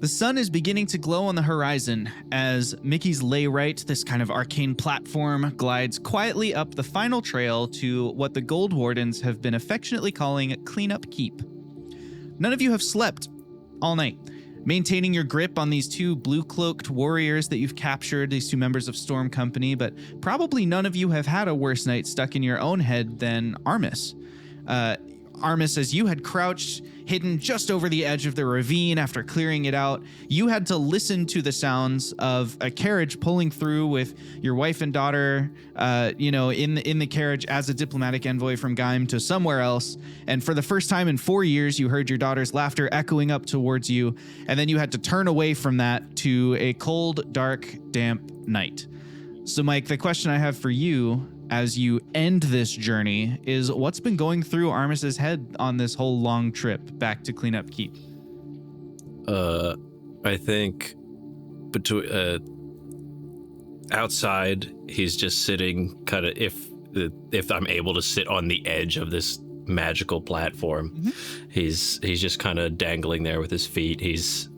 The sun is beginning to glow on the horizon as Mickey's Layrite, this kind of arcane platform, glides quietly up the final trail to what the Gold Wardens have been affectionately calling Cleanup Keep. None of you have slept all night, maintaining your grip on these two blue-cloaked warriors that you've captured, these two members of Storm Company, but probably none of you have had a worse night stuck in your own head than Armis. Armis, as you had crouched, hidden just over the edge of the ravine after clearing it out, you had to listen to the sounds of a carriage pulling through with your wife and daughter, in the carriage as a diplomatic envoy from Gaim to somewhere else. And for the first time in 4 years, you heard your daughter's laughter echoing up towards you, and then you had to turn away from that to a cold, dark, damp night. So, Mike, the question I have for you as you end this journey is, what's been going through Armis's head on this whole long trip back to Cleanup Keep? I think outside, he's just sitting kind of, if I'm able to sit on the edge of this magical platform, he's just kind of dangling there with his feet. He's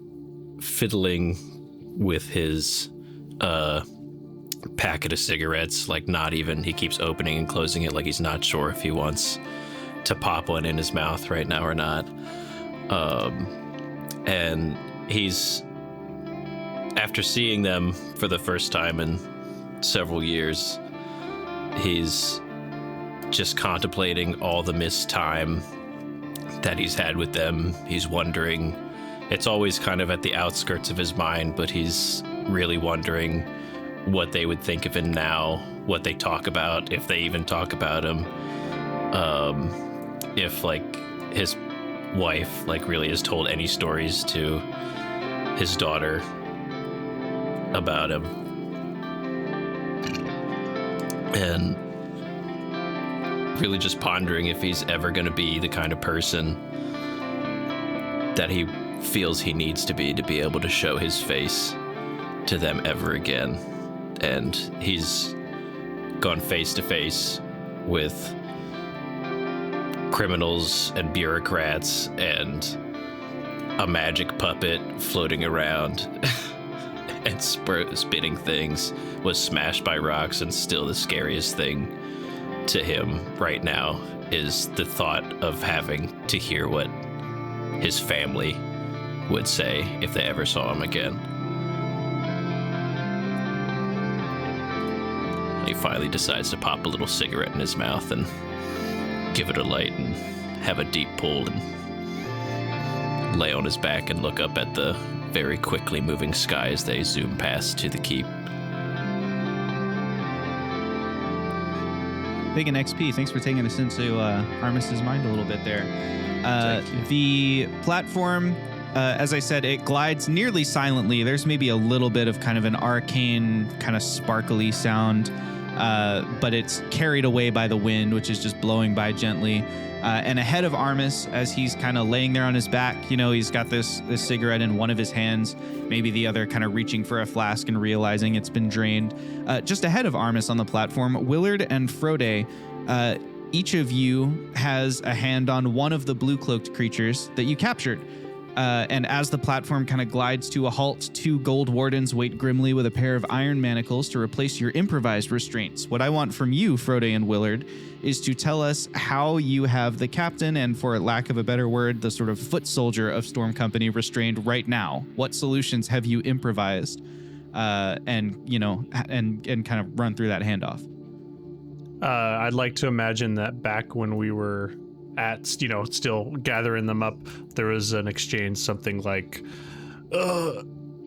fiddling with his packet of cigarettes, like he keeps opening and closing it like he's not sure if he wants to pop one in his mouth right now or not. And he's, after seeing them for the first time in several years, he's just contemplating all the missed time that he's had with them. He's wondering, it's always kind of at the outskirts of his mind, but he's really wondering what they would think of him now, what they talk about, if they even talk about him, if like his wife like really has told any stories to his daughter about him, and really just pondering if he's ever going to be the kind of person that he feels he needs to be able to show his face to them ever again. And he's gone face to face with criminals and bureaucrats and a magic puppet floating around and spitting things, was smashed by rocks, and still the scariest thing to him right now is the thought of having to hear what his family would say if they ever saw him again. He finally decides to pop a little cigarette in his mouth and give it a light and have a deep pull and lay on his back and look up at the very quickly moving sky as they zoom past to the keep. Big and XP, thanks for taking us into Armis's mind a little bit there. The platform, as I said, it glides nearly silently. There's maybe a little bit of kind of an arcane, kind of sparkly sound, but it's carried away by the wind, which is just blowing by gently. And ahead of Armis, as he's kind of laying there on his back, he's got this cigarette in one of his hands, maybe the other kind of reaching for a flask and realizing it's been drained. Just ahead of Armis on the platform, Willard and Frode, each of you has a hand on one of the blue-cloaked creatures that you captured. And as the platform kind of glides to a halt, two gold wardens wait grimly with a pair of iron manacles to replace your improvised restraints. What I want from you, Frode and Willard, is to tell us how you have the captain and, for lack of a better word, the sort of foot soldier of Storm Company restrained right now. What solutions have you improvised? And kind of run through that handoff. I'd like to imagine that back when we were at, still gathering them up, there was an exchange, something like,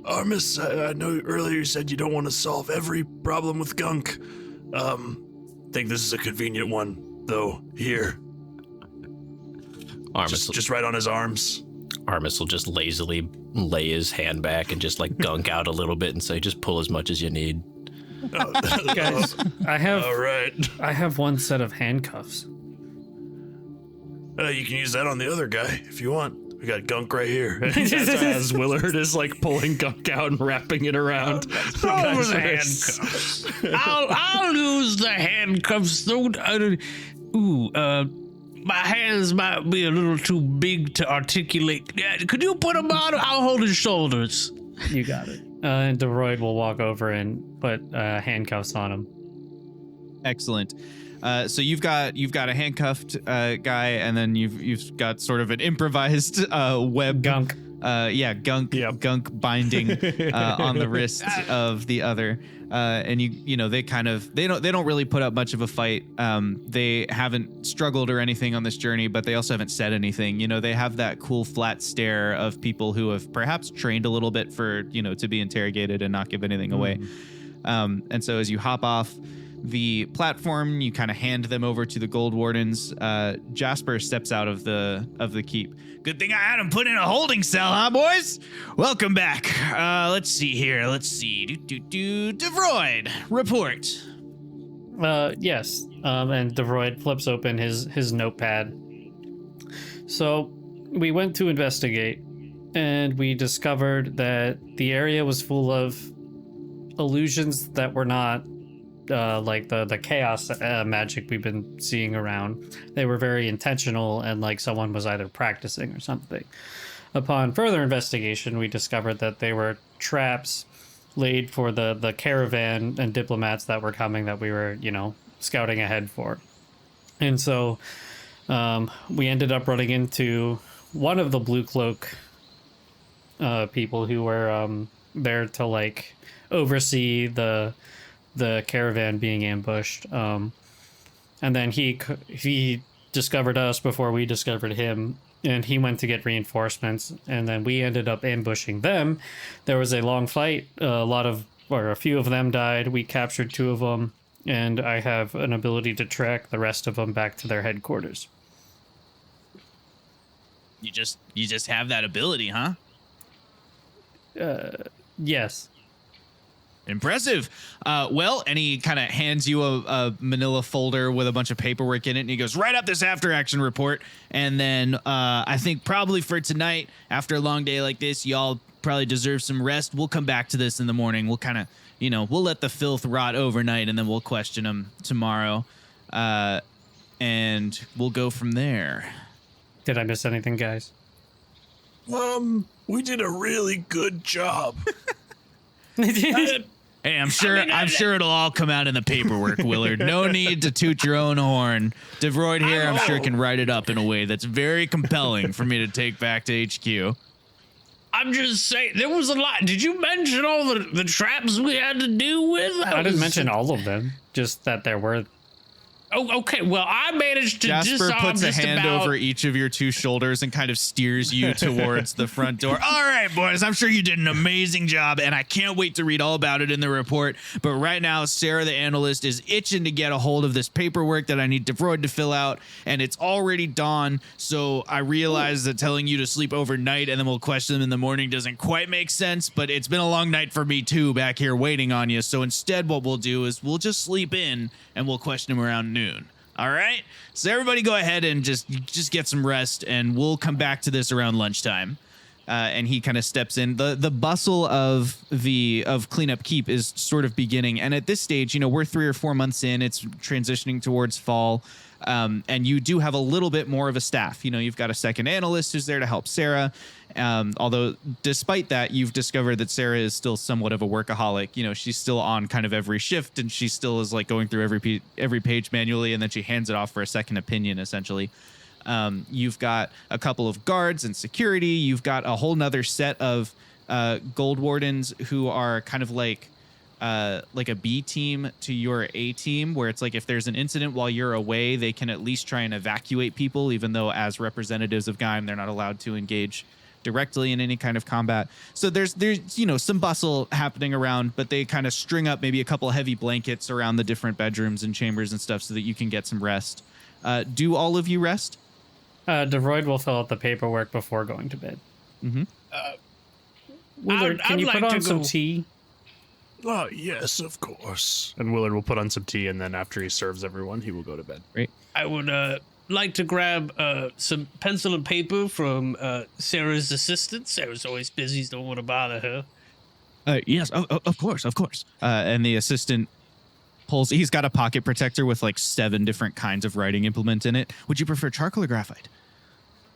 Armis, I know earlier you said you don't want to solve every problem with gunk. Think this is a convenient one, though. Here. Armis just right on his arms. Armis will just lazily lay his hand back and just like gunk out a little bit and say, just pull as much as you need. Guys, All right. I have one set of handcuffs. You can use that on the other guy if you want. We got gunk right here. as Willard is like pulling gunk out and wrapping it around. Over the handcuffs. I'll use the handcuffs. my hands might be a little too big to articulate. Could you put them on? I'll hold his shoulders. You got it. And Davroid will walk over and put handcuffs on him. Excellent. So you've got a handcuffed guy, and then you've got sort of an improvised web Gunk. Gunk binding on the wrist of the other, and they don't really put up much of a fight. They haven't struggled or anything on this journey, but they also haven't said anything. They have that cool flat stare of people who have perhaps trained a little bit for to be interrogated and not give anything away. And so as you hop off the platform, you kind of hand them over to the Gold Wardens. Jasper steps out of the keep. Good thing I had him put in a holding cell, huh, boys? Welcome back. Let's see here. Davroid, report. Yes. And Davroid flips open his notepad. So we went to investigate, and we discovered that the area was full of illusions that were not like the chaos magic we've been seeing around. They were very intentional, and like someone was either practicing or something. Upon further investigation, we discovered that they were traps laid for the caravan and diplomats that were coming, that we were scouting ahead for. And so we ended up running into one of the blue cloak people who were there to like oversee the caravan being ambushed, and then he discovered us before we discovered him, and he went to get reinforcements, and then we ended up ambushing them. There was a long fight. A few of them died. We captured 2 of them, and I have an ability to track the rest of them back to their headquarters. You just have that ability, huh? Yes. Impressive. And he kind of hands you a manila folder with a bunch of paperwork in it, and he goes, write up this after action report. And then I think probably for tonight, after a long day like this, y'all probably deserve some rest. We'll come back to this in the morning. We'll kind of, we'll let the filth rot overnight, and then we'll question them tomorrow. And we'll go from there. Did I miss anything, guys? We did a really good job. Hey, I'm sure it'll all come out in the paperwork, Willard. No need to toot your own horn. Davroid here, I'm sure can write it up in a way that's very compelling for me to take back to HQ. I'm just saying, there was a lot. Did you mention all the traps we had to deal with? I didn't mention all of them, just that there were. Oh, okay. Well, I managed to Jasper disarm puts a just hand about... over each of your 2 shoulders and kind of steers you towards the front door. All right, boys, I'm sure you did an amazing job, and I can't wait to read all about it in the report. But right now, Sarah, the analyst, is itching to get a hold of this paperwork that I need Davroid to fill out, and it's already dawn, so I realize that telling you to sleep overnight and then we'll question them in the morning doesn't quite make sense, but it's been a long night for me, too, back here waiting on you. So instead, what we'll do is we'll just sleep in, and we'll question him around noon. All right, so everybody go ahead and just get some rest, and we'll come back to this around lunchtime. And he kind of steps in. The bustle of Cleanup Keep is sort of beginning, and at this stage, we're 3 or 4 months in. It's transitioning towards fall, and you do have a little bit more of a staff. You've got a second analyst who's there to help Sarah. Although, despite that, you've discovered that Sarah is still somewhat of a workaholic. She's still on kind of every shift, and she still is like going through every page manually, and then she hands it off for a second opinion, essentially. You've got a couple of guards and security. You've got a whole nother set of Gold Wardens who are kind of like a B team to your A team, where it's like if there's an incident while you're away, they can at least try and evacuate people, even though as representatives of Gaim, they're not allowed to engage directly in any kind of combat. So there's some bustle happening around, but they kind of string up maybe a couple of heavy blankets around the different bedrooms and chambers and stuff so that you can get some rest. Do all of you rest? Davroid will fill out the paperwork before going to bed. Mm-hmm. Willard, can you put on some tea? Yes, of course. And Willard will put on some tea, and then after he serves everyone, he will go to bed. Great. I would like to grab some pencil and paper from Sarah's assistant. Sarah's always busy, don't want to bother her. Yes, of course. And the assistant He's got a pocket protector with like 7 different kinds of writing implements in it. Would you prefer charcoal or graphite?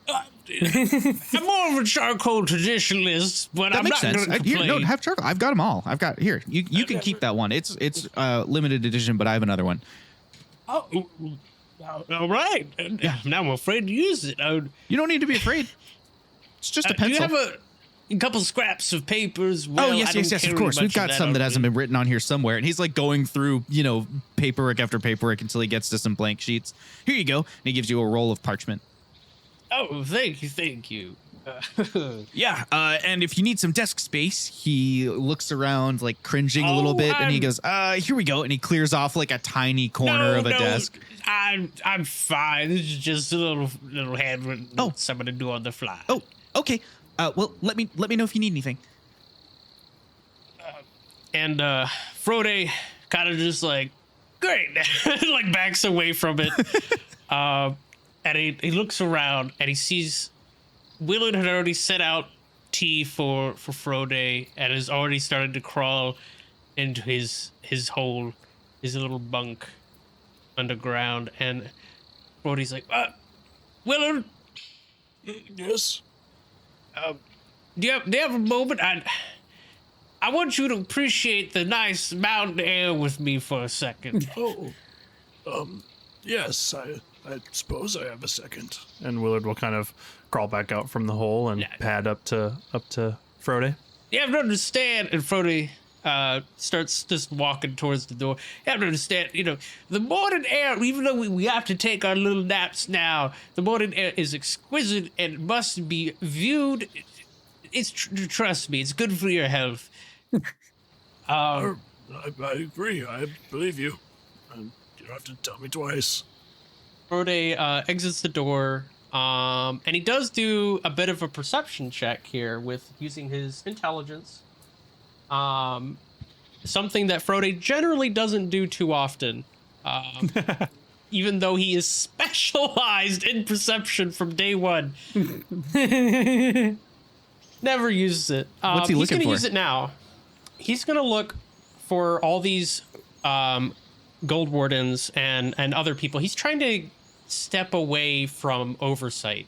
I'm more of a charcoal traditionalist, but That I'm makes not sense. going to complain. No, have charcoal. I've got them all. I've got here. You can keep that one. It's limited edition, but I have another one. Oh, all right. Now I'm afraid to use it. You don't need to be afraid. It's just a pencil. Do you have a couple scraps of papers? Oh, yes, of course. We've got some that hasn't been written on here somewhere. And he's like going through, paperwork after paperwork until he gets to some blank sheets. Here you go. And he gives you a roll of parchment. Oh, thank you. Yeah. And if you need some desk space, he looks around like cringing a little bit and he goes, here we go. And he clears off like a tiny corner of a desk. I'm fine. This is just a little handwritten something to do on the fly. Oh, okay. Well, let me know if you need anything. And Frode kind of just like, great, like backs away from it. And he looks around and he sees Willard had already set out tea for Frode and has already started to crawl into his hole, his little bunk underground. And Frode's like, Willard? Yes? Do you have a moment? I want you to appreciate the nice mountain air with me for a second. Yes, I suppose I have a second. And Willard will kind of crawl back out from the hole and pad up to Frode. You have to understand, and Frode starts just walking towards the door. You have to understand, the morning air, even though we have to take our little naps now, the morning air is exquisite and must be viewed. Trust me, it's good for your health. I agree. I believe you. You don't have to tell me twice. Frode exits the door, and he does do a bit of a perception check here with using his intelligence. Something that Frode generally doesn't do too often, even though he is specialized in perception from day one. Never uses it. What's he looking for? He's going to use it now. He's going to look for all these gold wardens and other people. He's trying to step away from oversight.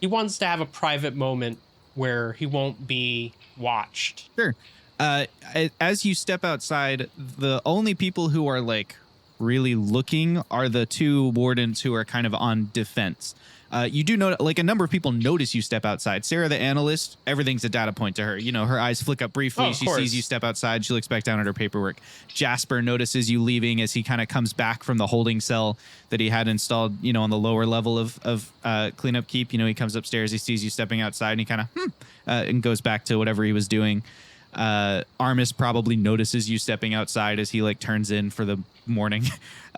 He wants to have a private moment where he won't be watched. Sure. As you step outside, the only people who are like really looking are the 2 wardens who are kind of on defense. You do know, like, a number of people notice you step outside. Sarah, the analyst, everything's a data point to her. Her eyes flick up briefly. She sees you step outside. She looks back down at her paperwork. Jasper notices you leaving as he kind of comes back from the holding cell that he had installed, on the lower level of cleanup keep. He comes upstairs. He sees you stepping outside and he kind of and goes back to whatever he was doing. Armis probably notices you stepping outside as he like turns in for the morning.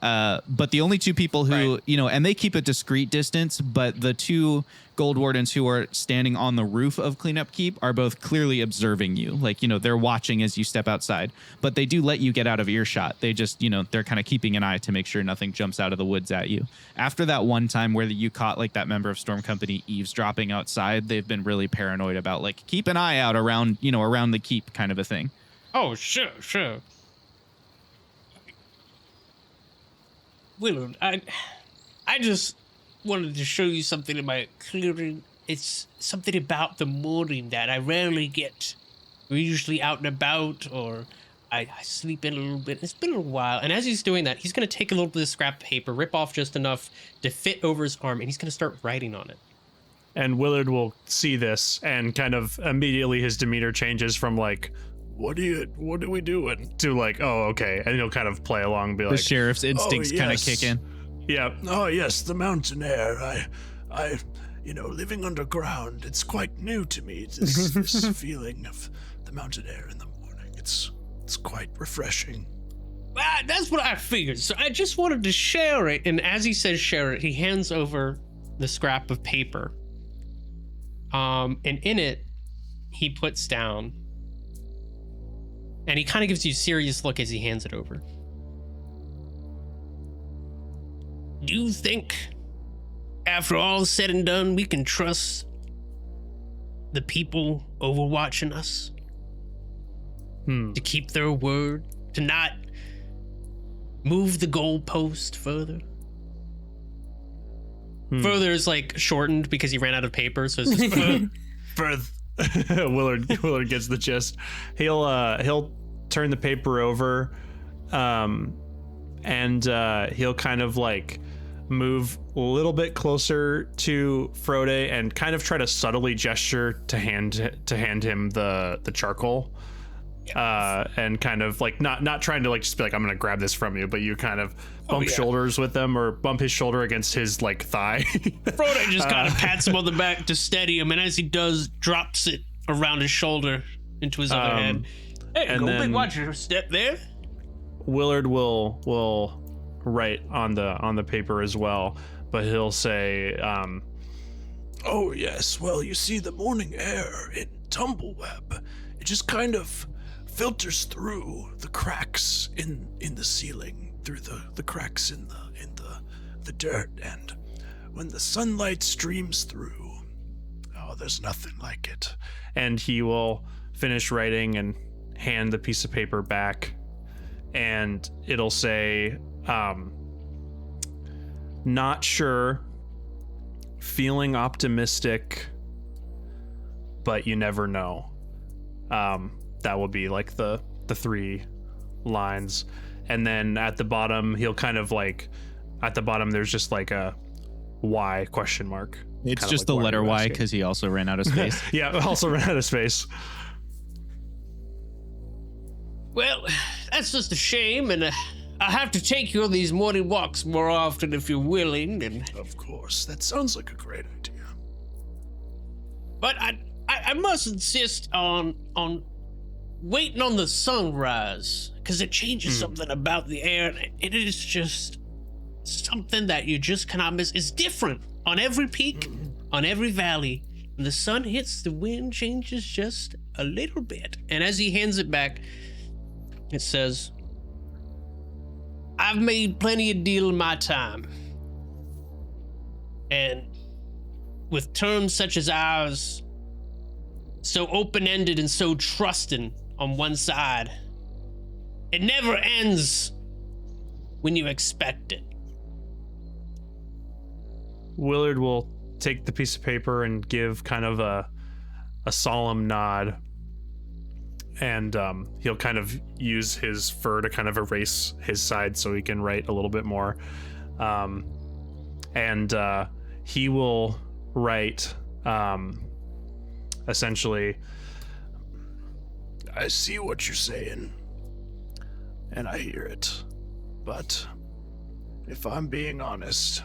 But the only 2 people who, and they keep a discreet distance, but the 2 gold wardens who are standing on the roof of cleanup keep are both clearly observing you. Like, they're watching as you step outside, but they do let you get out of earshot. They just, they're kind of keeping an eye to make sure nothing jumps out of the woods at you. After that one time where you caught like that member of Storm Company eavesdropping outside, they've been really paranoid about like, keep an eye out around, around the keep kind of a thing. Oh, sure. Willard, I just wanted to show you something in my clearing. It's something about the morning that I rarely get. We're usually out and about, or I sleep in a little bit. It's been a while. And as he's doing that, he's going to take a little bit of scrap paper, rip off just enough to fit over his arm, and he's going to start writing on it. And Willard will see this and kind of immediately his demeanor changes from like, What are we doing? to like, oh, okay. And he'll kind of play along and be The like, sheriff's instincts kind of yes. kick in. yeah. Oh, yes, the mountain air. I living underground, it's quite new to me. This feeling of the mountain air in the morning. It's quite refreshing. That's what I figured. So I just wanted to share it. And as he says share it, he hands over the scrap of paper. And in it, he puts down, and he kind of gives you a serious look as he hands it over. Do you think, after all said and done, we can trust the people overwatching us? To keep their word? To not move the goalpost further. Further is like shortened because he ran out of paper, so it's just Willard gets the gist. He'll turn the paper over, and he'll kind of like move a little bit closer to Frode and kind of try to subtly gesture to hand him the charcoal. And kind of like not trying to like just be like, I'm gonna grab this from you, but you kind of bump shoulders with them or bump his shoulder against his like thigh. Frode just kind of pats him on the back to steady him, and as he does, drops it around his shoulder into his other hand. Hey, and go then big, watch your step there. Willard will write on the paper as well, but he'll say, Oh yes, well you see the morning air in Tumbleweb, it just kind of filters through the cracks in the ceiling, through the cracks in the dirt, and when the sunlight streams through, oh, there's nothing like it. and he will finish writing and hand the piece of paper back, and it'll say, not sure, feeling optimistic, but you never know. That will be like the 3 lines. And then at the bottom, he'll kind of like, at the bottom, there's just like a Y question mark. It's Kind of just like the why letter you're Y asking. because he also ran out of space. Yeah, also ran out of space. Well, that's just a shame, and I'll have to take you on these morning walks more often if you're willing. And Of course, that sounds like a great idea. but I must insist on waiting on the sunrise, because it changes something about the air. And it is just something that you just cannot miss. It's different on every peak, on every valley. When the sun hits, the wind changes just a little bit. And as he hands it back, it says, I've made plenty of deal in my time. And with terms such as ours, so open-ended and so trusting on one side, it never ends when you expect it. Willard will take the piece of paper and give kind of a solemn nod, and he'll kind of use his fur to kind of erase his side so he can write a little bit more, and he will write essentially, I see what you're saying, and I hear it, but if I'm being honest,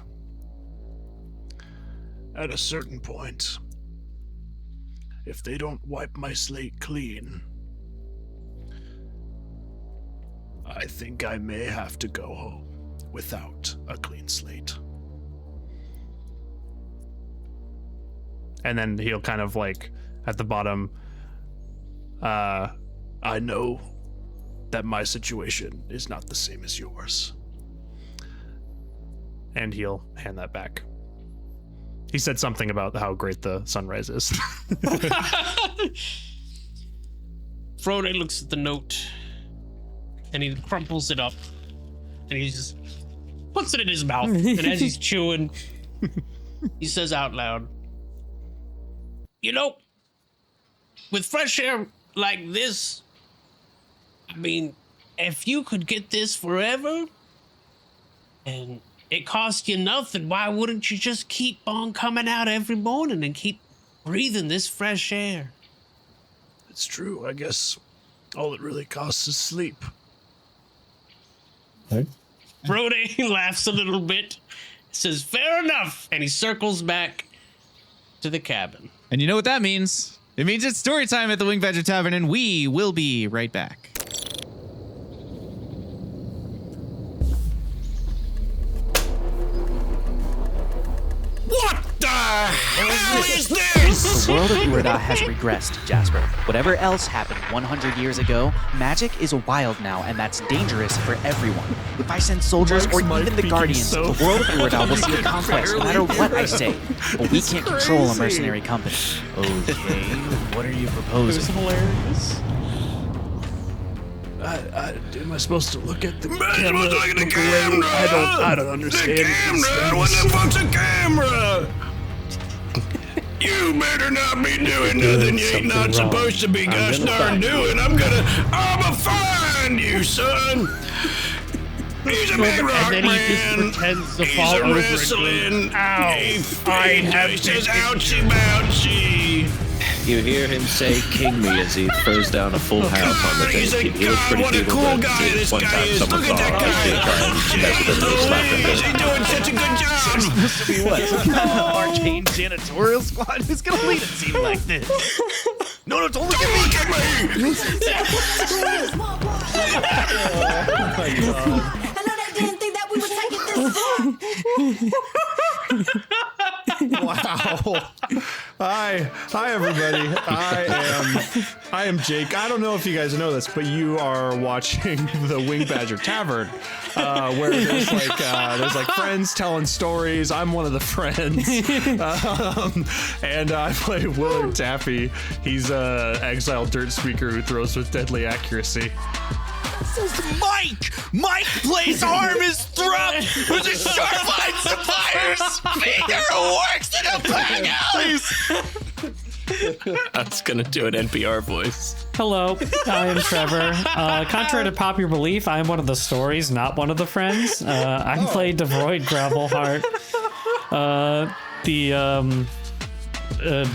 at a certain point, if they don't wipe my slate clean, I think I may have to go home without a clean slate. and then he'll kind of like at the bottom, I know that my situation is not the same as yours. and he'll hand that back. He said something about how great the sunrise is. Frode looks at the note, and he crumples it up, and he just puts it in his mouth. And as he's chewing, he says out loud, you know, with fresh air like this, I mean, if you could get this forever, and it cost you nothing, why wouldn't you just keep on coming out every morning and keep breathing this fresh air? It's true, I guess all it really costs is sleep. Frode laughs a little bit, says, fair enough, and he circles back to the cabin. And you know what that means? It means it's story time at the Winged Badger Tavern, and we will be right back. What the hell is this? The world of Uredah has regressed, Jasper. Whatever else happened 100 years ago, magic is wild now, and that's dangerous for everyone. If I send soldiers or even the Guardians, the world of Uredah will see a conquest no matter what I say. But we can't control a mercenary company. Okay, what are you proposing? hilarious. Am I supposed to look at the Man, camera? you're supposed to look at the Look away? camera. I don't understand. The camera. What the fuck's a camera? You better not be doing nothing you ain't not supposed to be gosh darn doing. I'ma find you, son. He's a big rock and then he just man. pretends to He's fall a over wrestling. Ow, He have says ouchie bouchie. You hear him say "King me" as he throws down a full house on the He's thing. a He looks god, pretty what a feeble, cool but guy this one guy time is. someone Look at saw that him guy. mess with him, and he slapped him He's down. doing such a good job. Supposed to be what? Some kind of arcane janitorial squad? Who's gonna lead a team like this? No, don't look at me! Look at me. I know they didn't think that we would take it this far. Wow. Hi everybody. I am Jake. I don't know if you guys know this, but you are watching the Wing Badger Tavern, where there's like friends telling stories. I'm one of the friends, and I play Willard Taffy. He's a exiled dirt speaker who throws with deadly accuracy. Mike plays Armis Thrupp, who's a sharp line supplier's finger who works in a bag alleys. I was gonna do an NPR voice. Hello, I am Trevor. Contrary to popular belief, I am one of the stories, not one of the friends. I play Davroid Gravelheart, the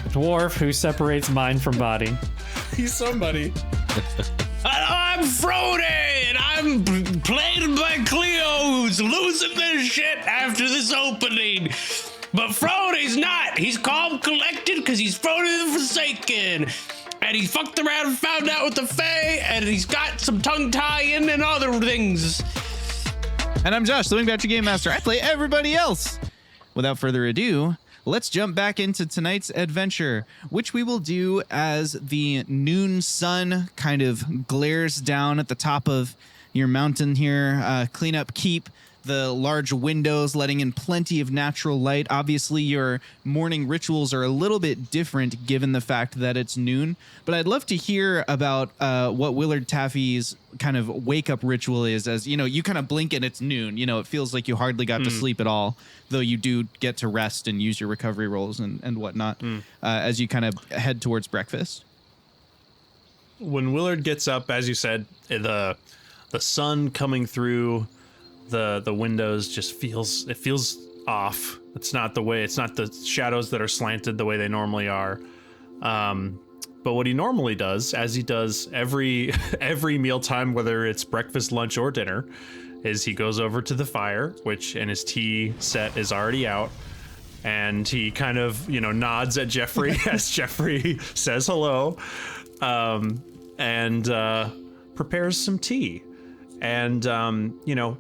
dwarf who separates mind from body. He's somebody. I'm Frode, and I'm played by Cleo, who's losing their shit after this opening. But Frode's not. He's calm, collected, because he's Frode the Forsaken. And he fucked around and found out with the Fae, and he's got some tongue tying and other things. And I'm Josh, the Wing Badger Game Master. I play everybody else. Without further ado, let's jump back into tonight's adventure, which we will do as the noon sun kind of glares down at the top of your mountain here. Clean up keep the large windows, letting in plenty of natural light. Obviously, your morning rituals are a little bit different given the fact that it's noon, but I'd love to hear about what Willard Taffy's kind of wake-up ritual is. As you know, you kind of blink and it's noon. You know, it feels like you hardly got to sleep at all, though you do get to rest and use your recovery rolls and whatnot as you kind of head towards breakfast. When Willard gets up, as you said, the sun coming through the windows just feels off. It's not the shadows that are slanted the way they normally are. But what he normally does, as he does every mealtime, whether it's breakfast, lunch, or dinner, is he goes over to the fire, and his tea set is already out, and he kind of nods at Jeffrey as Jeffrey says hello, and prepares some tea. And,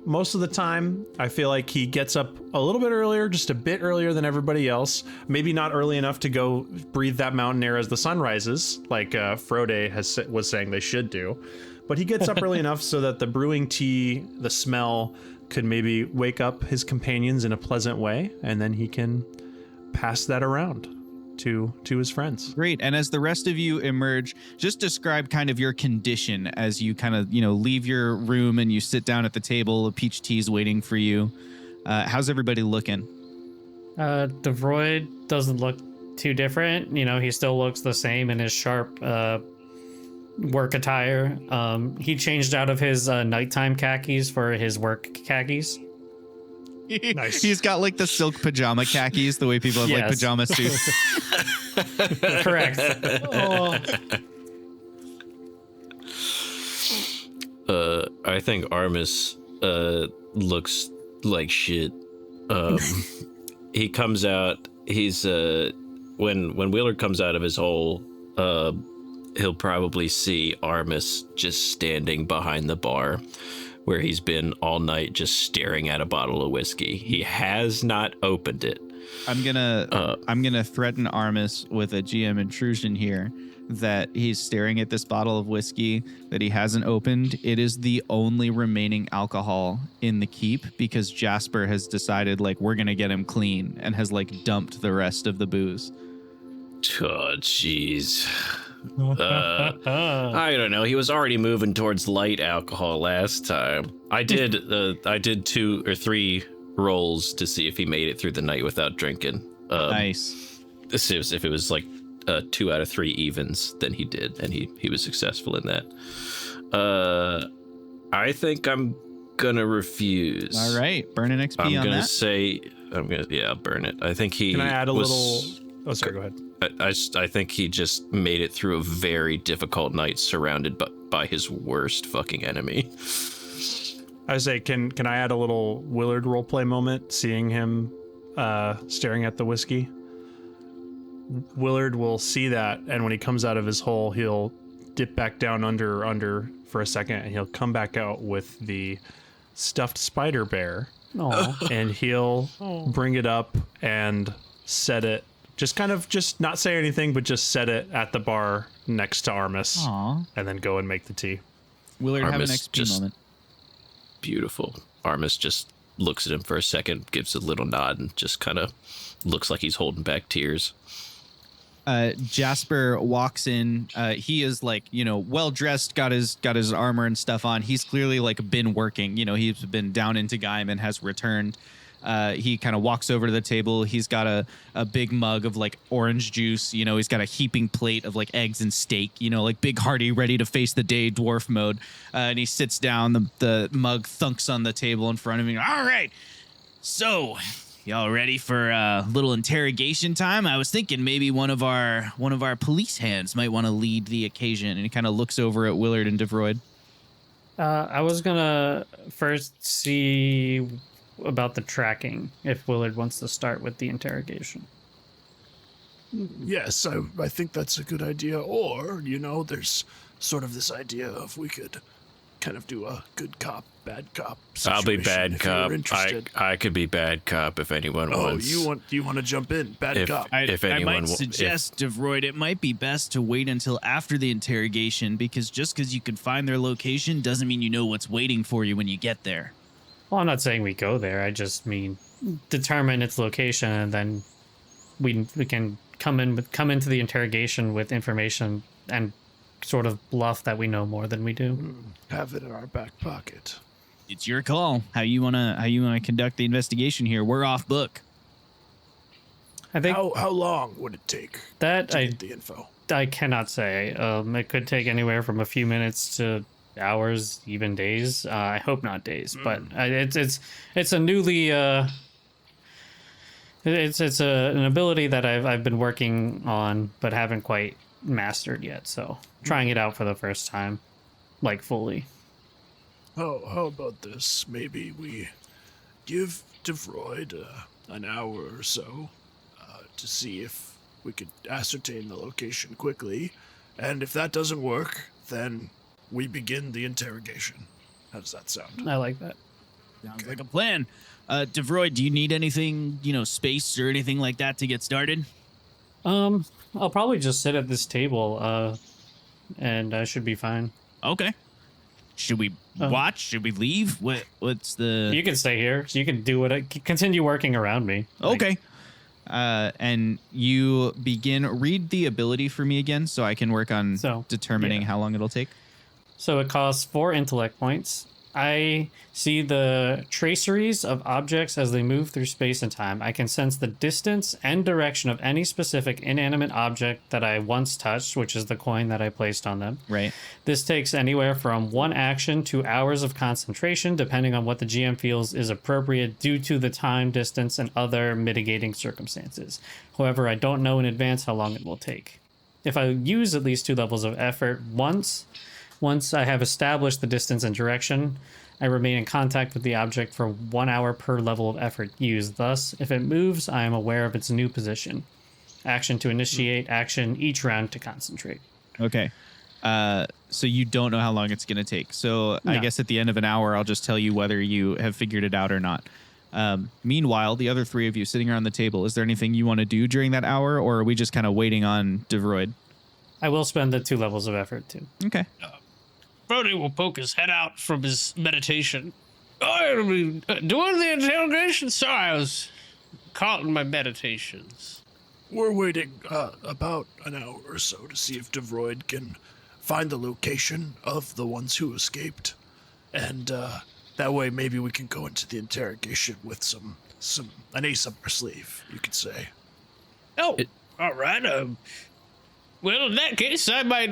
most of the time, I feel like he gets up a little bit earlier, just a bit earlier than everybody else. Maybe not early enough to go breathe that mountain air as the sun rises, like Frode was saying they should do. But he gets up early enough so that the brewing tea, the smell, could maybe wake up his companions in a pleasant way, and then he can pass that around to his friends. Great. And as the rest of you emerge, just describe kind of your condition as you kind of, leave your room and you sit down at the table. A peach tea's waiting for you. How's everybody looking? Davroid doesn't look too different. He still looks the same in his sharp work attire. He changed out of his nighttime khakis for his work khakis. Nice. He's got like the silk pajama khakis, the way people have like pajama suits. Correct. I think Armis looks like shit. He comes out. He's when Willard comes out of his hole, he'll probably see Armis just standing behind the bar, where he's been all night just staring at a bottle of whiskey. He has not opened it. I'm gonna threaten Armis with a GM intrusion here that he's staring at this bottle of whiskey that he hasn't opened. It is the only remaining alcohol in the keep because Jasper has decided we're gonna get him clean and has dumped the rest of the booze. Oh, jeez. I don't know. He was already moving towards light alcohol last time. I did 2 or 3 rolls to see if he made it through the night without drinking. Nice. If it was like 2 out of 3 evens, then he did, and he was successful in that. I think I'm gonna refuse. All right, burn an XP on that. I'll burn it. I think he. Can I add a little? Oh, sorry. Go ahead. I think he just made it through a very difficult night, surrounded by his worst fucking enemy. I say, can I add a little Willard roleplay moment, seeing him staring at the whiskey? Willard will see that, and when he comes out of his hole, he'll dip back down under for a second, and he'll come back out with the stuffed spider bear. Aw. And he'll bring it up and set it, just not say anything, but just set it at the bar next to Armis. Aw. And then go and make the tea. Willard, have an Armis XP just- moment. Beautiful. Armis just looks at him for a second, gives a little nod, and just kind of looks like he's holding back tears. Jasper walks in. He is like, well dressed, got his armor and stuff on. He's clearly like been working. He's been down into Gaim and has returned. He kind of walks over to the table. He's got a big mug of like orange juice. He's got a heaping plate of like eggs and steak. Like big hearty, ready to face the day dwarf mode. And he sits down. The mug thunks on the table in front of him. All right, so. Y'all ready for a little interrogation time? I was thinking maybe one of our police hands might want to lead the occasion. And he kind of looks over at Willard and Davroid. I was gonna first see about the tracking, if Willard wants to start with the interrogation. Yes, I think that's a good idea. Or, there's sort of this idea of we could kind of do a good cop, bad cop situation. I'll be bad if cop. you're interested. I could be bad cop if anyone wants. you want to jump in, bad cop. If anyone I might suggest, Davroid, it might be best to wait until after the interrogation, because just because you can find their location doesn't mean you know what's waiting for you when you get there. Well, I'm not saying we go there. I just mean determine its location, and then we can come into the interrogation with information and sort of bluff that we know more than we do. Have it in our back pocket. It's your call. How you wanna conduct the investigation here? We're off book. I think How long would it take that to get the info? I cannot say. It could take anywhere from a few minutes to hours, even days. I hope not days, but it's a newly it's an ability that I've been working on but haven't quite mastered yet. So trying it out for the first time, like fully. Oh, how about this? Maybe we give Davroid an hour or so to see if we could ascertain the location quickly, and if that doesn't work, then we begin the interrogation. How does that sound? I like that. Sounds like a plan. Davroid, do you need anything, space or anything like that to get started? I'll probably just sit at this table, and I should be fine. Okay. Should we watch? Should we leave? What's the... You can stay here, so you can do continue working around me. Okay. And you read the ability for me again, so I can work on determining how long it'll take. So it costs 4 intellect points. I see the traceries of objects as they move through space and time. I can sense the distance and direction of any specific inanimate object that I once touched, which is the coin that I placed on them. Right. This takes anywhere from 1 action to hours of concentration, depending on what the GM feels is appropriate due to the time, distance, and other mitigating circumstances. However, I don't know in advance how long it will take. If I use at least 2 levels of effort once I have established the distance and direction, I remain in contact with the object for 1 hour per level of effort used. Thus, if it moves, I am aware of its new position. Action to initiate, action each round to concentrate. Okay. So you don't know how long it's going to take. So I No. guess at the end of an hour, I'll just tell you whether you have figured it out or not. Meanwhile, the other 3 of you sitting around the table, is there anything you want to do during that hour, or are we just kind of waiting on Davroid? I will spend the 2 levels of effort, too. Okay. Frode will poke his head out from his meditation. I'll be doing the interrogation? Sorry, I was caught in my meditations. we're waiting about an hour or so to see if Davroid can find the location of the ones who escaped, and that way maybe we can go into the interrogation with an ace up our sleeve, you could say. Oh, all right. Well, in that case, I might,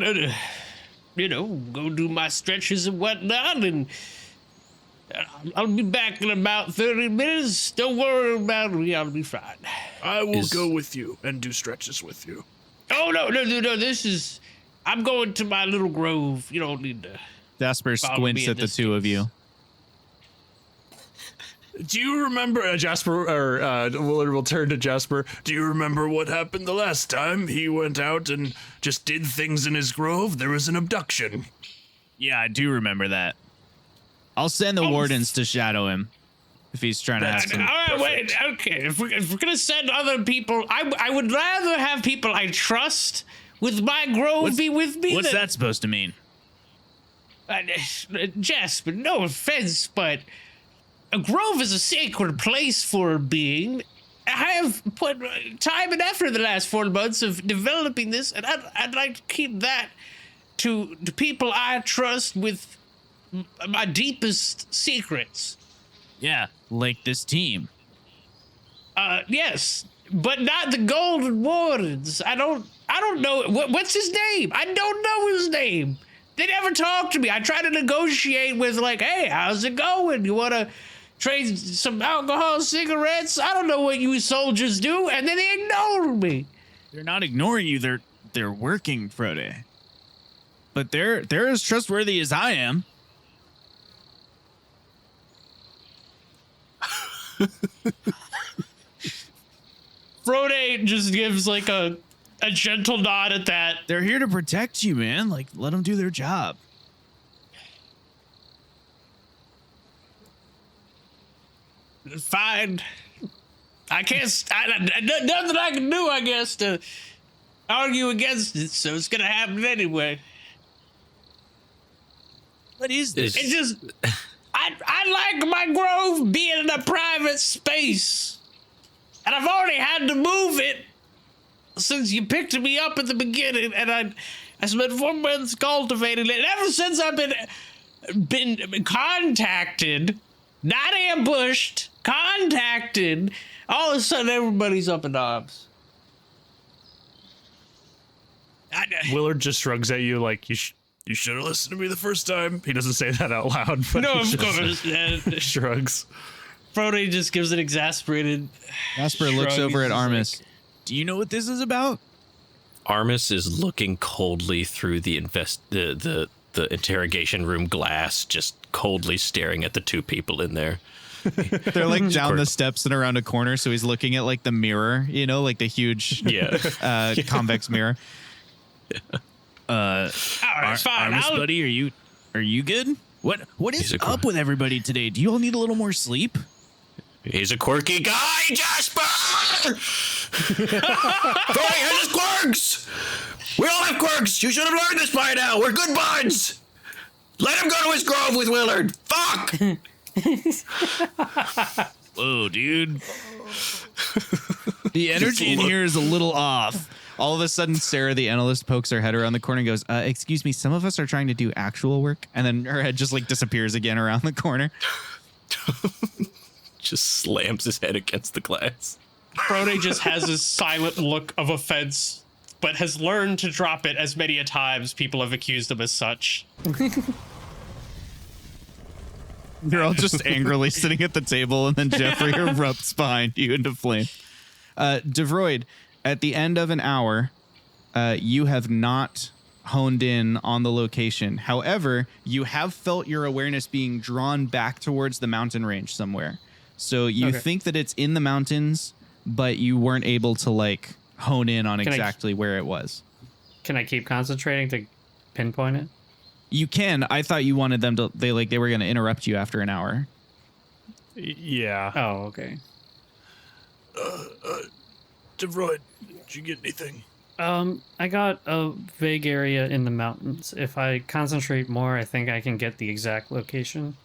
go do my stretches and whatnot, and I'll be back in about 30 minutes. Don't worry about me. I'll be fine. I will go with you and do stretches with you. Oh, no. I'm going to my little grove. You don't need to. Jasper follow me squints in at the this two of case. you. Do you remember, Jasper, or Willard will turn to Jasper. Do you remember what happened the last time he went out and just did things in his grove? There was an abduction. Yeah, I do remember that. I'll send the wardens to shadow him if he's trying to have some. All right, wait. Okay, if we're gonna send other people, I would rather have people I trust with my grove be with me. What's that supposed to mean? Jasper, no offense, but a grove is a sacred place for a being. I have put time and effort in the last 4 months of developing this, and I'd like to keep that to people I trust with my deepest secrets. Yeah, like this team. Yes, but not the Golden Wardens. I don't know what's his name. I don't know his name. They never talk to me. I try to negotiate with like, hey, how's it going? You want to trade some alcohol, cigarettes? I don't know what you soldiers do, and then they ignore me. They're not ignoring you. They're working, Frode. But they're as trustworthy as I am. Frode just gives like a gentle nod at that. They're here to protect you, man. Like, let them do their job. Fine. I can't. Nothing I can do, I guess, to argue against it. So it's gonna happen anyway. What is this? It just. I like my grove being in a private space, and I've already had to move it since you picked me up at the beginning, and I spent 4 months cultivating it. And ever since I've been contacted, not ambushed, contacted, all of a sudden everybody's up in arms. Willard just shrugs at you like, you should have listened to me the first time. He doesn't say that out loud, but No, he of course. shrugs. Frode just gives an exasperated Jasper shrug. looks over He's at just Armis. Do you know what this is about? Armis is looking coldly through the interrogation room glass, just coldly staring at the two people in there. They're like down the steps and around a corner, so he's looking at like the mirror, like the huge convex mirror. all right, fine. Armis, buddy, are you good? What is up with everybody today? Do you all need a little more sleep? He's a quirky guy, Jasper! Frode has his quirks! We all have quirks! You should have learned this by now! We're good buds! Let him go to his grove with Willard! Fuck! Whoa, dude. The energy in here is a little off. All of a sudden, Sarah, the analyst, pokes her head around the corner and goes, excuse me, some of us are trying to do actual work. And then her head just like disappears again around the corner. Just slams his head against the glass. Frode just has this silent look of offense, but has learned to drop it as many a times people have accused him as such. You're all just angrily sitting at the table, and then Jeffrey erupts behind you into flame. Davroid, at the end of an hour, you have not honed in on the location. However, you have felt your awareness being drawn back towards the mountain range somewhere. So you think that it's in the mountains, but you weren't able to like hone in on exactly where it was. Can I keep concentrating to pinpoint it? You can. I thought you wanted them to. They were going to interrupt you after an hour. Yeah. Oh, okay. Davroid, did you get anything? I got a vague area in the mountains. If I concentrate more, I think I can get the exact location.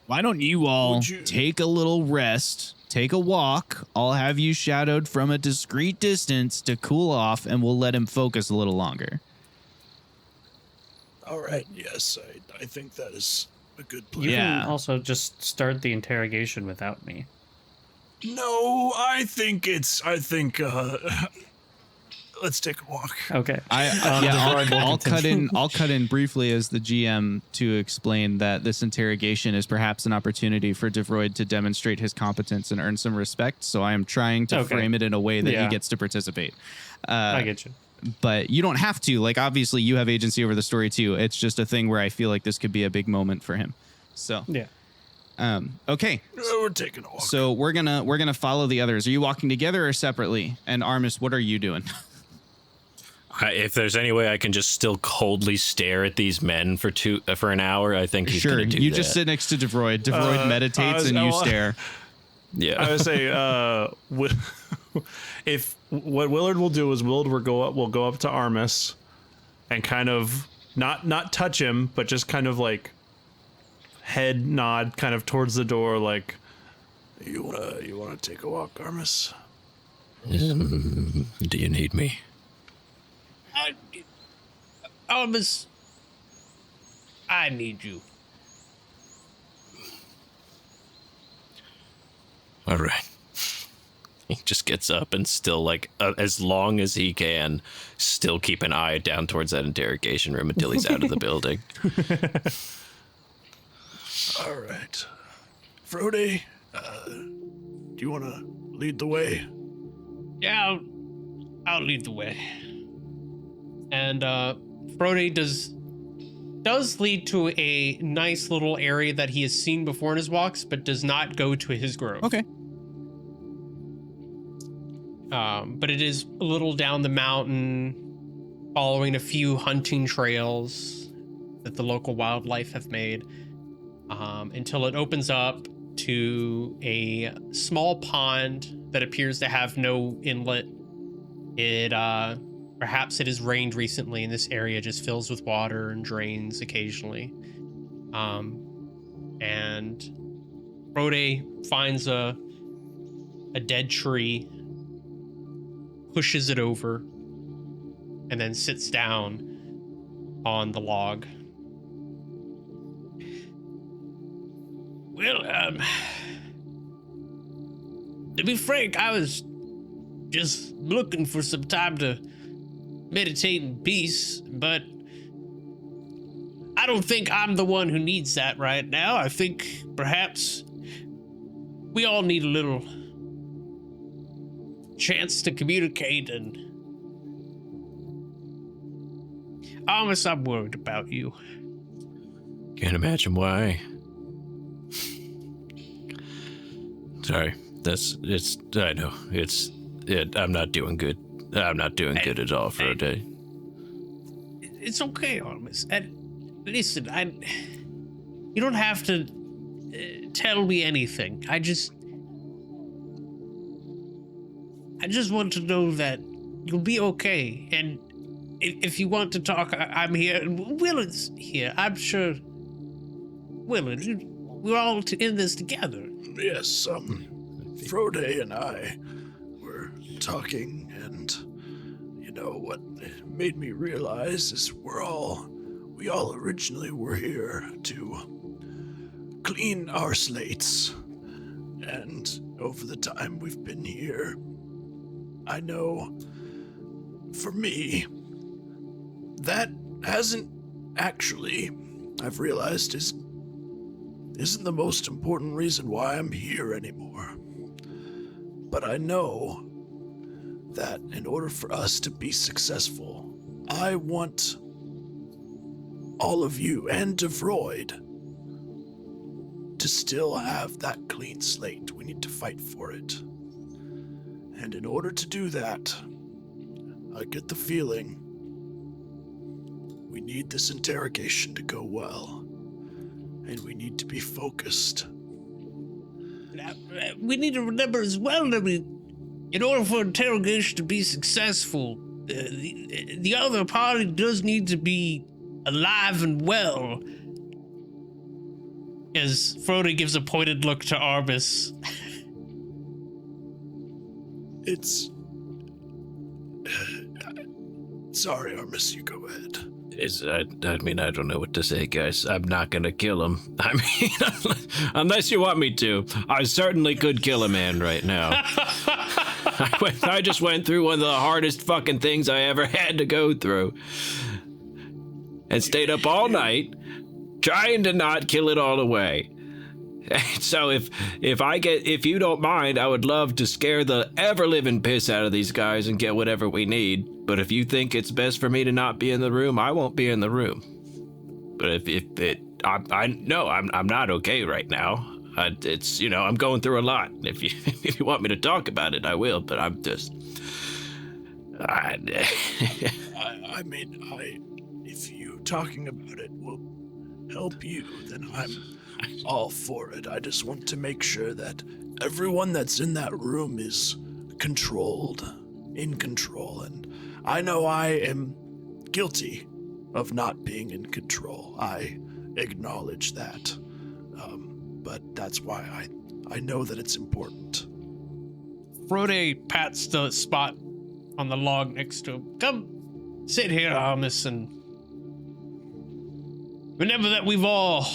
Why don't you all Would you- take a little rest, take a walk? I'll have you shadowed from a discreet distance to cool off, and we'll let him focus a little longer. All right. Yes, I think that is a good plan. You Yeah. can also just start the interrogation without me. No, I think let's take a walk. Okay. I'll cut in. I'll cut in briefly as the GM to explain that this interrogation is perhaps an opportunity for Davroid to demonstrate his competence and earn some respect. So I am trying to frame it in a way that he gets to participate. I get you. But you don't have to. Like, obviously, you have agency over the story too. It's just a thing where I feel like this could be a big moment for him. So Yeah. Okay. We're taking a walk. So we're gonna follow the others. Are you walking together or separately? And Armis, what are you doing? If there's any way I can just still coldly stare at these men for an hour, I think he's Sure. gonna do You that. just sit next to Davroid. Davroid meditates and you stare. Yeah. I would say, if what Willard will do is Willard will go up to Armis and kind of not touch him, but just kind of like head nod kind of towards the door, like, you wanna take a walk, Armis? Do you need me? Armis, I need you. All right. He just gets up and still, like, as long as he can, still keep an eye down towards that interrogation room until he's out of the building. All right. Frode, do you want to lead the way? Yeah, I'll lead the way. And Frode does lead to a nice little area that he has seen before in his walks, but does not go to his grove. Okay. But it is a little down the mountain, following a few hunting trails that the local wildlife have made, until it opens up to a small pond that appears to have no inlet. Perhaps it has rained recently and this area just fills with water and drains occasionally. And Frode finds a dead tree, pushes it over, and then sits down on the log. Well, to be frank, I was just looking for some time to meditate in peace, but I don't think I'm the one who needs that right now. I think perhaps we all need a little chance to communicate, and Armis, I'm worried about you. Can't imagine why. Sorry. I know. I'm not doing good. I'm not doing good at all for a day. It's okay, Armis. And listen, you don't have to tell me anything. I just want to know that you'll be okay. And if you want to talk, I'm here. Willard's here. I'm sure. Willard, we're all in this together. Yes, Frode and I were talking, and what made me realize is we all originally were here to clean our slates, and over the time we've been here, I know for me that hasn't actually, I've realized, isn't the most important reason why I'm here anymore. But I know that in order for us to be successful, I want all of you and Davroid to still have that clean slate. We need to fight for it. And in order to do that, I get the feeling we need this interrogation to go well. And we need to be focused. We need to remember as well that in order for interrogation to be successful, the other party does need to be alive and well. as Frode gives a pointed look to Armis. It's... Sorry, Armis, you go ahead. I mean, I don't know what to say, guys. I'm not gonna kill him. I mean, unless you want me to. I certainly could kill a man right now. I just went through one of the hardest fucking things I ever had to go through. And stayed up all night, trying to not kill it all away. So if you don't mind, I would love to scare the ever-living piss out of these guys and get whatever we need. But if you think it's best for me to not be in the room, I won't be in the room. But I'm not okay right now. It's, you know, I'm going through a lot. If you want me to talk about it, I will. But I'm just. I mean, if you talking about it will help you, then I'm all for it. I just want to make sure that everyone that's in that room is in control, and I know I am guilty of not being in control. I acknowledge that, but that's why I know that it's important. Frode pats the spot on the log next to him. Come, sit here, Armis, and remember that we've all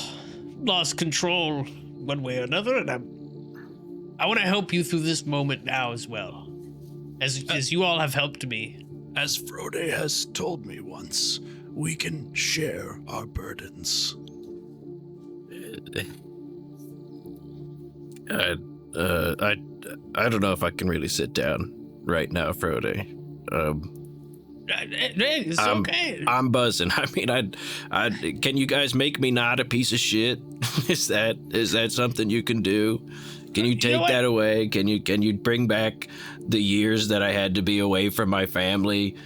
lost control one way or another, and I want to help you through this moment now as well, as you all have helped me. As Frode has told me once, we can share our burdens. I don't know if I can really sit down right now, Frode. It's okay. I'm buzzing. I mean, can you guys make me not a piece of shit? Is that something you can do? Can you take that away? Can you bring back the years that I had to be away from my family,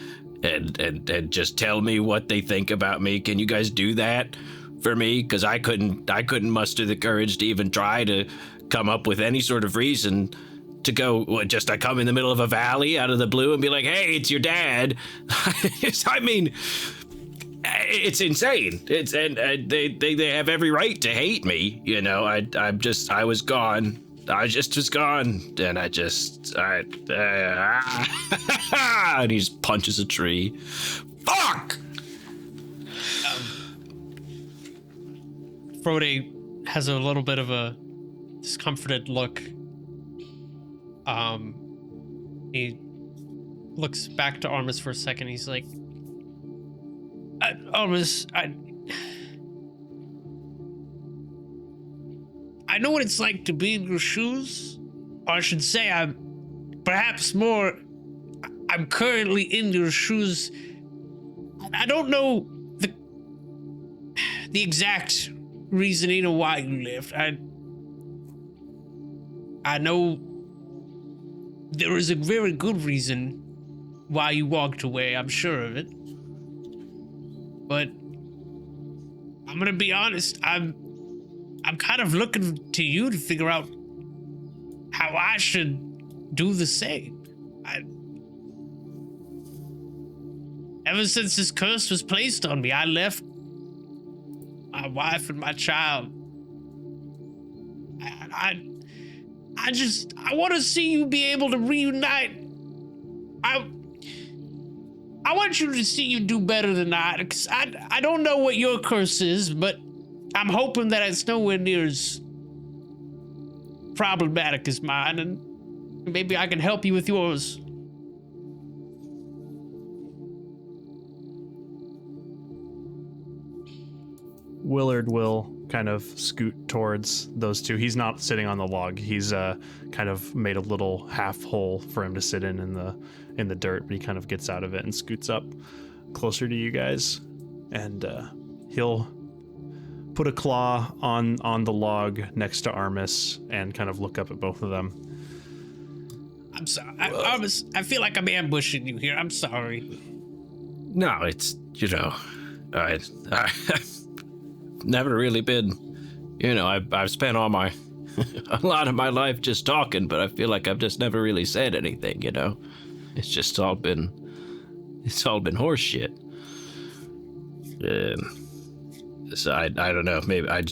and just tell me what they think about me? Can you guys do that for me? Because I couldn't muster the courage to even try to come up with any sort of reason to go. I come in the middle of a valley out of the blue and be like, "Hey, it's your dad." I mean, it's insane. They have every right to hate me. You know, I was gone. I just was gone, and and he just punches a tree. Fuck! Frode has a little bit of a discomforted look. He looks back to Armis for a second. He's like, Armis, I know what it's like to be in your shoes. Or I should say, I'm currently in your shoes. I don't know the exact reasoning of why you left. I know there is a very good reason why you walked away. I'm sure of it. But I'm gonna be honest. I'm kind of looking to you to figure out how I should do the same. Ever since this curse was placed on me, I left my wife and my child. I want to see you be able to reunite. I want you to see you do better than I, because I don't know what your curse is, but I'm hoping that it's nowhere near as problematic as mine, and maybe I can help you with yours. Willard will kind of scoot towards those two. He's not sitting on the log. He's kind of made a little half hole for him to sit in the dirt, but he kind of gets out of it and scoots up closer to you guys, and he'll put a claw on the log next to Armis and kind of look up at both of them. I'm sorry, Armis. I feel like I'm ambushing you here. I'm sorry. No, it's, you know, I've never really been, you know, I've spent a lot of my life just talking, but I feel like I've just never really said anything, you know. It's all been horse shit. So I don't know. Maybe I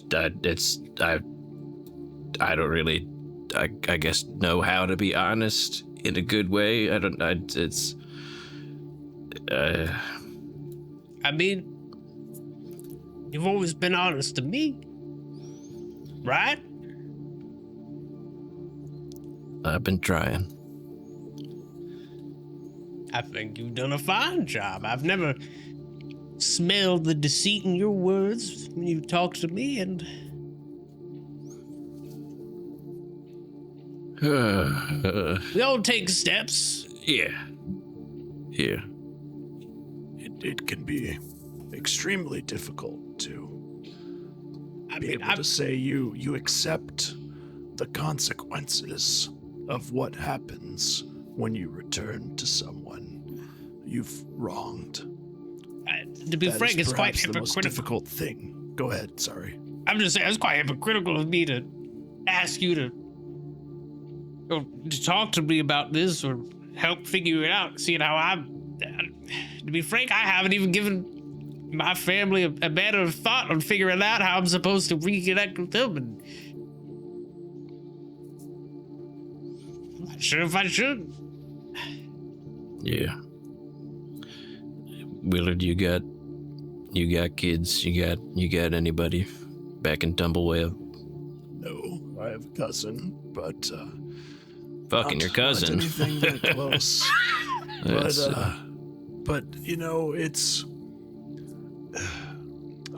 don't really, I guess, know how to be honest in a good way. I mean, you've always been honest to me, right? I've been trying. I think you've done a fine job. I've never smelled the deceit in your words when you talk to me, and we all take steps. Yeah. It can be extremely difficult to be able to say you accept the consequences of what happens when you return to someone you've wronged. To be frank, it's quite the most hypocritical. difficult thing. Go ahead, sorry. I'm just saying, it's quite hypocritical of me to ask you to talk to me about this or help figure it out, seeing how to be frank, I haven't even given my family a matter of thought on figuring out how I'm supposed to reconnect with them, and I'm not sure if I should. Yeah. Willard, you got kids? You got anybody back in Tumbleweb? No, I have a cousin, but Fucking your cousin. Not anything that close. But you know, it's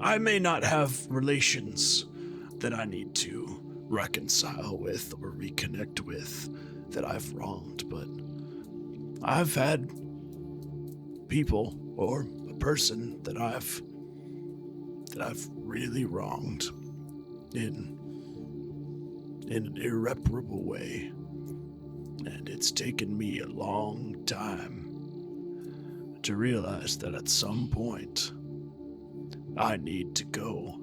I may not have relations that I need to reconcile with or reconnect with that I've wronged, but I've had people or a person that I've really wronged in an irreparable way. And it's taken me a long time to realize that at some point I need to go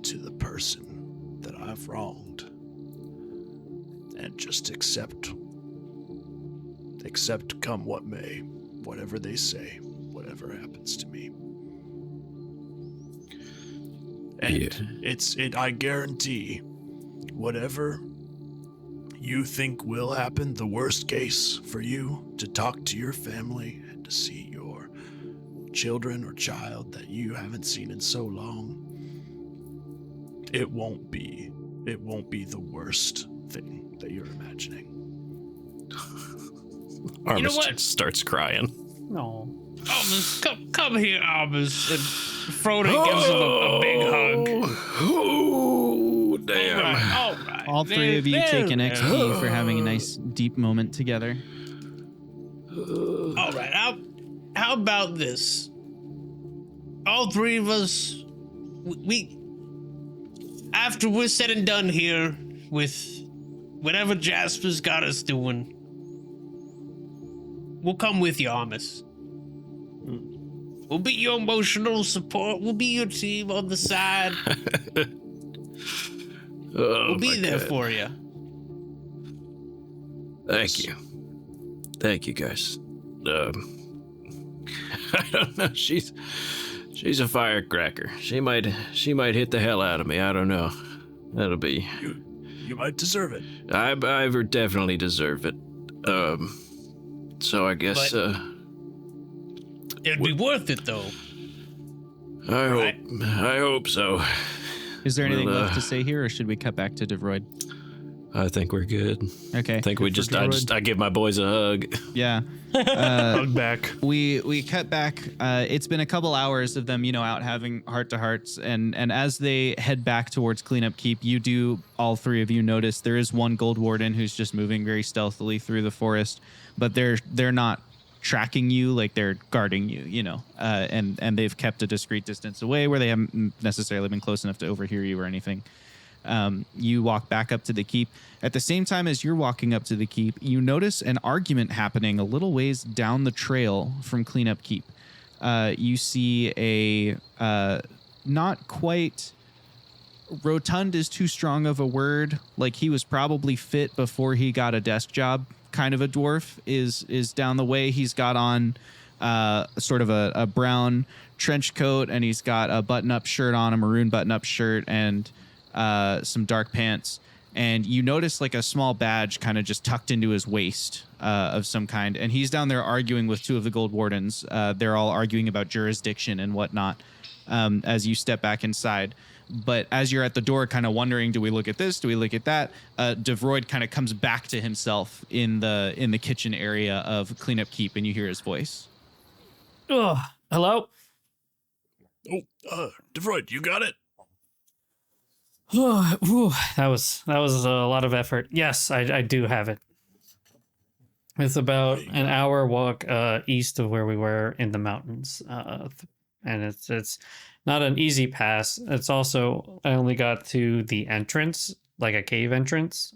to the person that I've wronged and just accept come what may, whatever they say, whatever happens to me. And I guarantee whatever you think will happen, the worst case for you, to talk to your family and to see your children or child that you haven't seen in so long, it won't be the worst thing that you're imagining. Armis You know what? just starts crying. No. Armis, come here, Armis. And Frode gives him a big hug. Oh, damn. All right. All three of you take an XP for having a nice deep moment together. All right. How about this? All three of us, we after we're said and done here with whatever Jasper's got us doing, we'll come with you, Armis. We'll be your emotional support. We'll be your team on the side. We'll be there for you. Thank you, guys. I don't know. She's a firecracker. She might hit the hell out of me. I don't know. That'll be. You might deserve it. I definitely deserve it. So I guess. But it'd be worth it, though. I hope so. Is there anything Well, left to say here, or should we cut back to Davroid? I think we're good. Okay. I think I give my boys a hug. Yeah. Hug back. We cut back. It's been a couple hours of them, out having heart-to-hearts, and as they head back towards Cleanup Keep, all three of you notice there is one Gold Warden who's just moving very stealthily through the forest, but they're not tracking you, like they're guarding you, and they've kept a discreet distance away where they haven't necessarily been close enough to overhear you or anything. You walk back up to the keep. At the same time as you're walking up to the keep, you notice an argument happening a little ways down the trail from Cleanup Keep. You see a not quite rotund is too strong of a word. Like he was probably fit before he got a desk job. Kind of a dwarf is down the way. He's got on sort of a brown trench coat, and he's got a button-up shirt on, a maroon button-up shirt, and some dark pants. And you notice like a small badge kind of just tucked into his waist of some kind. And he's down there arguing with two of the Gold Wardens. They're all arguing about jurisdiction and whatnot as you step back inside. But as you're at the door kind of wondering, do we look at this? Do we look at that? Davroid kind of comes back to himself in the kitchen area of Cleanup Keep, and you hear his voice. Oh, hello? Oh, Davroid, you got it? Ooh, that was a lot of effort. Yes, I do have it. It's about an hour walk east of where we were in the mountains, and it's not an easy pass. It's also I only got to the entrance, like a cave entrance.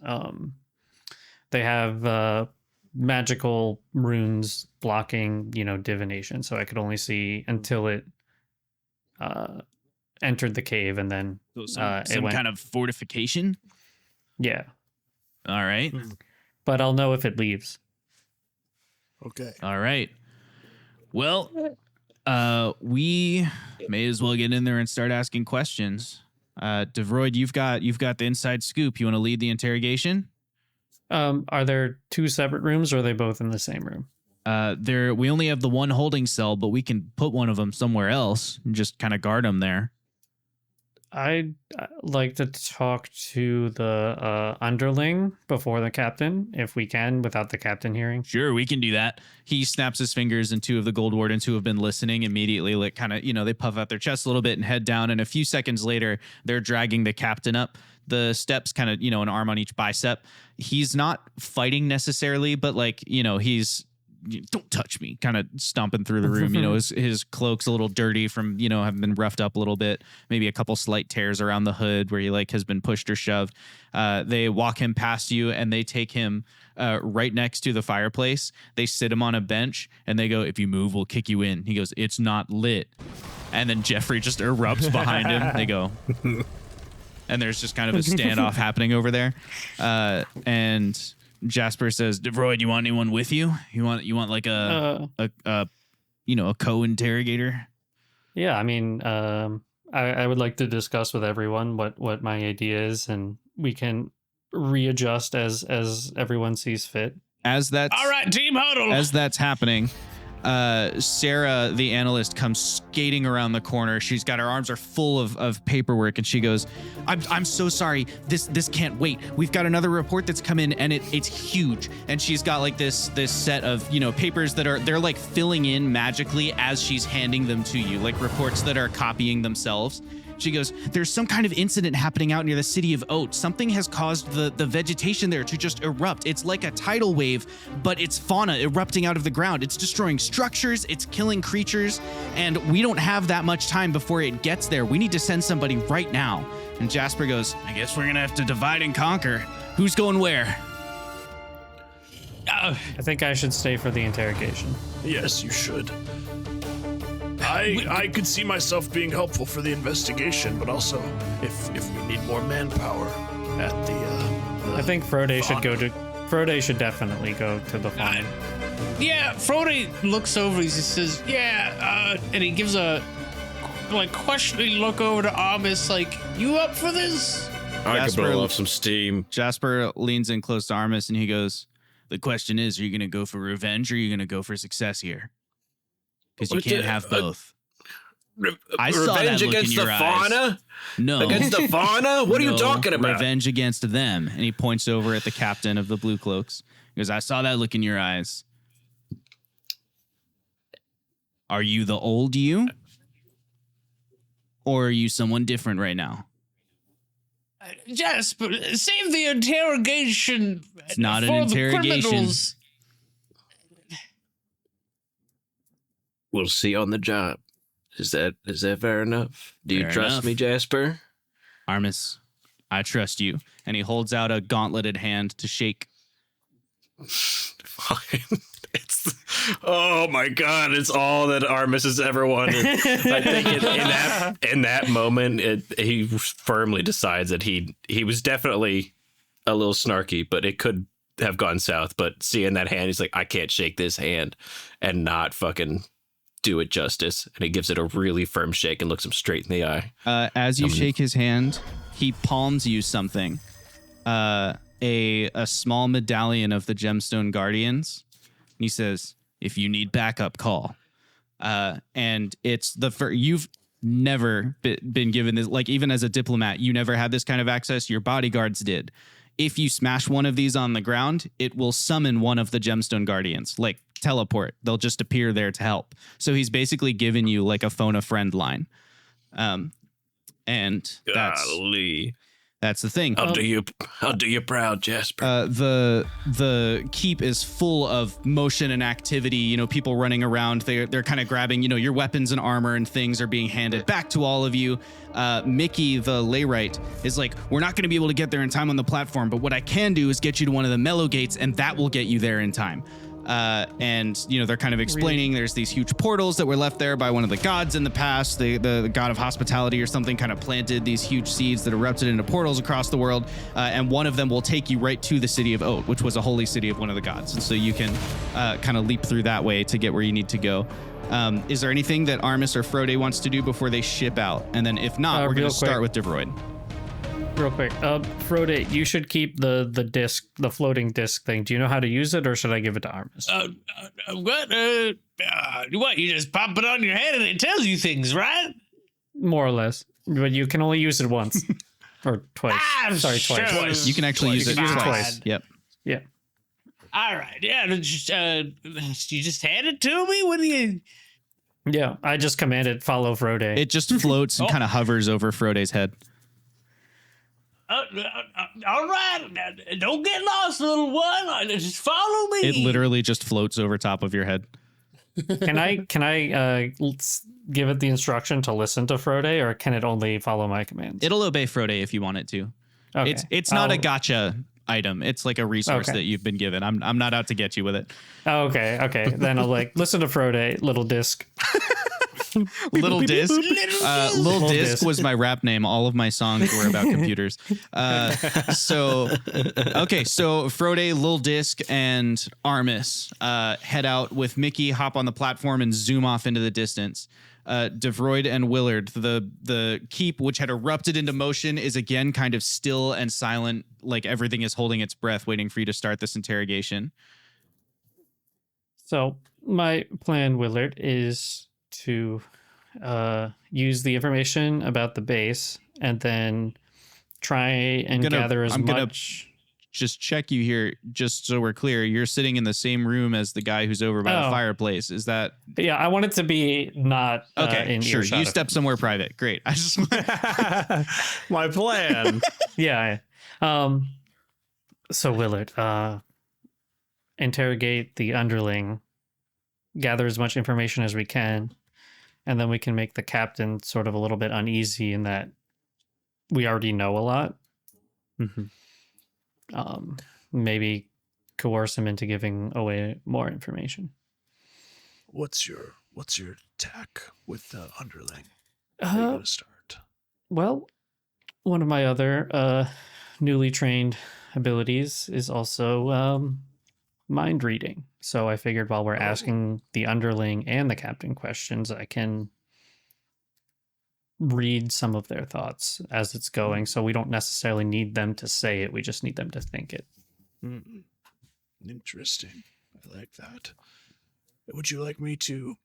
They have magical runes blocking, divination, so I could only see until it entered the cave, and then some kind of fortification. Yeah. All right. But I'll know if it leaves. Okay. All right. Well, we may as well get in there and start asking questions. Davroid, you've got the inside scoop. You want to lead the interrogation? Are there two separate rooms, or are they both in the same room? We only have the one holding cell, but we can put one of them somewhere else and just kind of guard them there. I'd like to talk to the underling before the captain, if we can, without the captain hearing. Sure, we can do that. He snaps his fingers, and two of the Gold Wardens who have been listening immediately, like kind of, they puff out their chest a little bit and head down. And a few seconds later, they're dragging the captain up the steps, kind of, an arm on each bicep. He's not fighting necessarily, but he's don't touch me, kind of stomping through the room. His cloak's a little dirty from, having been roughed up a little bit, maybe a couple slight tears around the hood where he has been pushed or shoved. They walk him past you, and they take him right next to the fireplace. They sit him on a bench, and they go, "If you move, we'll kick you in." He goes, "It's not lit." And then Jeffrey just erupts behind him. They go, and there's just kind of a standoff happening over there. And Jasper says, "Davroid, you want anyone with you? You want like a co-interrogator?" Yeah, I mean, I would like to discuss with everyone what my idea is, and we can readjust as everyone sees fit. All right, team huddle. As that's happening, Sarah, the analyst, comes skating around the corner. She's got her arms are full of paperwork, and she goes, I'm so sorry. This can't wait. We've got another report that's come in, and it's huge. And she's got this set of papers that they're filling in magically as she's handing them to you, like reports that are copying themselves. She goes, "There's some kind of incident happening out near the city of Oat. Something has caused the vegetation there to just erupt. It's like a tidal wave, but it's fauna erupting out of the ground. It's destroying structures, it's killing creatures, and we don't have that much time before it gets there. We need to send somebody right now." And Jasper goes, "I guess we're going to have to divide and conquer. Who's going where?" I think I should stay for the interrogation. Yes, you should. I could see myself being helpful for the investigation, but also if we need more manpower at the I think Frode should definitely go to the fauna. Yeah, Frode looks over. He just says, "Yeah," and he gives a questioning look over to Armis, like, "You up for this?" I could blow off some steam. Jasper leans in close to Armis, and he goes, "The question is, are you going to go for revenge, or are you going to go for success here? Because you can't have both." I saw that look in your eyes. No. Against the fauna? What are you talking about? Revenge against them. And he points over at the captain of the Blue Cloaks. He goes, "I saw that look in your eyes. Are you the old you? Or are you someone different right now?" Jasper, save the interrogation. It's not an for interrogation. The criminals. We'll see on the job. Is that fair enough? Do you Fair trust enough. me, Jasper? Armis, I trust you. And he holds out a gauntleted hand to shake. Oh my God! It's all that Armis has ever wanted. I think in that moment, he firmly decides that he was definitely a little snarky, but it could have gone south. But seeing that hand, he's like, "I can't shake this hand and not fucking do it justice. And he gives it a really firm shake and looks him straight in the eye. As you shake his hand, he palms you something. A small medallion of the Gemstone Guardians. He says, "If you need backup, call." And it's you've never been given this, like, even as a diplomat, you never had this kind of access. Your bodyguards did. If you smash one of these on the ground, it will summon one of the Gemstone Guardians, like teleport. They'll just appear there to help. So he's basically given you like a phone a friend line. And Golly. that's the thing. I'll do you proud, Jasper. The keep is full of motion and activity. You know, people running around. They're kind of grabbing. You know, your weapons and armor and things are being handed back to all of you. Mickey, the Layrite, is like, "We're not going to be able to get there in time on the platform, but what I can do is get you to one of the mellow gates, and that will get you there in time." And you know, they're kind of explaining there's these huge portals that were left there by one of the gods in the past. The god of hospitality or something kind of planted these huge seeds that erupted into portals across the world, and one of them will take you right to the city of Oat, which was a holy city of one of the gods. And so you can kind of leap through that way to get where you need to go. Is there anything that Armis or Frode wants to do before they ship out? And then if not, we're going to start with Davroid. Real quick, Frode, you should keep the disc, the floating disc thing. Do you know how to use it, or should I give it to Armis? What? You just pop it on your head and it tells you things, right? More or less, but you can only use it once or twice. Sorry, sure. twice. You can actually use it twice. Yep. Yeah. All right. Yeah. You just hand it to me when you. Yeah, I just commanded follow Frode. It just floats and kind of hovers over Frode's head. All right. Don't get lost, little one. Just follow me. It literally just floats over top of your head. Can I give it the instruction to listen to Frode, or can it only follow my commands? It'll obey Frode if you want it to. Okay. It's not a gotcha item. It's like a resource that you've been given. I'm not out to get you with it. Oh, okay. Then I'll listen to Frode, Little Disk. Lil Disk. Lil Disk was my rap name. All of my songs were about computers. So Frode, Lil Disk, and Armis head out with Mickey, hop on the platform, and zoom off into the distance. Davroid and Willard, the keep, which had erupted into motion, is again kind of still and silent, like everything is holding its breath, waiting for you to start this interrogation. So my plan, Willard, is to use the information about the base and then try and gather as much. Just check you here, just so we're clear. You're sitting in the same room as the guy who's over by the fireplace. Is that? Yeah, I want it to be not. Okay, sure. You step somewhere private. Great. I just my plan. Yeah. So Willard, interrogate the underling, gather as much information as we can, and then we can make the captain sort of a little bit uneasy in that we already know a lot. Mm-hmm. Maybe coerce him into giving away more information. What's your tack with the underling? How are you gonna start? Well, one of my other newly trained abilities is also mind reading. So I figured while we're asking the underling and the captain questions, I can read some of their thoughts as it's going. So we don't necessarily need them to say it. We just need them to think it. Interesting. I like that. Would you like me to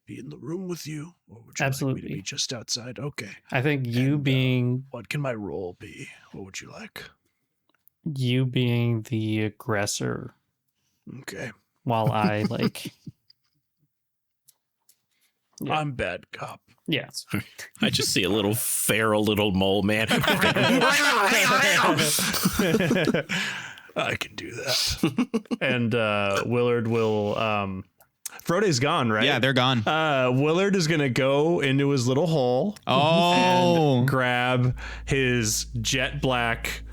be in the room with you, or would you like me to be just outside? Okay. I think you being... what can my role be? What would you like? You being the aggressor. Okay. While I, Yeah. I'm bad cop. Yeah. I just see a little feral little mole man. I can do that. And Willard will Frode's gone, right? Yeah, they're gone. Willard is gonna go into his little hole and grab his jet black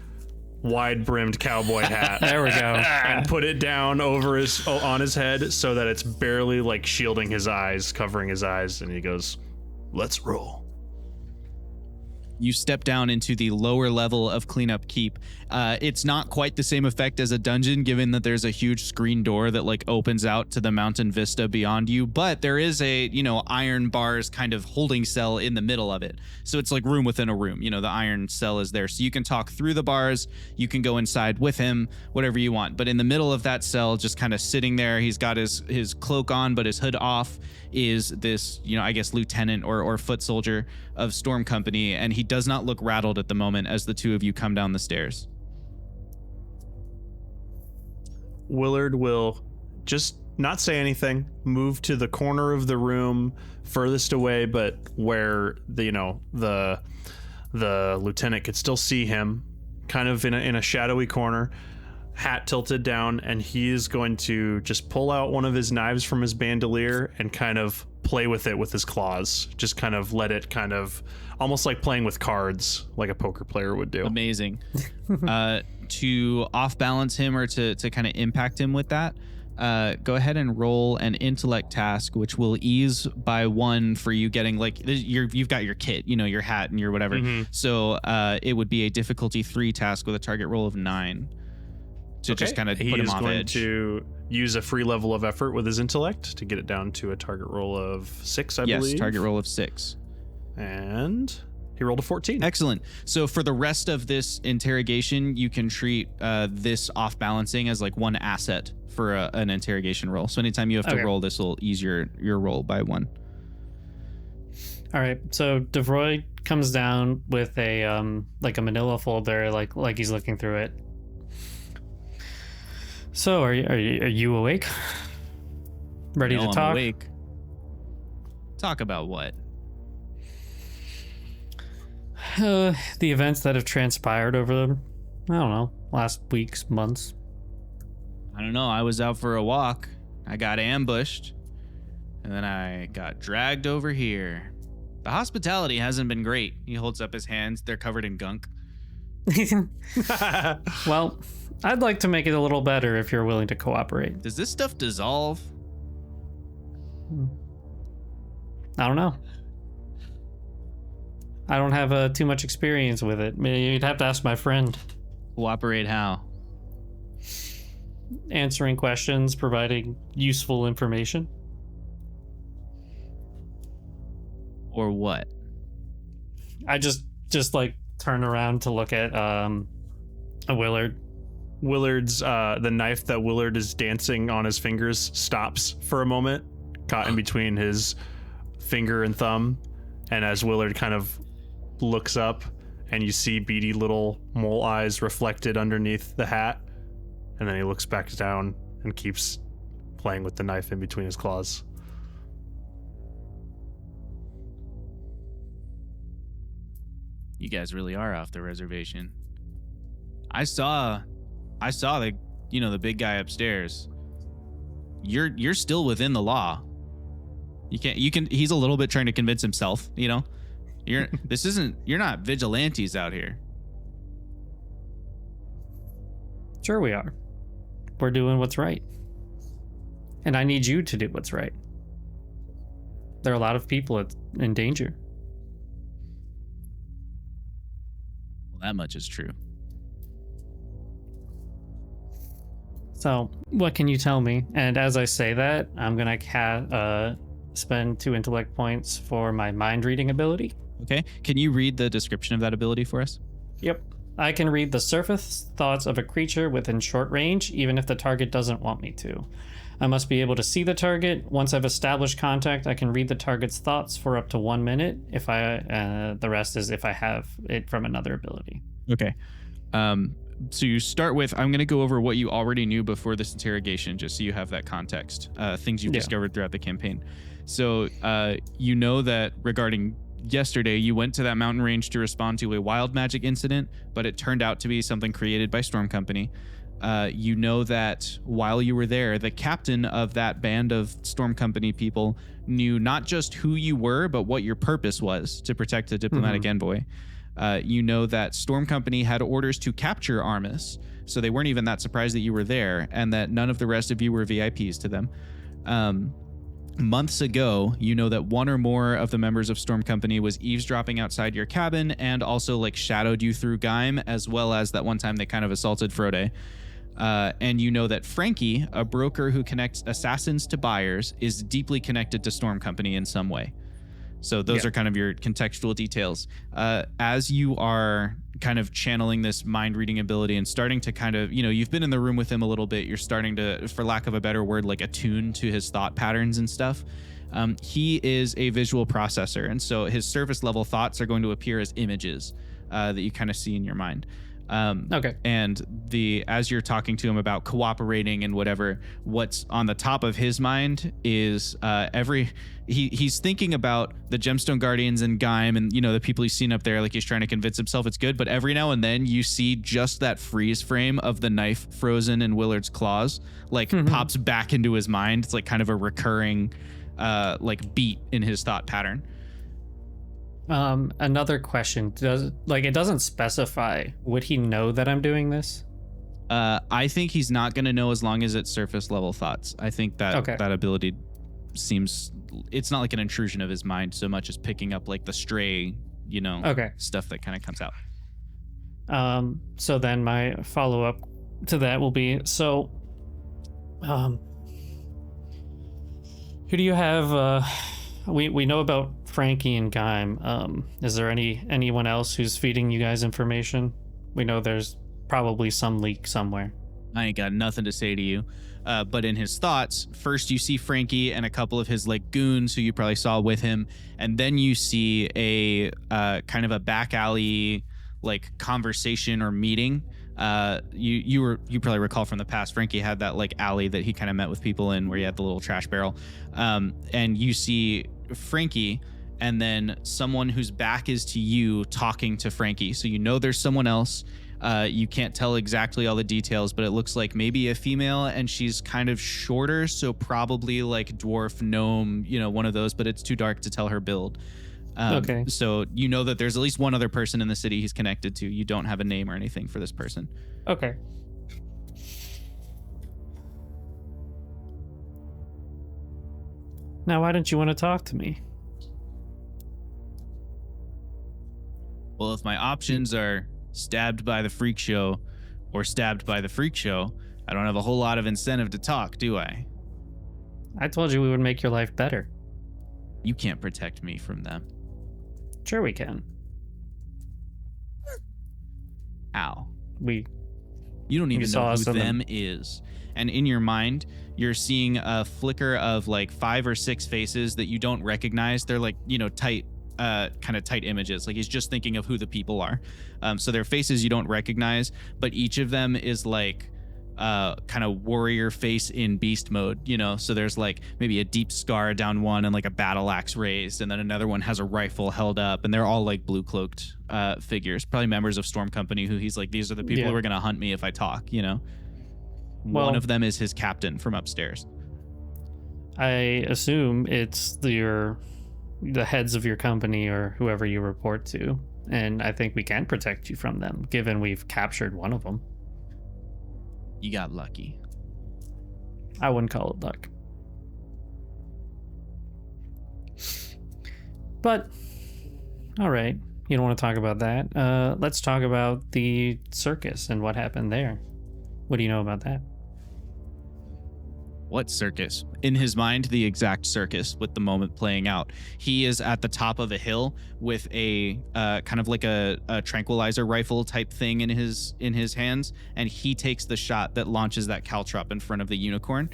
wide-brimmed cowboy hat. There we go. And put it down over on his head so that it's barely like shielding his eyes, covering his eyes, and he goes, "Let's roll." You step down into the lower level of Cleanup Keep. It's not quite the same effect as a dungeon, given that there's a huge screen door that like opens out to the mountain vista beyond you, but there is a, iron bars kind of holding cell in the middle of it. So it's like room within a room, the iron cell is there. So you can talk through the bars, you can go inside with him, whatever you want. But in the middle of that cell, just kind of sitting there, he's got his cloak on, but his hood off, is this, I guess lieutenant or foot soldier of Storm Company, and he does not look rattled at the moment as the two of you come down the stairs. Willard will just not say anything, move to the corner of the room furthest away, but where the lieutenant could still see him, kind of in a shadowy corner, hat tilted down, and he is going to just pull out one of his knives from his bandolier and kind of play with it with his claws. Just kind of let it kind of almost like playing with cards, like a poker player would do. Amazing. To off balance him or to kind of impact him with that, go ahead and roll an intellect task, which will ease by 1 for you getting you've got your kit, your hat and your whatever. Mm-hmm. So it would be a difficulty 3 task with a target roll of 9 to just kind of put him off edge. He is going to use a free level of effort with his intellect to get it down to a target roll of 6, I believe. Yes, target roll of 6. And he rolled a 14. Excellent. So for the rest of this interrogation, you can treat this off balancing as like 1 asset for an interrogation roll. So anytime you have to roll, this will ease your roll by 1. All right. So Davroid comes down with a like a manila folder, like he's looking through it. So are you awake? Ready to talk? I'm awake. Talk about what? The events that have transpired over the, I don't know, last weeks, months. I don't know. I was out for a walk. I got ambushed. And then I got dragged over here. The hospitality hasn't been great. He holds up his hands. They're covered in gunk. Well, I'd like to make it a little better if you're willing to cooperate. Does this stuff dissolve? I don't know. I don't have too much experience with it. You'd have to ask my friend. Cooperate how? Answering questions, providing useful information. Or what? I just like turn around to look at a Willard. Willard's the knife that Willard is dancing on his fingers stops for a moment, caught in between his finger and thumb, and as Willard kind of looks up, and you see beady little mole eyes reflected underneath the hat, and then he looks back down and keeps playing with the knife in between his claws. You guys really are off the reservation. I saw the the big guy upstairs. You're still within the law. He's a little bit trying to convince himself, You're not vigilantes out here. Sure we are. We're doing what's right. And I need you to do what's right. There are a lot of people in danger. Well, that much is true. So, what can you tell me? And as I say that, I'm gonna spend 2 intellect points for my mind reading ability. Okay. Can you read the description of that ability for us? Yep. I can read the surface thoughts of a creature within short range, even if the target doesn't want me to. I must be able to see the target. Once I've established contact, I can read the target's thoughts for up to 1 minute. The rest is if I have it from another ability. Okay. So you start with, I'm going to go over what you already knew before this interrogation, just so you have that context, things you've discovered throughout the campaign. So you know that regarding yesterday, you went to that mountain range to respond to a wild magic incident, but it turned out to be something created by Storm Company. You know that while you were there, the captain of that band of Storm Company people knew not just who you were, but what your purpose was to protect the diplomatic envoy. You know that Storm Company had orders to capture Armis, so they weren't even that surprised that you were there, and that none of the rest of you were VIPs to them. months ago, you know that one or more of the members of Storm Company was eavesdropping outside your cabin and also like shadowed you through Gaim, as well as that one time they kind of assaulted Frode. And you know that Frankie, a broker who connects assassins to buyers, is deeply connected to Storm Company in some way. So those are kind of your contextual details. As you are kind of channeling this mind reading ability and starting to kind of, you've been in the room with him a little bit. You're starting to, for lack of a better word, like attune to his thought patterns and stuff. He is a visual processor. And so his surface level thoughts are going to appear as images that you kind of see in your mind. Okay. And as you're talking to him about cooperating and whatever, what's on the top of his mind is he's thinking about the Gemstone Guardians and Gaim and the people he's seen up there. Like he's trying to convince himself it's good, but every now and then you see just that freeze frame of the knife frozen in Willard's claws, like pops back into his mind. It's like kind of a recurring like beat in his thought pattern. Another question. It doesn't specify. Would he know that I'm doing this? I think he's not going to know as long as it's surface level thoughts. I think that that ability seems, it's not like an intrusion of his mind so much as picking up like the stray, stuff that kind of comes out. So then my follow up to that will be, who do you have? We know about Frankie and Gaim. Is there anyone else who's feeding you guys information? We know there's probably some leak somewhere. I ain't got nothing to say to you. But in his thoughts, first you see Frankie and a couple of his like goons who you probably saw with him, and then you see a kind of a back alley like conversation or meeting. You probably recall from the past, Frankie had that like alley that he kind of met with people in where he had the little trash barrel. And you see Frankie and then someone whose back is to you talking to Frankie. So there's someone else. You can't tell exactly all the details, but it looks like maybe a female and she's kind of shorter. So probably like dwarf, gnome, one of those, but it's too dark to tell her build. Okay. So that there's at least one other person in the city he's connected to. You don't have a name or anything for this person. Okay. Now, why don't you want to talk to me? Well, if my options are stabbed by the freak show or stabbed by the freak show, I don't have a whole lot of incentive to talk, do I? I told you we would make your life better. You can't protect me from them. Sure we can. Ow. You don't even know who them them is. And in your mind, you're seeing a flicker of like 5 or 6 faces that you don't recognize. They're like, tight, kind of tight images. Like he's just thinking of who the people are. So they're faces you don't recognize, but each of them is like kind of warrior face in beast mode, so there's like maybe a deep scar down one and like a battle axe raised, and then another one has a rifle held up, and they're all like blue cloaked figures, probably members of Storm Company who he's like, these are the people who are going to hunt me if I talk. One of them is his captain from upstairs. I assume it's the heads of your company or whoever you report to, and I think we can protect you from them given we've captured one of them. You got lucky. I wouldn't call it luck. But, all right. You don't want to talk about that. Let's talk about the circus and what happened there. What do you know about that? What circus? In his mind, the exact circus with the moment playing out. He is at the top of a hill with a kind of like a tranquilizer rifle type thing in his hands, and he takes the shot that launches that caltrop in front of the unicorn.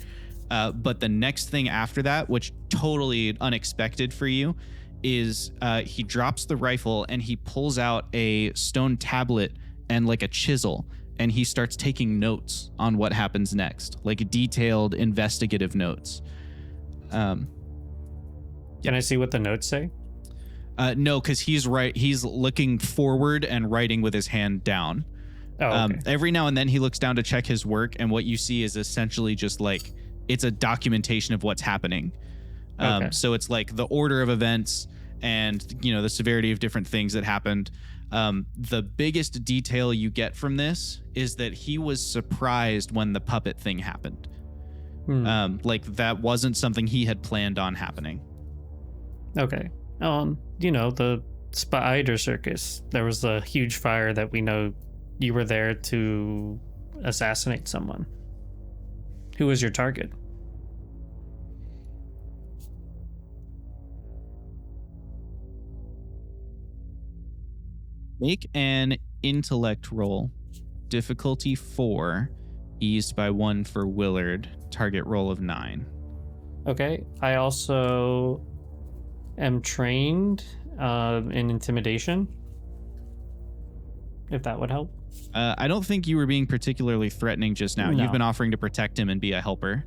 But the next thing after that, which totally unexpected for you, is he drops the rifle and he pulls out a stone tablet and like a chisel, and he starts taking notes on what happens next, like detailed investigative notes. Can I see what the notes say? No, because he's looking forward and writing with his hand down. Oh, okay. Every now and then he looks down to check his work, and what you see is essentially just like, it's a documentation of what's happening. Okay. So it's like the order of events and, the severity of different things that happened. The biggest detail you get from this is that he was surprised when the puppet thing happened. Like that wasn't something he had planned on happening. Okay. The spider circus. There was a huge fire that we know you were there to assassinate someone. Who was your target? Make an intellect roll. Difficulty 4, eased by 1 for Willard. Target roll of 9. Okay. I also am trained in intimidation. If that would help. I don't think you were being particularly threatening just now. No. You've been offering to protect him and be a helper.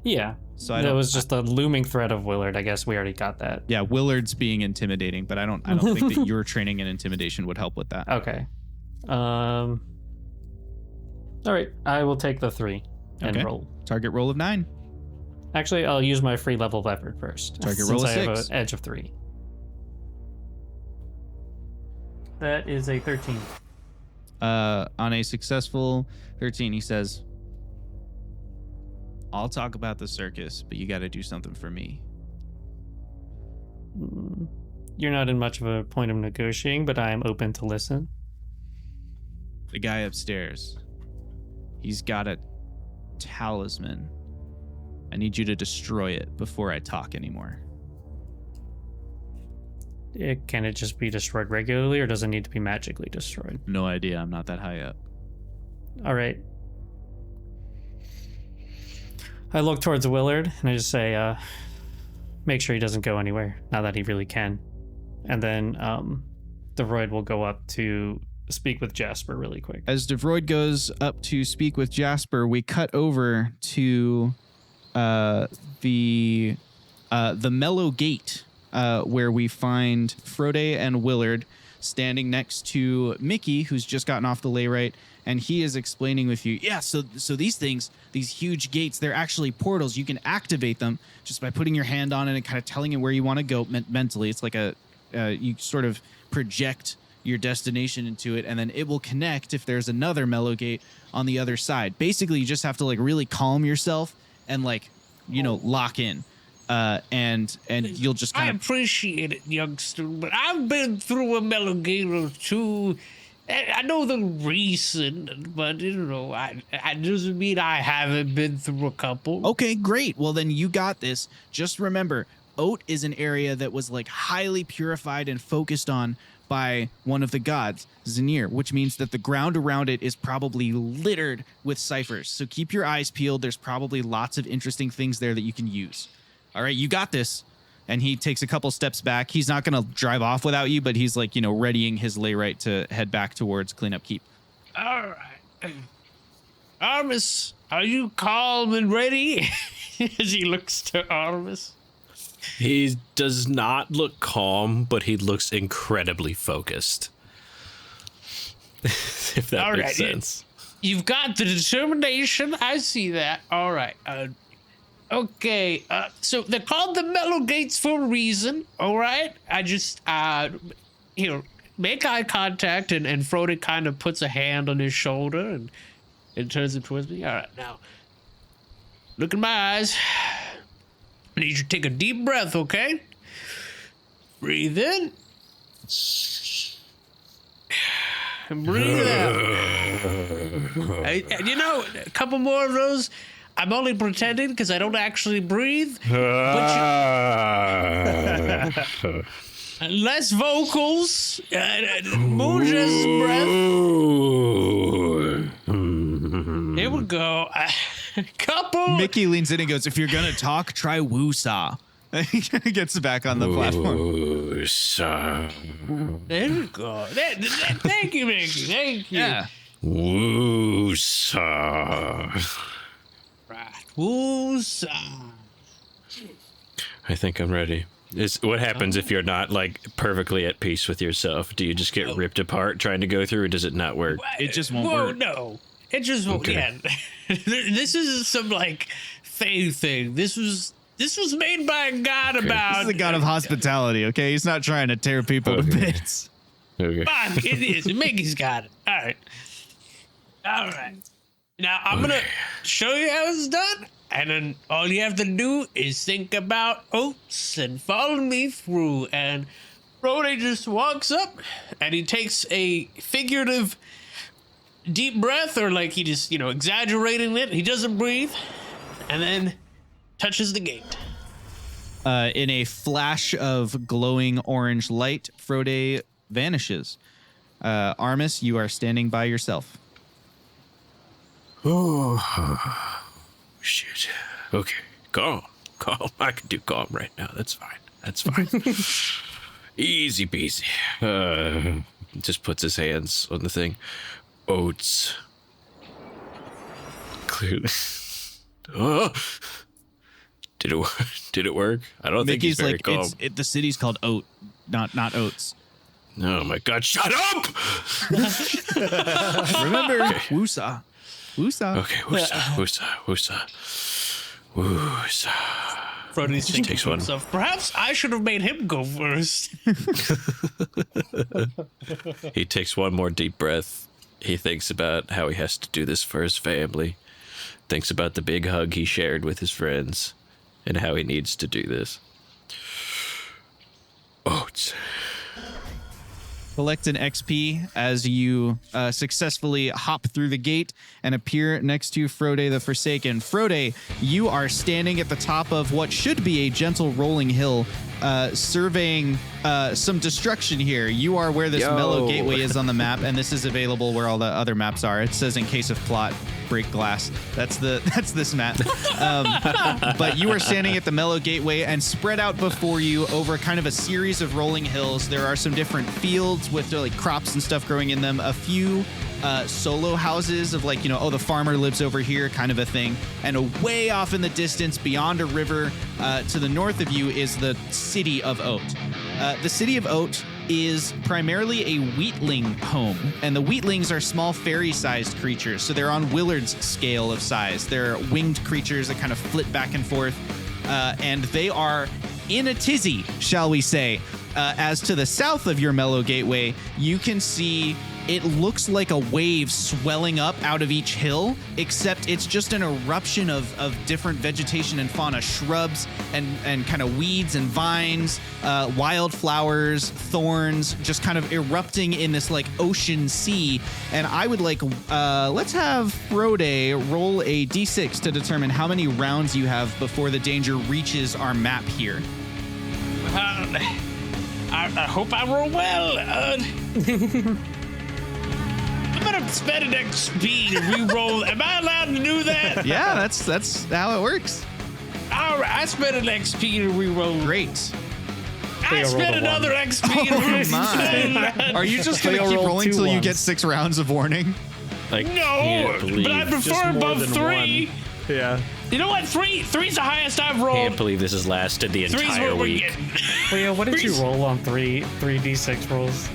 Yeah. So that was just a looming threat of Willard. I guess we already got that. Yeah, Willard's being intimidating, but I don't think that your training in intimidation would help with that. Okay. All right. I will take the 3 and Okay. roll. Target roll of 9. Actually, I'll use my free level of effort first. Target since roll of I have 6. an edge of 3. That is a 13. On a successful 13, he says, I'll talk about the circus, but you got to do something for me. You're not in much of a point of negotiating, but I am open to listen. The guy upstairs, he's got a talisman. I need you to destroy it before I talk anymore. Can it just be destroyed regularly, or does it need to be magically destroyed? No idea. I'm not that high up. All right. I look towards Willard and I just say, make sure he doesn't go anywhere, now that he really can. And then Davroid will go up to speak with Jasper really quick. As Davroid goes up to speak with Jasper, we cut over to the Mellow Gate, where we find Frode and Willard standing next to Mickey, who's just gotten off the layrite, and he is explaining with you, so these things, these huge gates, they're actually portals. You can activate them just by putting your hand on it and kind of telling it where you want to go mentally. It's like you sort of project your destination into it, and then it will connect if there's another Mellow Gate on the other side. Basically, you just have to like really calm yourself and lock in. And you'll just I kind of... appreciate it, youngster, but I've been through a Mellow Gate or two. I know the reason, but I doesn't mean I haven't been through a couple. Okay, great. Well, then you got this. Just remember, Oat is an area that was like highly purified and focused on by one of the gods, Zanir, which means that the ground around it is probably littered with ciphers. So keep your eyes peeled. There's probably lots of interesting things there that you can use. All right, you got this. And he takes a couple steps back. He's not going to drive off without you, but he's like, readying his layrite to head back towards Cleanup Keep. All right. Armis, are you calm and ready? As he looks to Armis. He does not look calm, but he looks incredibly focused. If that makes sense. You've got the determination. I see that. All right. Okay, so they're called the Mellow Gates for a reason, all right? I just, make eye contact, and Frode kind of puts a hand on his shoulder and turns it towards me. All right, now, look in my eyes. I need you to take a deep breath, okay? Breathe in. And breathe out. A couple more of those. I'm only pretending because I don't actually breathe. Less vocals, more just breath. Here we go. Couple. Mickey leans in and goes, if you're going to talk, try woo-saw. He gets back on the platform. Woo-saw. There we go. Thank you, Mickey. Thank you. Yeah. Woo-saw. Woo-saw. I think I'm ready. What happens if you're not like perfectly at peace with yourself? Do you just get ripped apart trying to go through, or does it not work? It just won't Whoa, work. no. It just won't. Okay. Yeah. This is some like faith thing. This was made by a god about. This is the god of hospitality, okay? He's not trying to tear people to bits. Okay. Fine, it is. Mickey's got it. All right. Now I'm gonna show you how it's done, and then all you have to do is think about oats and follow me through. And Frode just walks up, and he takes a figurative deep breath, or like he just, exaggerating it. He doesn't breathe, and then touches the gate. In a flash of glowing orange light, Frode vanishes. Armis, you are standing by yourself. Oh, shit. Okay, calm. I can do calm right now. That's fine. Easy peasy. Just puts his hands on the thing. Oats. Clearly. Oh. Did it work? I don't think he's very like, calm. the city's called Oat, not Oats. Oh my God! Shut up! Remember, Woosa. Okay, Woosa. Frodo's thinking takes to one. himself, perhaps I should have made him go first. He takes one more deep breath. He thinks about how he has to do this for his family. Thinks about the big hug he shared with his friends and how he needs to do this. Oats. Collect an XP as you successfully hop through the gate and appear next to Frode the Forsaken. Frode, you are standing at the top of what should be a gentle rolling hill, surveying some destruction here. You are where this mellow gateway is on the map, and this is available where all the other maps are. It says in case of plot, break glass. That's this map. But you are standing at the mellow gateway, and spread out before you over kind of a series of rolling hills, there are some different fields with like crops and stuff growing in them. A few solo houses of like, the farmer lives over here kind of a thing. And way off in the distance beyond a river to the north of you is the city of Oat. The city of Oat is primarily a wheatling home, and the wheatlings are small fairy-sized creatures, so they're on Willard's scale of size. They're winged creatures that kind of flit back and forth, and they are in a tizzy, shall we say. As to the south of your mellow gateway, you can see it looks like a wave swelling up out of each hill, except it's just an eruption of different vegetation and fauna, shrubs and kind of weeds and vines, wildflowers, thorns, just kind of erupting in this like ocean sea. And I would like, let's have Frode roll a d6 to determine how many rounds you have before the danger reaches our map here. I hope I roll well. I'm gonna spend an XP to re-roll. Am I allowed to do that? Yeah, that's how it works. All right, I spent an XP to re-roll. Great. I spent another XP to re-roll. Are you just gonna keep rolling till you get 6 rounds of warning? I No, can't believe, but I prefer above 3. Yeah. You know what? Three's the highest I've rolled. can't believe this has lasted the Three's entire what we're week. getting. Leo, what did you Three's- roll on 3d6 rolls?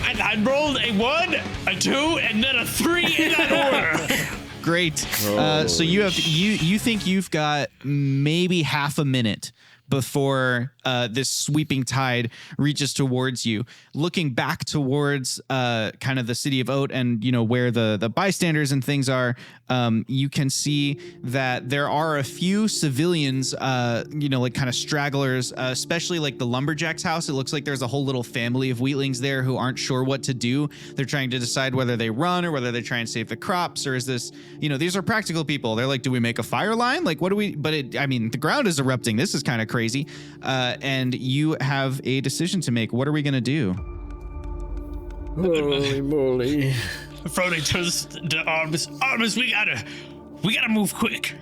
I rolled a 1, a 2, and then a 3 in that order. Great. So you think you've got maybe half a minute before this sweeping tide reaches towards you. Looking back towards kind of the city of Oat and, where the bystanders and things are, you can see that there are a few civilians, like kind of stragglers, especially like the lumberjack's house. It looks like there's a whole little family of wheatlings there who aren't sure what to do. They're trying to decide whether they run or whether they try and save the crops, or is this, these are practical people. They're like, do we make a fire line? Like, what do we, but the ground is erupting. This is kind of crazy. And you have a decision to make. What are we going to do? Holy moly. Frode turns to Armis. Armis, we gotta move quick.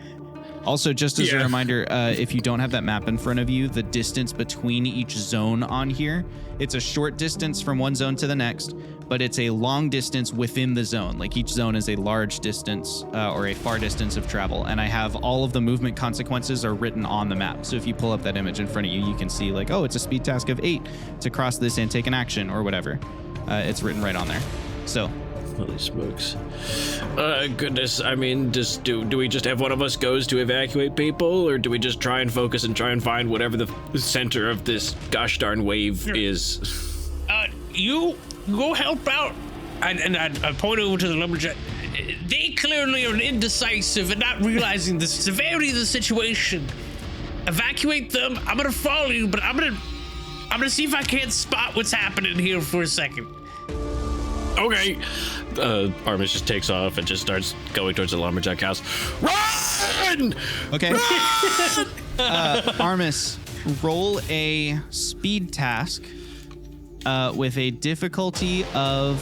Also, just as a reminder, if you don't have that map in front of you, the distance between each zone on here, it's a short distance from one zone to the next, but it's a long distance within the zone. Like each zone is a large distance or a far distance of travel. And I have all of the movement consequences are written on the map. So if you pull up that image in front of you, you can see like, oh, it's a speed task of 8 to cross this and take an action or whatever. It's written right on there. So Holy smokes. Goodness, I mean, do we just have one of us goes to evacuate people, or do we just try and focus and try and find whatever the center of this gosh darn wave is? You go help out. And I point over to the lumberjack. they clearly are indecisive and not realizing the severity of the situation. Evacuate them. I'm gonna follow you, but I'm gonna see if I can't spot what's happening here for a second. Okay. Armis just takes off and just starts going towards the lumberjack house. Run! Okay. Armis, roll a speed task with a difficulty of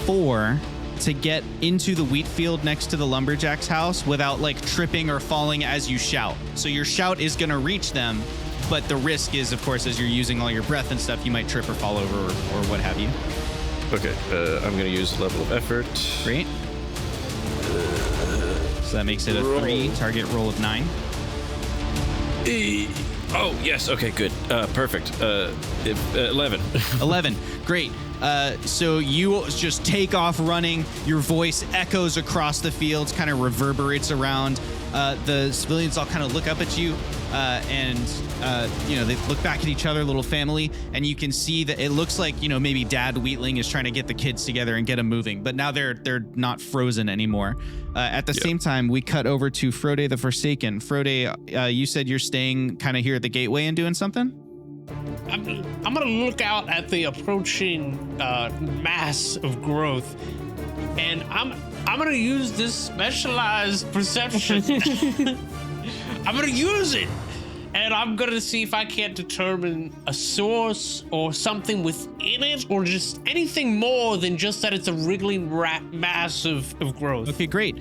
4 to get into the wheat field next to the lumberjack's house without like tripping or falling as you shout. So your shout is gonna reach them, but the risk is, of course, as you're using all your breath and stuff, you might trip or fall over or what have you. Okay, I'm gonna use level of effort. Great. So that makes it a 3, target roll of 9. Oh, yes, okay, good. Perfect. 11. 11. Great. So you just take off running. Your voice echoes across the fields, kind of reverberates around. The civilians all kind of look up at you, and they look back at each other, little family, and you can see that it looks like maybe Dad Wheatling is trying to get the kids together and get them moving, but now they're not frozen anymore. At the same time, we cut over to Frode the Forsaken. Frode, you said you're staying kind of here at the gateway and doing something? I'm gonna look out at the approaching mass of growth, and I'm gonna use this specialized perception. I'm gonna use it, and I'm gonna see if I can't determine a source or something within it, or just anything more than just that it's a wriggling mass of growth. Okay, great.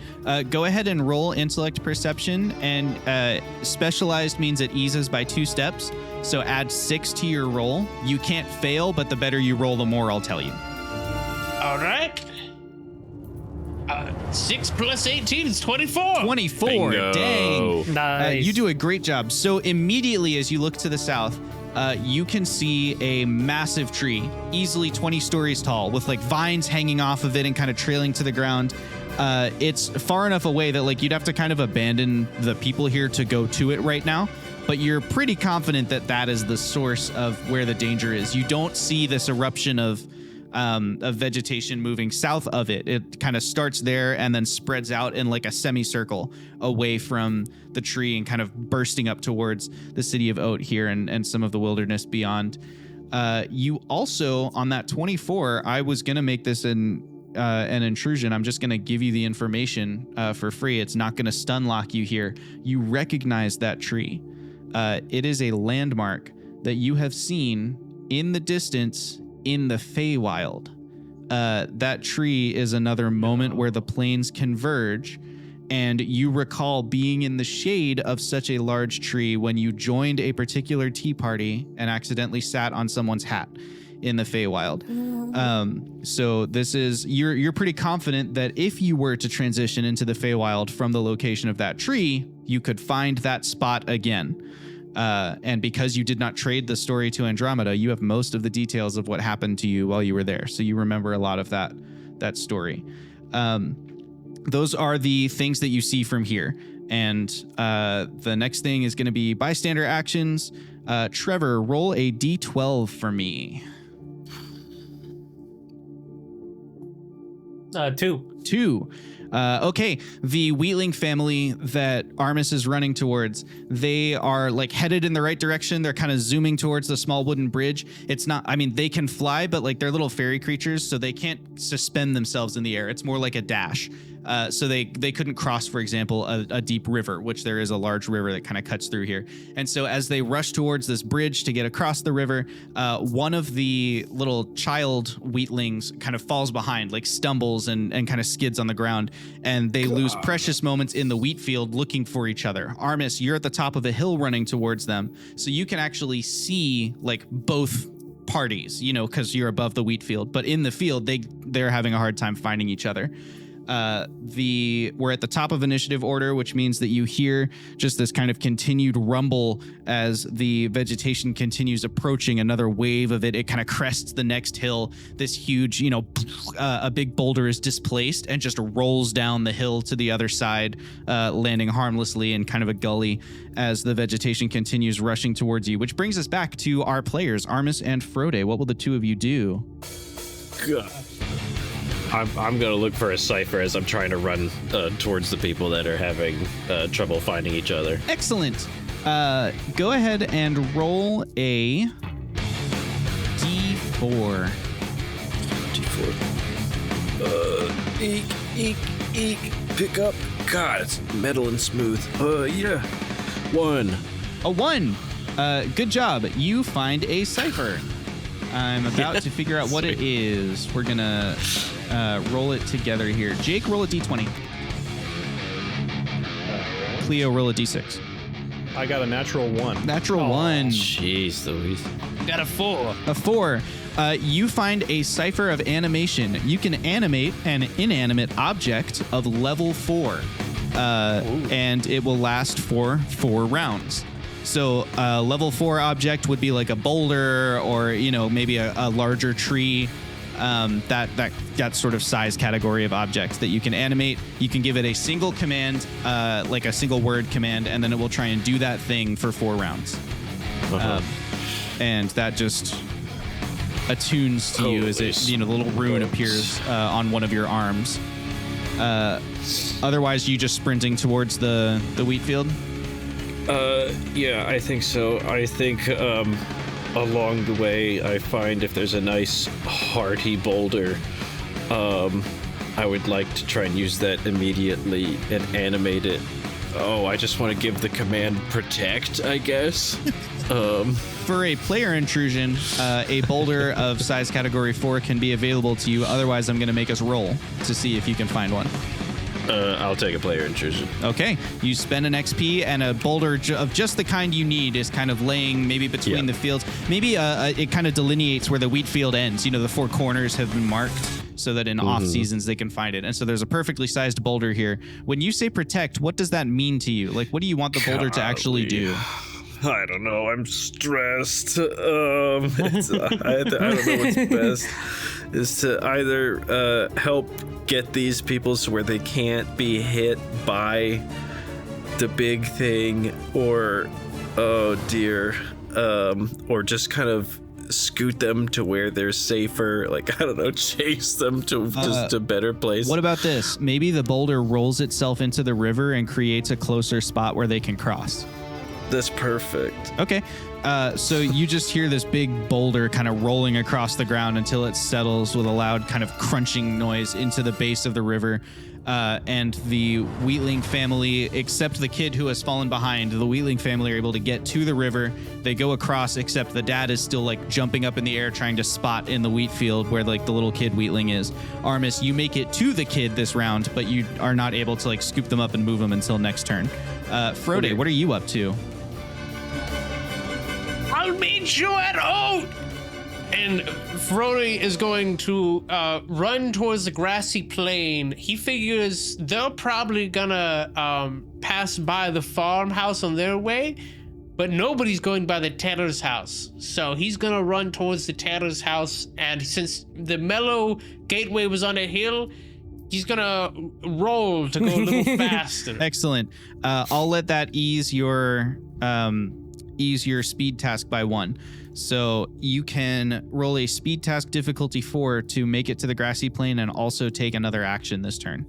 Go ahead and roll intellect perception, and specialized means it eases by 2 steps. So add 6 to your roll. You can't fail, but the better you roll, the more I'll tell you. All right. 6 plus 18 is 24. 24. Bingo. Dang. Nice. You do a great job. So immediately as you look to the south, you can see a massive tree, easily 20 stories tall, with like vines hanging off of it and kind of trailing to the ground. It's far enough away that you'd have to kind of abandon the people here to go to it right now. But you're pretty confident that that is the source of where the danger is. You don't see this eruption of vegetation moving south of it. It kind of starts there and then spreads out in like a semicircle away from the tree and kind of bursting up towards the city of Oat here and some of the wilderness beyond. You also, on that 24, I was going to make this an intrusion. I'm just going to give you the information for free. It's not going to stun lock you here. You recognize that tree. It is a landmark that you have seen in the distance in the Feywild. That tree is another moment where the planes converge, and you recall being in the shade of such a large tree when you joined a particular tea party and accidentally sat on someone's hat in the Feywild. So this is, you're pretty confident that if you were to transition into the Feywild from the location of that tree, you could find that spot again. And because you did not trade the story to Andromeda, you have most of the details of what happened to you while you were there. So you remember a lot of that story. Those are the things that you see from here. And the next thing is going to be bystander actions. Trevor, roll a D12 for me. 2. Okay, the Wheatling family that Armis is running towards, they are like headed in the right direction. They're kind of zooming towards the small wooden bridge. It's not, I mean, they can fly, but like they're little fairy creatures, so they can't suspend themselves in the air. It's more like a dash. So they couldn't cross, for example, a deep river, which there is a large river that kind of cuts through here. And so as they rush towards this bridge to get across the river, one of the little child Wheatlings kind of falls behind, like stumbles and kind of skids on the ground, and they lose precious moments in the wheat field looking for each other. Armis, you're at the top of a hill running towards them, so you can actually see like both parties, because you're above the wheat field. But in the field, they're having a hard time finding each other. We're at the top of initiative order, which means that you hear just this kind of continued rumble as the vegetation continues approaching another wave of it. It kind of crests the next hill. This huge, a big boulder is displaced and just rolls down the hill to the other side, landing harmlessly in kind of a gully as the vegetation continues rushing towards you, which brings us back to our players, Armis and Frode. What will the two of you do? God. I'm gonna look for a cypher as I'm trying to run towards the people that are having trouble finding each other. Excellent. Go ahead and roll a D4. Eek. Pick up. God, it's metal and smooth. Yeah. 1. A 1. Good job. You find a cipher. I'm about to figure out what it is. We're gonna roll it together here. Jake, roll a D20. Cleo, roll a D6. I got a natural 1. Natural 1. Jeez Louise. Got a 4. A 4. You find a cipher of animation. You can animate an inanimate object of level 4, and it will last for 4 rounds. So level 4 object would be like a boulder or, maybe a larger tree, that sort of size category of objects that you can animate. You can give it a single command, like a single word command, and then it will try and do that thing for 4 rounds. And that just attunes to you as it, the little rune appears on one of your arms. Otherwise, you just sprinting towards the wheat field? Yeah, I think so. I think along the way, I find if there's a nice Hearty Boulder, I would like to try and use that immediately and animate it. Oh, I just want to give the command protect, I guess. For a player intrusion, a boulder of size category 4 can be available to you. Otherwise, I'm going to make us roll to see if you can find one. I'll take a player intrusion. Okay. You spend an XP, and a boulder of just the kind you need is kind of laying maybe between the fields. Maybe it kind of delineates where the wheat field ends. The 4 corners have been marked so that in off seasons they can find it. And so there's a perfectly sized boulder here. When you say protect, what does that mean to you? Like, what do you want the boulder to actually do? I don't know. I'm stressed. I don't know what's best. Is to either help get these people so where they can't be hit by the big thing, or or just kind of scoot them to where they're safer. Like, I don't know, chase them to just a better place. What about this? Maybe the boulder rolls itself into the river and creates a closer spot where they can cross. That's perfect. Okay. So you just hear this big boulder kind of rolling across the ground until it settles with a loud kind of crunching noise into the base of the river. And the Wheatling family, except the kid who has fallen behind, the Wheatling family are able to get to the river. They go across, except the dad is still like jumping up in the air trying to spot in the wheat field where like the little kid Wheatling is. Armis, you make it to the kid this round, but you are not able to like scoop them up and move them until next turn. Frode, what are you up to? I'll meet you at Oat! And Frode is going to run towards the grassy plain. He figures they're probably gonna pass by the farmhouse on their way, but nobody's going by the tanner's house. So he's gonna run towards the tanner's house, and since the mellow gateway was on a hill, he's gonna roll to go a little faster. Excellent. I'll let that ease your speed task by 1. So you can roll a speed task difficulty 4 to make it to the grassy plain and also take another action this turn.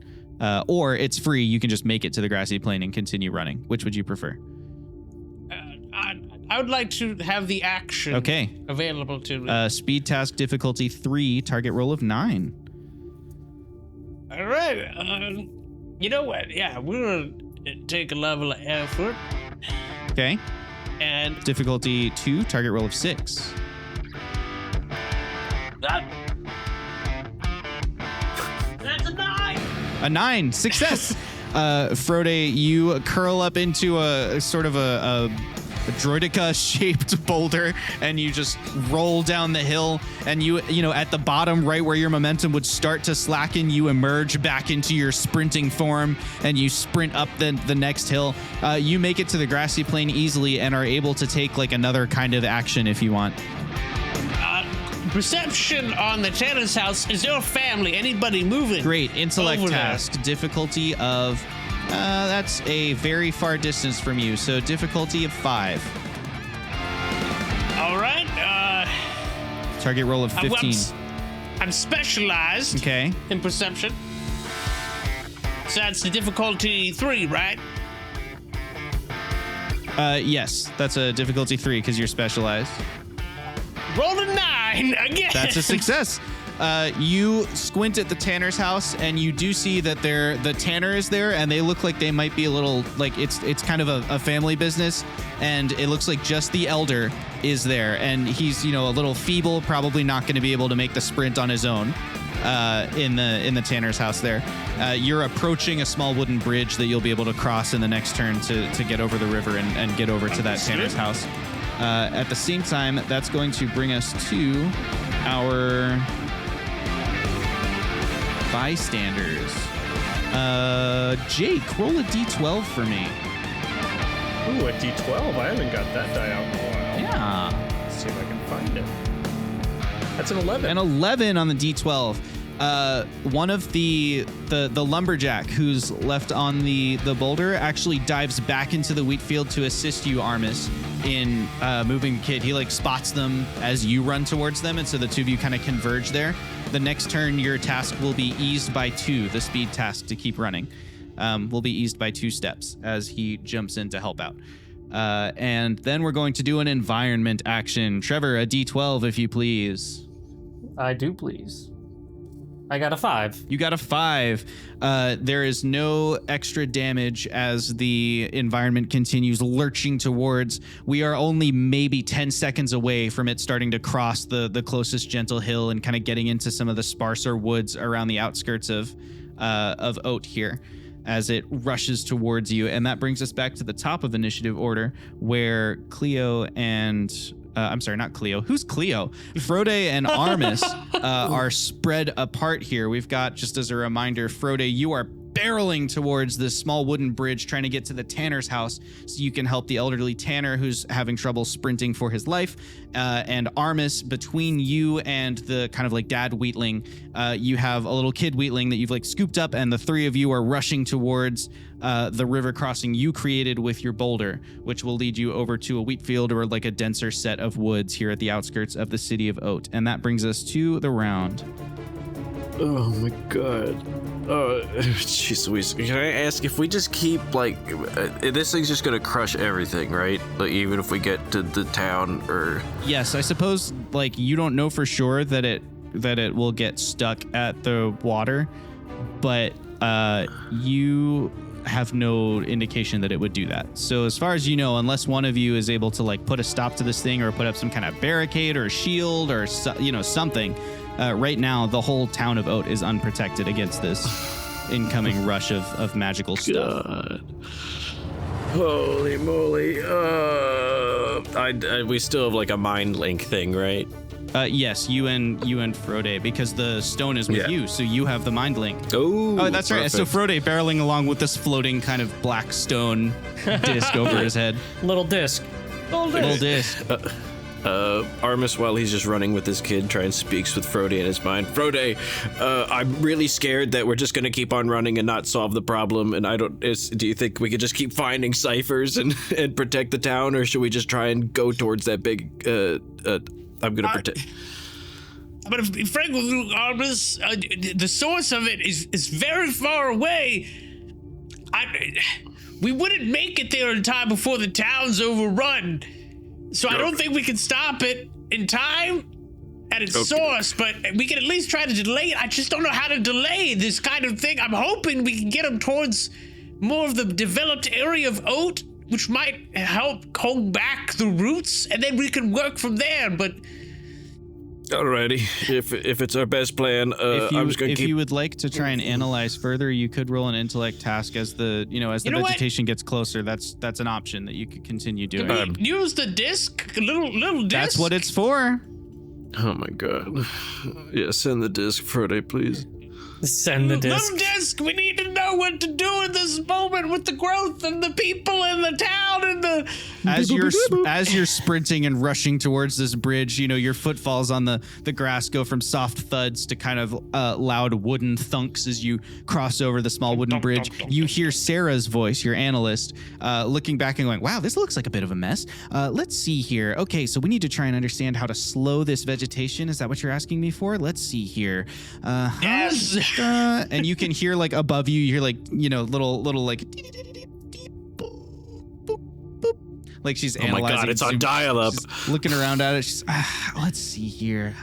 Or it's free. You can just make it to the grassy plain and continue running. Which would you prefer? I would like to have the action available to me. Speed task difficulty 3, target roll of 9. All right. You know what? Yeah, we're gonna take a level of effort. Okay. And difficulty 2, target roll of 6. That's a 9. A 9, success. Frode, you curl up into a sort of a droidica-shaped boulder, and you just roll down the hill. And you at the bottom, right where your momentum would start to slacken, you emerge back into your sprinting form, and you sprint up the next hill. You make it to the grassy plain easily, and are able to take like another kind of action if you want. Perception on the tanner's house. Is there a family? Anybody moving? Great. Intellect over task. there? Difficulty of... that's a very far distance from you, so difficulty of 5. All right. Target roll of 15. I'm specialized Okay. in perception. So that's the difficulty 3, right? Yes, that's a difficulty 3 because you're specialized. Roll a 9 again. That's a success. You squint at the tanner's house, and you do see that the tanner is there, and they look like they might be a little like it's kind of a family business, and it looks like just the elder is there, and he's a little feeble, probably not going to be able to make the sprint on his own. In the tanner's house there, you're approaching a small wooden bridge that you'll be able to cross in the next turn to get over the river and get over to that tanner's house. At the same time, that's going to bring us to our bystanders. Jake, roll a d12 for me. Ooh, a D12. I haven't got that die out in a while. Yeah. Let's see if I can find it. That's an 11. An 11 on the d12. One of the lumberjack who's left on the boulder actually dives back into the wheat field to assist you, Armis, in moving the kid. He spots them as you run towards them, and so the two of you kind of converge there. The next turn, your task will be eased by 2. The speed task to keep running will be eased by 2 steps as he jumps in to help out. And then we're going to do an environment action. Trevor, a d12 if you please. I do, please. I got a 5. You got a 5. There is no extra damage as the environment continues lurching towards. We are only maybe 10 seconds away from it starting to cross the closest gentle hill and kind of getting into some of the sparser woods around the outskirts of Oat here as it rushes towards you. And that brings us back to the top of initiative order where Cleo and... I'm sorry, not Cleo. Who's Cleo? Frode and Armis are spread apart here. We've got, just as a reminder, Frode, you are barreling towards this small wooden bridge trying to get to the tanner's house so you can help the elderly tanner who's having trouble sprinting for his life. And Armis, between you and the kind of dad wheatling, you have a little kid wheatling that you've scooped up, and the 3 of you are rushing towards the river crossing you created with your boulder, which will lead you over to a wheat field or a denser set of woods here at the outskirts of the city of Oat. And that brings us to the round. Oh my god. Jeez Louise. Can I ask if we just keep, this thing's just gonna crush everything, right? Even if we get to the town, or... Yes, I suppose, you don't know for sure that it will get stuck at the water, but you have no indication that it would do that. So as far as you know, unless one of you is able to, put a stop to this thing or put up some kind of barricade or shield or, something... right now, the whole town of Oat is unprotected against this incoming rush of magical stuff. God. Holy moly. We still have a mind link thing, right? Yes, you and Frode, because the stone is with you, so you have the mind link. Oh, that's perfect. Right. So Frode barreling along with this floating kind of black stone disc over his head. Little disc. Little disc. Armis, while he's just running with this kid, tries and speaks with Frode in his mind. Frode, I'm really scared that we're just gonna keep on running and not solve the problem. And do you think we could just keep finding ciphers and protect the town, or should we just try and go towards that big? I'm gonna protect. But if frank with you, Armis, the source of it is very far away. We wouldn't make it there in time before the town's overrun. So I don't think we can stop it in time at its source, but we can at least try to delay it. I just don't know how to delay this kind of thing. I'm hoping we can get them towards more of the developed area of Oat, which might help hold back the roots, and then we can work from there, but... Alrighty, if it's our best plan, I'm just gonna If you would like to try and analyze further, you could roll an intellect task as the vegetation gets closer. That's an option that you could continue doing. Use the disc, little disc. That's what it's for. Oh my god. Yeah, send the disc, Frode, please. Send the disc. Lil Disk, we need to know what to do in this moment with the growth and the people in the town and the... As you're sprinting and rushing towards this bridge, you know, your footfalls on the grass go from soft thuds to kind of loud wooden thunks as you cross over the small wooden bridge. You hear Sarah's voice, your analyst, looking back and going, wow, this looks like a bit of a mess. Let's see here. Okay, so we need to try and understand how to slow this vegetation. Is that what you're asking me for? Let's see here. Yes. And you can hear like above you, you hear like, you know, little like like she's analyzing. Oh my God, it's on dial-up. She's looking around at it. She's, let's see here.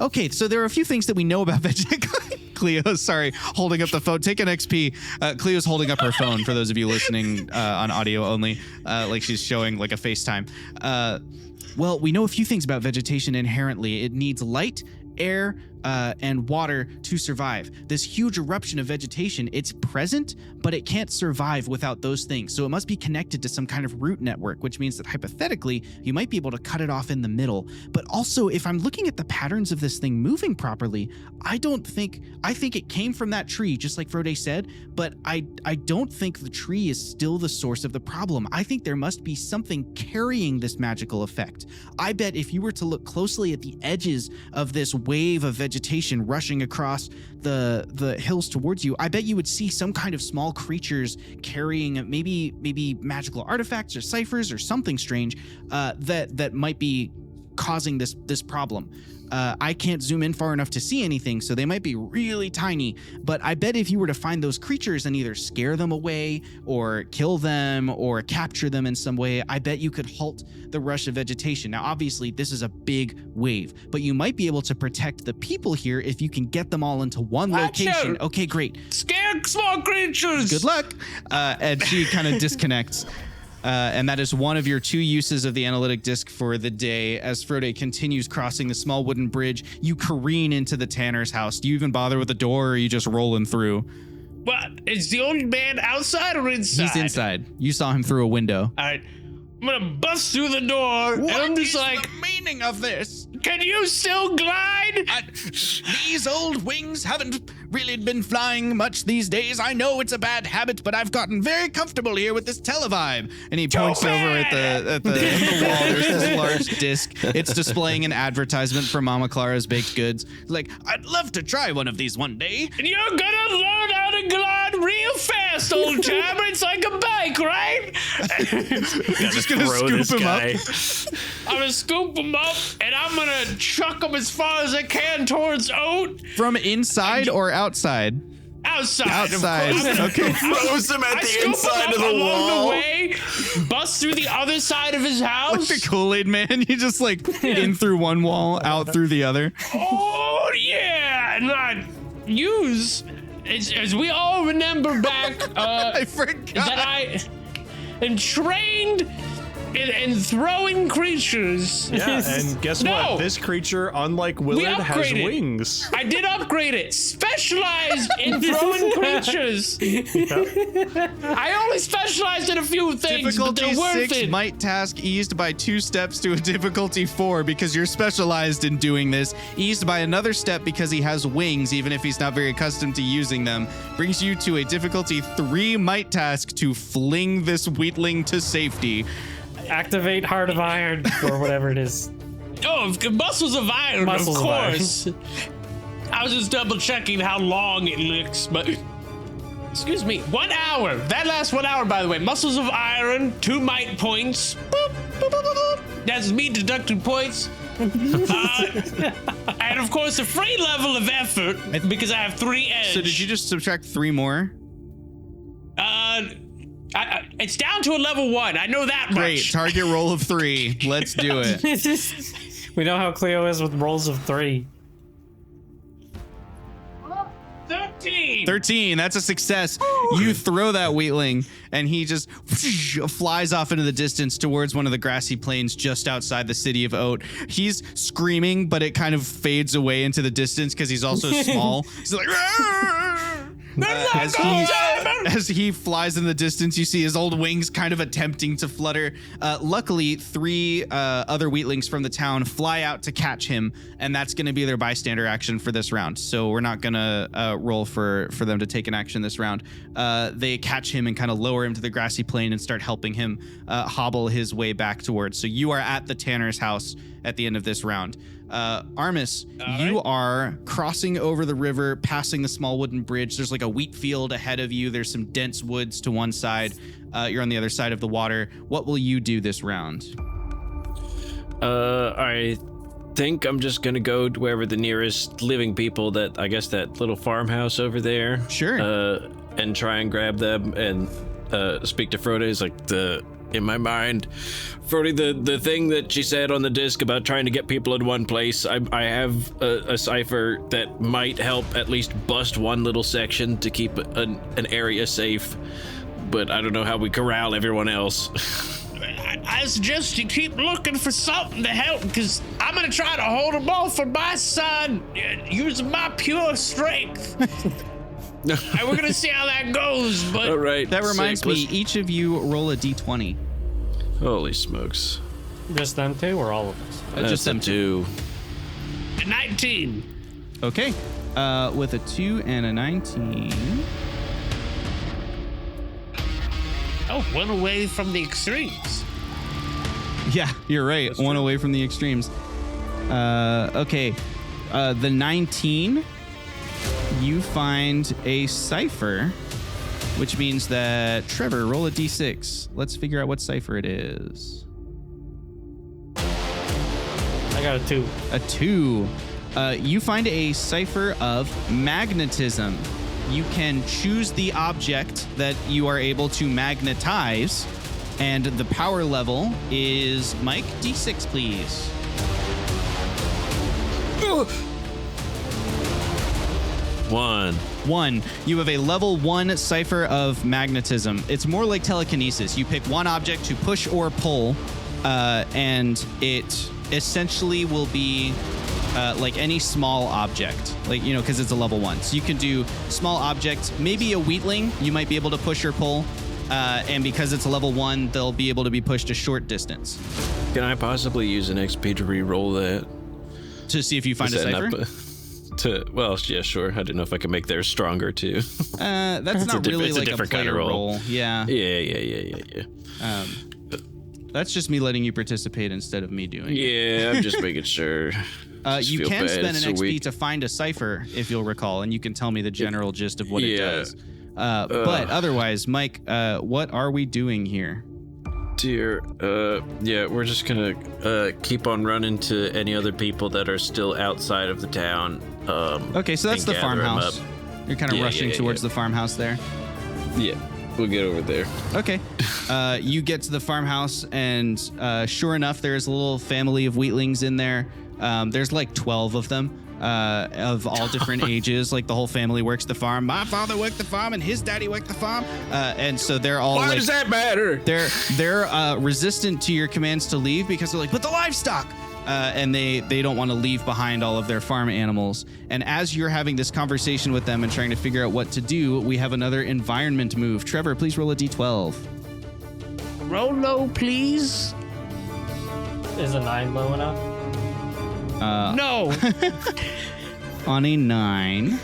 Okay, so there are a few things that we know about vegetation. Cleo, sorry, holding up the phone. Take an XP. Cleo's holding up her phone for those of you listening on audio only, like she's showing like a FaceTime. Well, we know a few things about vegetation inherently. It needs light, air, and water to survive. This huge eruption of vegetation, it's present, but it can't survive without those things. So it must be connected to some kind of root network, which means that hypothetically, you might be able to cut it off in the middle. But also, if I'm looking at the patterns of this thing moving properly, I think it came from that tree, just like Frode said, but I don't think the tree is still the source of the problem. I think there must be something carrying this magical effect. I bet if you were to look closely at the edges of this wave of vegetation rushing across the hills towards you, I bet you would see some kind of small creatures carrying maybe magical artifacts or ciphers or something strange that might be causing this problem. I can't zoom in far enough to see anything, so they might be really tiny, but I bet if you were to find those creatures and either scare them away or kill them or capture them in some way, I bet you could halt the rush of vegetation. Now, obviously, this is a big wave, but you might be able to protect the people here if you can get them all into one location. Okay, great. Scare small creatures! Good luck. And she kind of disconnects. And that is one of your 2 uses of the analytic disc for the day. As Frode continues crossing the small wooden bridge, you careen into the tanner's house. Do you even bother with the door, or are you just rolling through? What? Is the old man outside or inside? He's inside. You saw him through a window. All right. I'm gonna bust through the door, and I'm just like, the meaning of this? can you still glide? These old wings haven't really been flying much these days. I know it's a bad habit, but I've gotten very comfortable here with this televibe. And he points over at the wall. There's this large disc. It's displaying an advertisement for Mama Clara's Baked Goods. Like, I'd love to try one of these one day. And you're gonna learn how to glide real fast, old timer. It's like a bike, right? You're just gonna scoop him up. I'm gonna scoop him up, and I'm gonna chuck him as far as I can towards Oat. From inside or outside? Outside. Outside. Okay. Throws him at the inside of the along wall. the way, bust through the other side of his house. Like the Kool-Aid man. You just like in through one wall, out through the other. Oh, yeah. And I use, as we all remember back, I forgot. that I am trained in throwing creatures. Yeah, and guess what? This creature, unlike Willard, has upgraded. wings. I did upgrade it. Specialized in throwing creatures. I only specialized in a few things, but Difficulty they're worth 6 it. might task eased by 2 steps to a difficulty 4 because you're specialized in doing this. Eased by another step because he has wings, even if he's not very accustomed to using them. Brings you to a difficulty 3 might task to fling this weakling to safety. Activate Heart of Iron or whatever it is. Oh, muscles of iron, Muscles of of iron. course. I was just double checking how long it looks, but excuse me, 1 hour. That lasts 1 hour, by the way. Muscles of iron, 2 might points. Boop, boop, boop, boop, boop. That's me deducting points. And of course, a free level of effort because I have 3 edge. So did you just subtract 3 more? It's down to a level 1. I know that much. Great. Target roll of 3. Let's do it. We know how Cleo is with rolls of 3. 13. 13. That's a success. You throw that wheatling, and he just flies off into the distance towards one of the grassy plains just outside the city of Oat. He's screaming, but it kind of fades away into the distance because he's also small. He's like, "Arr!" As he flies in the distance, you see his old wings kind of attempting to flutter. Luckily, 3 other wheatlings from the town fly out to catch him, and that's going to be their bystander action for this round. So we're not going to roll for them to take an action this round. They catch him and kind of lower him to the grassy plain and start helping him hobble his way back towards. So you are at the tanner's house at the end of this round. Armis, you are crossing over the river, passing the small wooden bridge. There's like a wheat field ahead of you. There's some dense woods to one side. You're on the other side of the water. What will you do this round? I think I'm just gonna go to wherever the nearest living people, that I guess that little farmhouse over there. Sure. And try and grab them and speak to Frode. Is like in my mind, Frode, the thing that she said on the disc about trying to get people in one place, I have a cypher that might help at least bust one little section to keep an area safe, but I don't know how we corral everyone else. I suggest you keep looking for something to help, because I'm going to try to hold them off on my side using my pure strength. And we're going to see how that goes. But all right. That reminds me, each of you roll a d20. Holy smokes. Just them two or all of us? Just them two. 19. Okay. With a 2 and a 19. Oh, one away from the extremes. Yeah, you're right. One away from the extremes. Okay. The 19, you find a cypher, which means that Trevor, roll a d6. Let's figure out what cypher it is. I got a 2. A 2. You find a cypher of magnetism. You can choose the object that you are able to magnetize, and the power level is, Mike, d6, please. One. You have a level 1 cypher of magnetism. It's more like telekinesis. You pick one object to push or pull, and it essentially will be like any small object, like, you know, because it's a level 1. So you can do small objects, maybe a wheatling you might be able to push or pull, and because it's a level 1, they'll be able to be pushed a short distance. Can I possibly use an XP to re-roll that? To see if you find a cypher? Well, yeah, sure. I didn't know if I could make theirs stronger too. That's not really like a different player kind of roll. Yeah. Yeah. That's just me letting you participate instead of me doing it. Yeah, I'm just making sure. You can spend an XP to find a cypher, if you'll recall, and you can tell me the general gist of what it does. But otherwise, Mike, what are we doing here? Dear, yeah, we're just gonna keep on running to any other people that are still outside of the town. Okay, so that's the farmhouse. You're kind of rushing towards the farmhouse there. Yeah, we'll get over there. Okay. You get to the farmhouse, and sure enough, there's a little family of wheatlings in there. There's like 12 of them. Of all different ages. Like the whole family works the farm. My father worked the farm and his daddy worked the farm. And so they're all Why does that matter? They're resistant to your commands to leave because they're like, but the livestock. And they don't want to leave behind all of their farm animals. And as you're having this conversation with them and trying to figure out what to do, we have another environment move. Trevor, please roll a d12. Roll low, please. Is a 9 low enough? No. On a 9,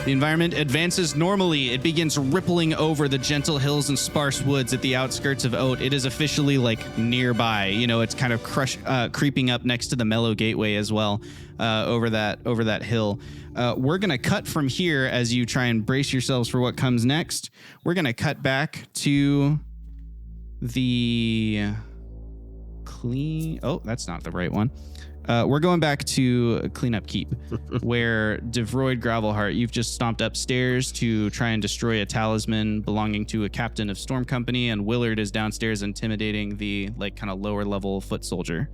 the environment advances normally. It begins rippling over the gentle hills and sparse woods at the outskirts of Oat. It is officially like nearby. You know, it's kind of creeping up next to the Mellow Gateway as well, over that hill. We're gonna cut from here as you try and brace yourselves for what comes next. We're gonna cut back to the Oh, that's not the right one. We're going back to Cleanup Keep, where Davroid Gravelheart, you've just stomped upstairs to try and destroy a talisman belonging to a captain of Storm Company, and Willard is downstairs intimidating the like kind of lower level foot soldier.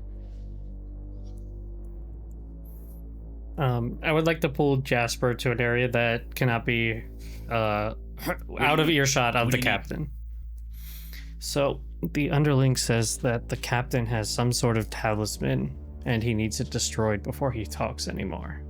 I would like to pull Jasper to an area that cannot be out of earshot of the captain. So the underling says that the captain has some sort of talisman and he needs it destroyed before he talks anymore.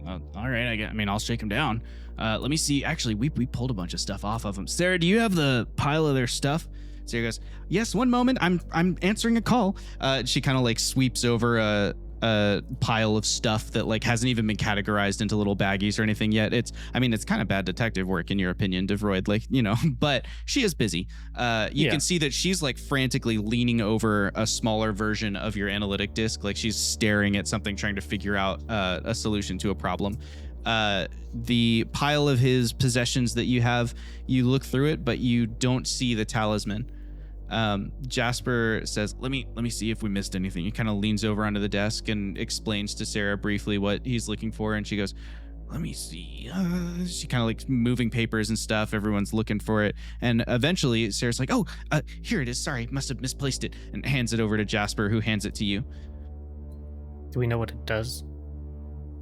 all right. I mean, I'll shake him down. Let me see. Actually, we pulled a bunch of stuff off of him. Sarah, do you have the pile of their stuff? Sarah goes, yes, one moment. I'm answering a call. She kind of like sweeps over a pile of stuff that like hasn't even been categorized into little baggies or anything yet. It's kind of bad detective work in your opinion, Davroid, like, but she is busy. You can see that she's like frantically leaning over a smaller version of your analytic disk. Like she's staring at something, trying to figure out a solution to a problem. The pile of his possessions that you have, you look through it, but you don't see the talisman. Jasper says, let me see if we missed anything. He kind of leans over onto the desk and explains to Sarah briefly what he's looking for, and she goes, let me see. She kind of like moving papers and stuff. Everyone's looking for it, and eventually Sarah's like, here it is. Sorry, must have misplaced it, and hands it over to Jasper, who hands it to you. Do we know what it does?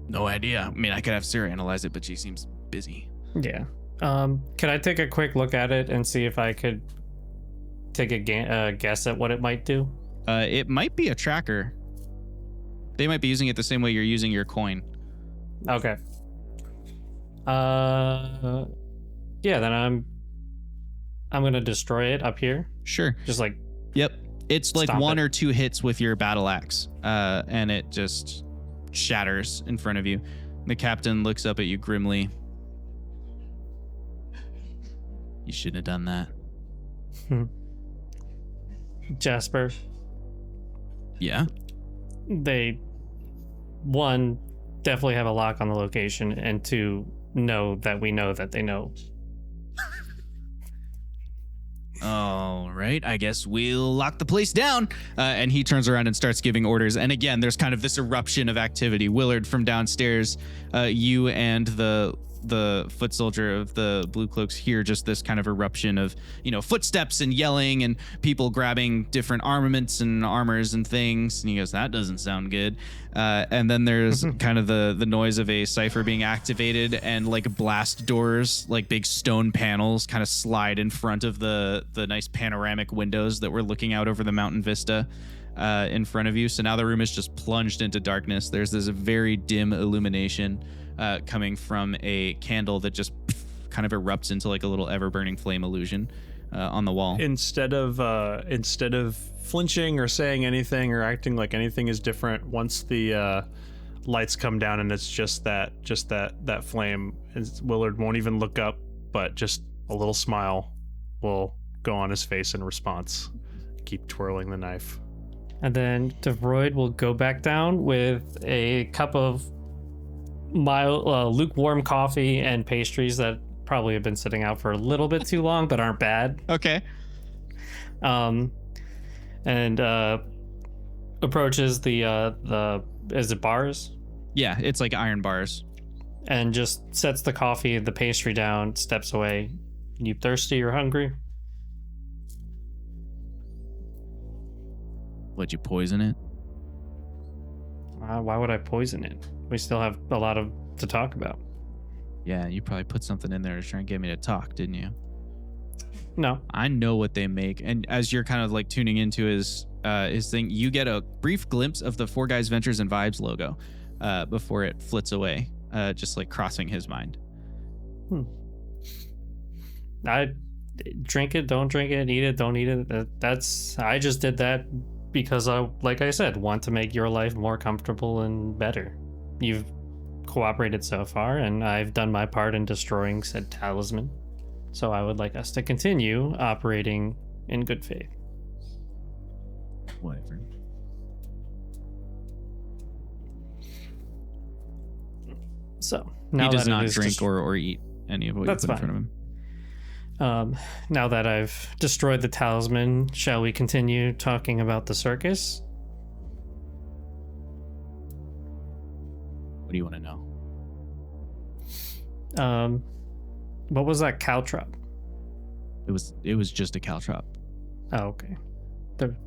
No idea. I mean, I could have Sarah analyze it, but she seems busy. Yeah. Can I take a quick look at it and see if I could take a guess at what it might do? It might be a tracker. They might be using it the same way you're using your coin. Okay. Yeah, then I'm gonna destroy it up here. Sure. Just like. Yep. It's like one or two hits with your battle axe, and it just shatters in front of you. The captain looks up at you grimly. You shouldn't have done that. Jasper. Yeah? They, one, definitely have a lock on the location, and two, know that we know that they know. All right, I guess we'll lock the place down. And he turns around and starts giving orders. And again, there's kind of this eruption of activity. Willard, from downstairs, you and the foot soldier of the blue cloaks hear just this kind of eruption of, footsteps and yelling and people grabbing different armaments and armors and things. And he goes, that doesn't sound good. And then there's kind of the noise of a cypher being activated, and like blast doors, like big stone panels, kind of slide in front of the nice panoramic windows that we're looking out over the mountain vista in front of you. So now the room is just plunged into darkness. There's this very dim illumination coming from a candle that just kind of erupts into like a little ever-burning flame illusion on the wall. Instead of flinching or saying anything or acting like anything is different, once the lights come down and it's just that flame, Willard won't even look up, but just a little smile will go on his face in response. Keep twirling the knife. And then Davroid will go back down with a cup of mild, lukewarm coffee and pastries that probably have been sitting out for a little bit too long, but aren't bad. Okay. And approaches the is it bars? Yeah, it's like iron bars. And just sets the coffee, the pastry down, steps away. You thirsty or hungry? Would you poison it? Why would I poison it? We still have a lot to talk about. Yeah, you probably put something in there to try and get me to talk, didn't you? No. I know what they make. And as you're kind of like tuning into his thing, you get a brief glimpse of the Four Guys Ventures and Vibes logo before it flits away, just like crossing his mind. I drink it, don't drink it, eat it, don't eat it. I just did that because I, like I said, want to make your life more comfortable and better. You've cooperated so far, and I've done my part in destroying said talisman. So I would like us to continue operating in good faith. Whatever. So now he does that not it is drink or eat any of what you put in front of him. Now that I've destroyed the talisman, shall we continue talking about the circus? What do you want to know? What was that caltrop? It was just a caltrop. Oh, okay.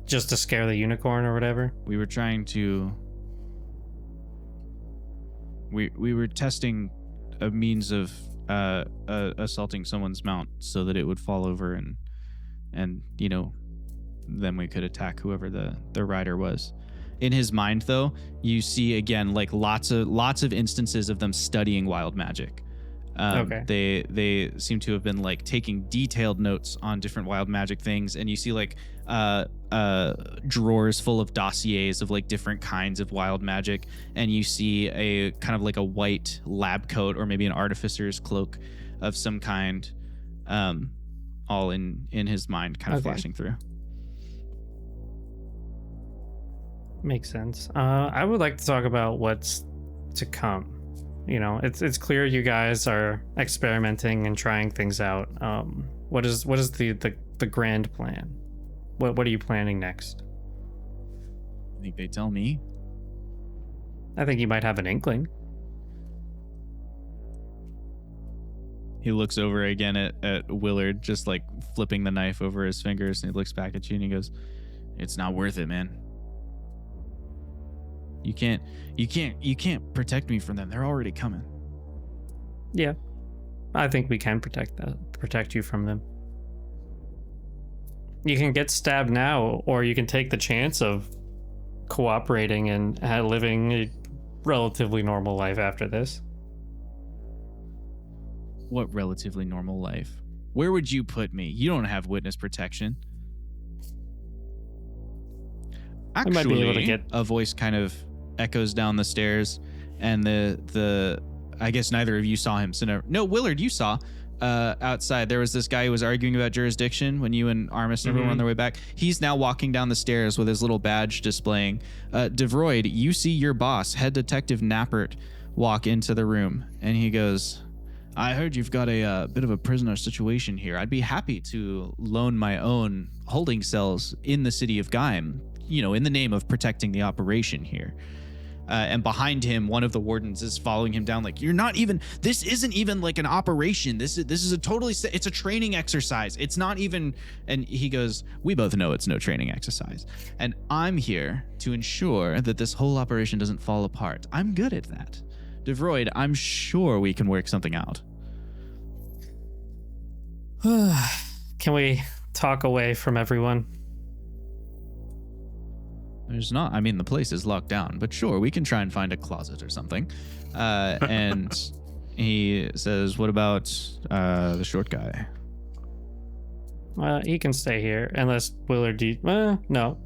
Just to scare the unicorn or whatever? We were trying to... We were testing a means of assaulting someone's mount so that it would fall over and then we could attack whoever the rider was. In his mind, though, you see again like lots of instances of them studying wild magic. Okay. They seem to have been like taking detailed notes on different wild magic things, and you see like drawers full of dossiers of like different kinds of wild magic, and you see a kind of like a white lab coat or maybe an artificer's cloak of some kind, all in his mind, kind of flashing through. Makes sense. I would like to talk about what's to come. You know, it's clear you guys are experimenting and trying things out. What is the grand plan? What are you planning next? I think they tell me. I think you might have an inkling. He looks over again at Willard, just like flipping the knife over his fingers, and he looks back at you and he goes, "It's not worth it, man. You can't protect me from them. They're already coming." Yeah, I think we can protect you from them. You can get stabbed now, or you can take the chance of cooperating and living a relatively normal life after this. What relatively normal life? Where would you put me? You don't have witness protection. Actually, might be able to get... a voice kind of echoes down the stairs, and the I guess neither of you saw him. So no, Willard, you saw outside there was this guy who was arguing about jurisdiction when you and Armis and everyone were on their way back. He's now walking down the stairs with his little badge displaying. Davroid, you see your boss, Head Detective Nappert, walk into the room, and he goes, "I heard you've got a bit of a prisoner situation here. I'd be happy to loan my own holding cells in the city of Gaim, you know, in the name of protecting the operation here." And behind him, one of the wardens is following him down like, this isn't even like an operation. This is a totally, it's a training exercise. It's not even, and he goes, "We both know it's no training exercise. And I'm here to ensure that this whole operation doesn't fall apart. I'm good at that. Davroid, I'm sure we can work something out." Can we talk away from everyone? There's not. I mean, the place is locked down, but sure, we can try and find a closet or something. And he says, "What about the short guy?" He can stay here unless Willard. No.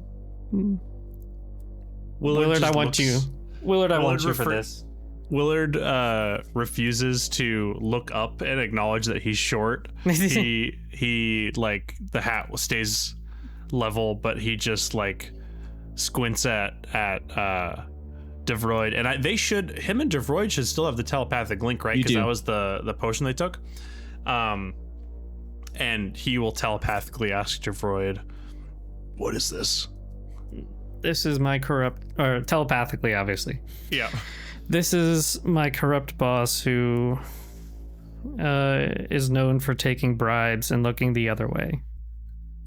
Willard, I want you. Willard, I want you for this. Willard refuses to look up and acknowledge that he's short. he like the hat stays level, but he just like squints at Davroid, and him and Davroid should still have the telepathic link, right? Because that was the potion they took. And he will telepathically ask Davroid, "What is this?" This is my telepathically, obviously. Yeah. This is my corrupt boss who is known for taking bribes and looking the other way.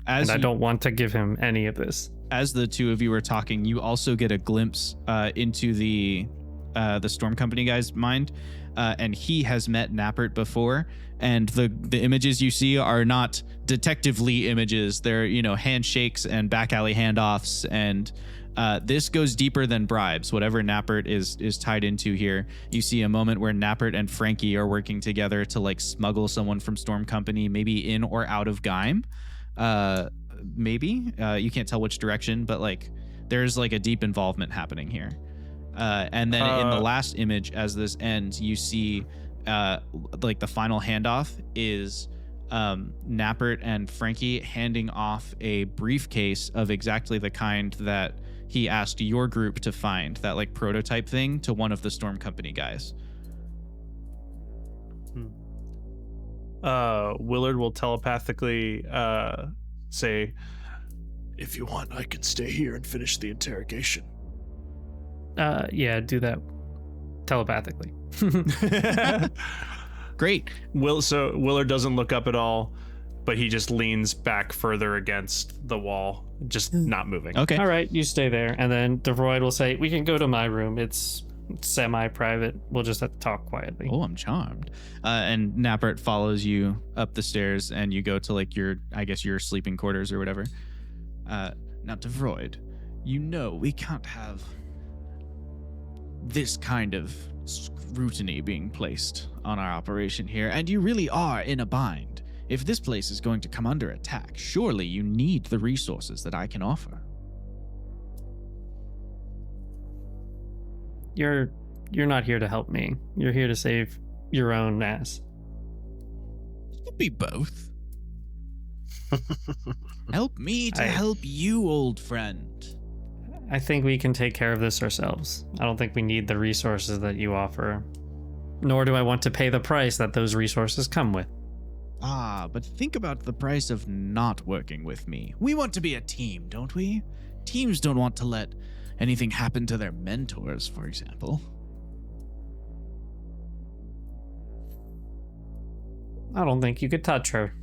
And I don't want to give him any of this. As the two of you are talking, you also get a glimpse into the Storm Company guy's mind, and he has met Nappert before. And the images you see are not detectively images; they're handshakes and back alley handoffs, and this goes deeper than bribes. Whatever Nappert is tied into here, you see a moment where Nappert and Frankie are working together to like smuggle someone from Storm Company, maybe in or out of Gaim. Maybe you can't tell which direction, but like there's like a deep involvement happening here. And then in the last image, as this ends, you see like the final handoff is Nappert and Frankie handing off a briefcase of exactly the kind that he asked your group to find, that like prototype thing, to one of the Storm Company guys. Willard will telepathically say, "If you want, I can stay here and finish the interrogation." Yeah, do that telepathically. Great. So Willard doesn't look up at all, but he just leans back further against the wall, just not moving. Okay. All right, you stay there. And then Davroid will say, "We can go to my room. It's semi-private. We'll just have to talk quietly." Oh, I'm charmed. And Nappert follows you up the stairs, and you go to like your sleeping quarters or whatever. Now, Davroid, You know we can't have this kind of scrutiny being placed on our operation here, and you really are in a bind. If this place is going to come under attack, surely you need the resources that I can offer. You're not here to help me. You're here to save your own ass. It could be both. Help me to help you, old friend. I think we can take care of this ourselves. I don't think we need the resources that you offer. Nor do I want to pay the price that those resources come with. Ah, but think about the price of not working with me. We want to be a team, don't we? Teams don't want to let anything happen to their mentors, for example. I don't think you could touch her.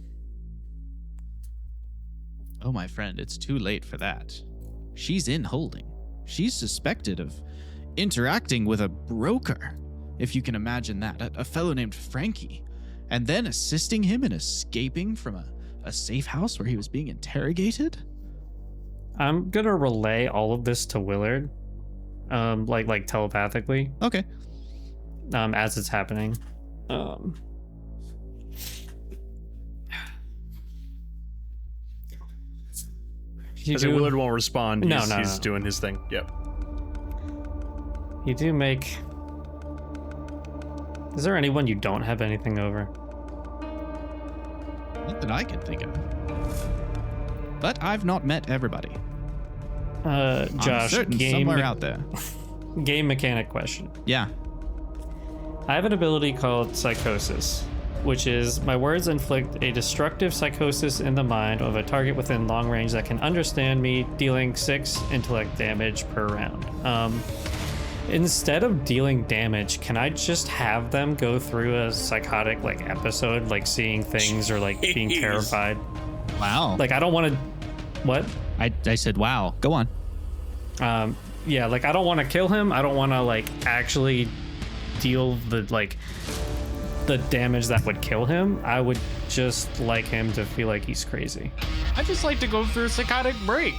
Oh, my friend, it's too late for that. She's in holding. She's suspected of interacting with a broker, if you can imagine that, a fellow named Frankie, and then assisting him in escaping from a safe house where he was being interrogated. I'm gonna relay all of this to Willard, like telepathically. Okay. As it's happening. Willard won't respond. No, He's doing his thing. Yep. You do make... Is there anyone you don't have anything over? Not that I can think of. But I've not met everybody. Josh, I'm certain somewhere out there. Game mechanic question. Yeah. I have an ability called Psychosis, which is my words inflict a destructive psychosis in the mind of a target within long range that can understand me, dealing 6 intellect damage per round. Instead of dealing damage, can I just have them go through a psychotic episode, seeing things or being terrified? Wow. I don't want to... What? I said wow. Go on. Yeah, I don't want to kill him. I don't want to actually deal the damage that would kill him. I would just like him to feel like he's crazy. I just like to go through a psychotic break.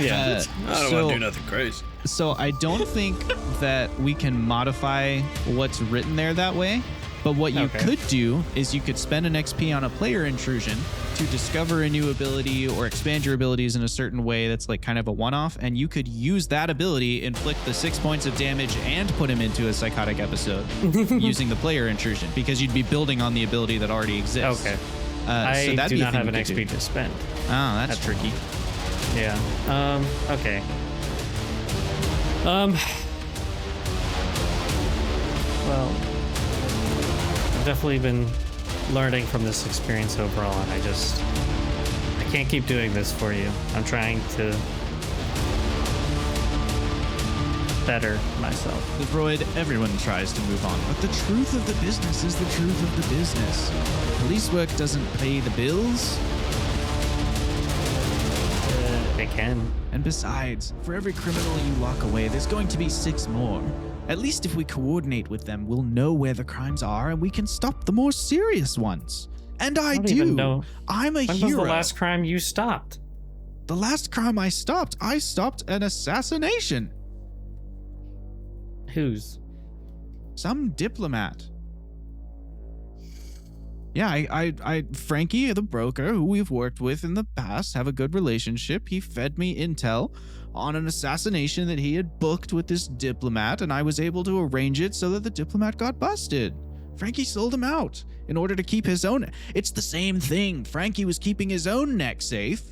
Yeah. I don't want to do nothing crazy. So I don't think that we can modify what's written there that way. But what you could do is you could spend an XP on a player intrusion to discover a new ability or expand your abilities in a certain way that's kind of a one-off, and you could use that ability, inflict the 6 points of damage, and put him into a psychotic episode using the player intrusion, because you'd be building on the ability that already exists. Okay. So I that'd do be a not thing have an you could XP do. to spend. Oh, that's tricky. Yeah. Okay. Well, I've definitely been learning from this experience overall, and I can't keep doing this for you. I'm trying to better myself. Davroid, everyone tries to move on, but the truth of the business is the truth of the business. Police work doesn't pay the bills. They can. And besides, for every criminal you lock away, there's going to be 6 more. At least if we coordinate with them, we'll know where the crimes are and we can stop the more serious ones. And I don't do. even know. I'm a When hero. was the last crime you stopped? The last crime I stopped an assassination. Whose? Some diplomat. Yeah, I Frankie, the broker, who we've worked with in the past, have a good relationship. He fed me intel on an assassination that he had booked with this diplomat, and I was able to arrange it so that the diplomat got busted. Frankie sold him out in order to keep his own. It's the same thing. Frankie was keeping his own neck safe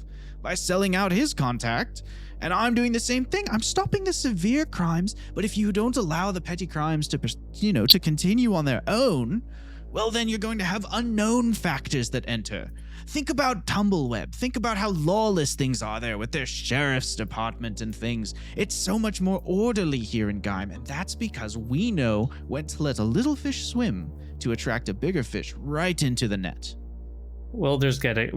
by selling out his contact, and I'm doing the same thing. I'm stopping the severe crimes, but if you don't allow the petty crimes to, to continue on their own, well, then you're going to have unknown factors that enter. Think about Tumbleweb. Think about how lawless things are there with their sheriff's department and things. It's so much more orderly here in Gaim, and that's because we know when to let a little fish swim to attract a bigger fish right into the net. Wilder's getting...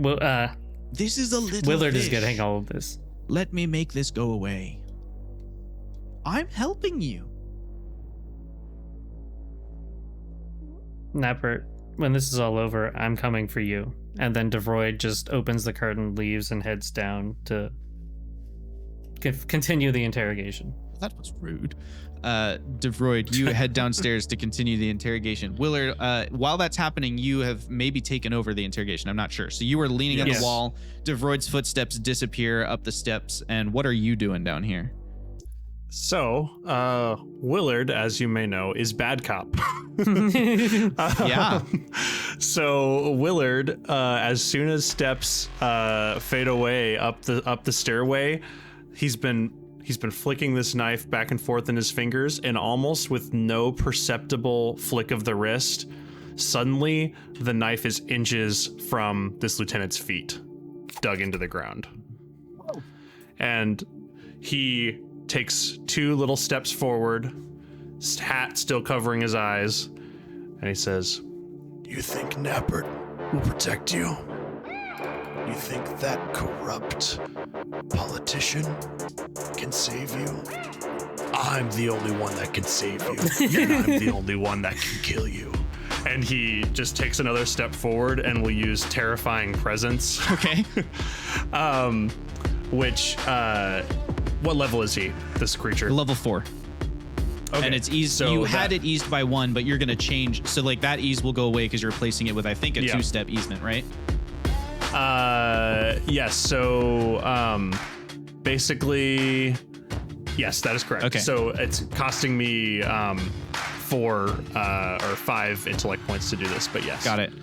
This is a little Willard fish. is getting all of this. Let me make this go away. I'm helping you. Napper, when this is all over, I'm coming for you. And then Davroid just opens the curtain, leaves, and heads down to continue the interrogation. That was rude. Davroid, you head downstairs to continue the interrogation. Willard, while that's happening, you have maybe taken over the interrogation. I'm not sure. So you were leaning on the wall. Davroid's footsteps disappear up the steps. And what are you doing down here? So, Willard, as you may know, is bad cop. Yeah. So Willard, as soon as steps fade away up the stairway, he's been flicking this knife back and forth in his fingers, and almost with no perceptible flick of the wrist, suddenly the knife is inches from this lieutenant's feet, dug into the ground. And he takes 2 little steps forward, hat still covering his eyes, and he says, You think Nappert will protect you? You think that corrupt politician can save you? I'm the only one that can save you, and I'm the only one that can kill you. and he just takes another step forward and will use terrifying presence. Okay. What level is he, this creature? Level 4. Okay. And it's eased. So you had it eased by 1, but you're going to change. So like that ease will go away because you're replacing it with, I think, a 2-step easement, right? Yes. So basically, yes, that is correct. Okay. So it's costing me 4 or 5 intellect points to do this, but yes. Got it.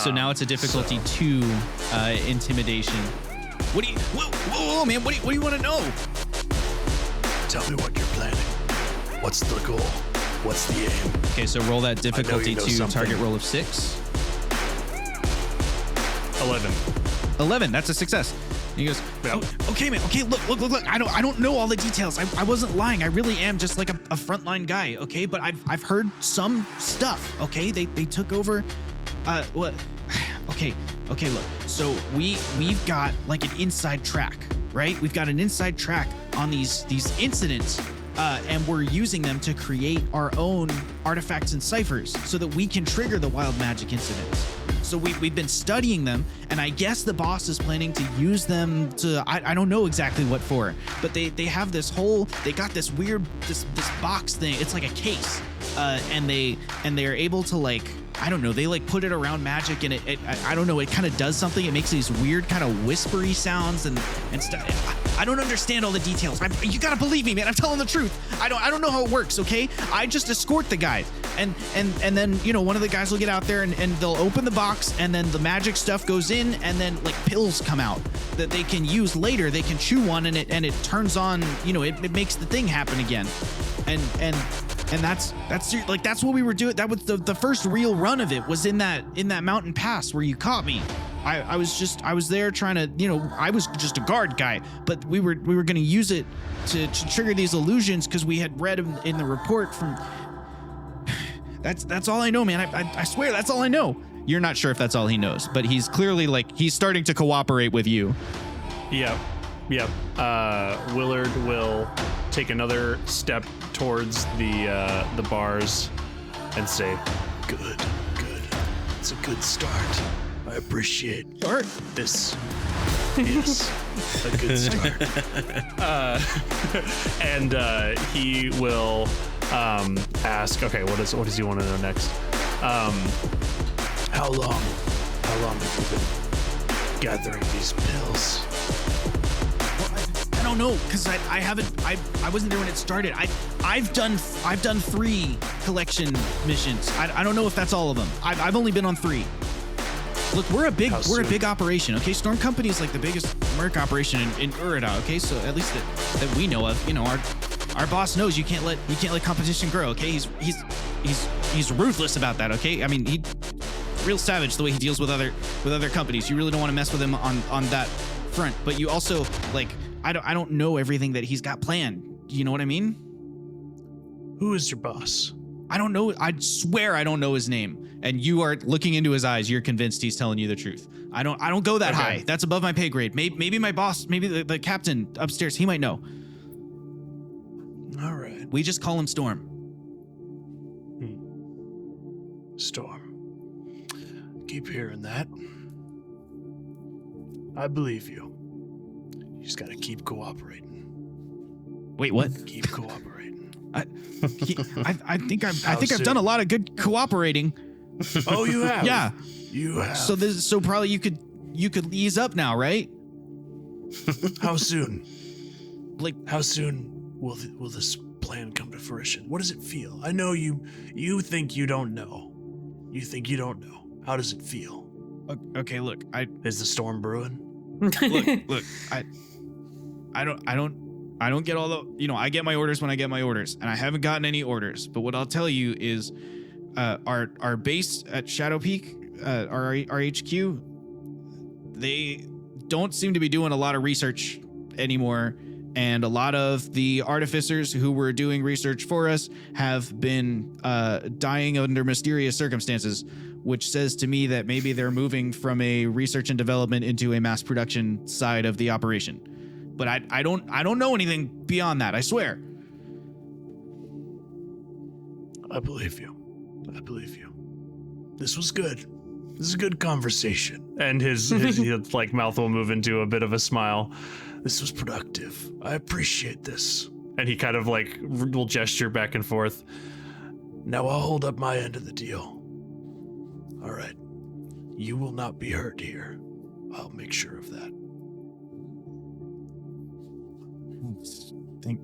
So now it's a difficulty 2 intimidation. What do you? Whoa, man! What do you want to know? Tell me what you're planning. What's the goal? What's the aim? Okay, so roll that difficulty you know 2 something. target roll of 6. 11. That's a success. And he goes, Yep. "Oh, okay, man. Okay, look. I don't know all the details. I wasn't lying. I really am just like a frontline guy. Okay, but I've heard some stuff. Okay, they took over. What? Okay, look. So we've got like an inside track, right? We've got an inside track on these incidents, and we're using them to create our own artifacts and ciphers so that we can trigger the wild magic incidents. So we've been studying them, and I guess the boss is planning to use them to, I don't know exactly what for, but they have this whole, they got this weird, this box thing. It's like a case, and they're able to like, I don't know, they like put it around magic, and I don't know, it kind of does something. It makes these weird kind of whispery sounds and stuff. I don't understand all the details. You gotta believe me, man. I'm telling the truth. I don't know how it works, okay? I just escort the guys, and then one of the guys will get out there and they'll open the box, and then the magic stuff goes in, and then like pills come out that they can use later. They can chew on, and it turns on. It makes the thing happen again, and that's what we were doing. That was the first real run of it was in that mountain pass where you caught me. I was there trying to, I was just a guard guy, but we were going to use it to trigger these illusions because we had read in the report from. That's all I know, man. I swear that's all I know. You're not sure if that's all he knows, but he's clearly he's starting to cooperate with you. Yep. Willard will take another step towards the bars and say, Good. It's a good start. I appreciate this. Yes, a good start. and he will ask, okay, what does he want to know next? How long have you been gathering these pills? I don't know, because I wasn't there when it started. I've done 3 collection missions. I don't know if that's all of them. I've only been on 3. Look, we're a big operation, okay? Storm Company is like the biggest merc operation in Uredah, okay? So at least that we know of, our boss knows you can't let competition grow, okay? He's ruthless about that, okay? I mean, he real savage the way he deals with other companies. You really don't want to mess with him on that front. But you also I don't know everything that he's got planned. You know what I mean? Who is your boss? I don't know. I swear I don't know his name. And you are looking into his eyes. You're convinced he's telling you the truth. I don't go that high. That's above my pay grade. Maybe my boss, maybe the captain upstairs, he might know. All right. We just call him Storm. Storm. Keep hearing that. I believe you. You just gotta keep cooperating. Wait, what? Keep cooperating. I think I've done a lot of good cooperating. Oh, you have? Yeah. You have. So probably you could ease up now, right? How soon? Like, how soon will this plan come to fruition? What does it feel? I know you think you don't know. You think you don't know. How does it feel? okay, look, Is the storm brewing? look, I don't get all the, I get my orders when I get my orders, and I haven't gotten any orders. But what I'll tell you is, our base at Shadow Peak, our HQ, they don't seem to be doing a lot of research anymore, and a lot of the artificers who were doing research for us have been dying under mysterious circumstances, which says to me that maybe they're moving from a research and development into a mass production side of the operation. But I don't know anything beyond that, I swear. I believe you. This was good. This is a good conversation. And his like mouth will move into a bit of a smile. This was productive. I appreciate this. And he kind of like will gesture back and forth. Now I'll hold up my end of the deal. All right. You will not be hurt here. I'll make sure of that.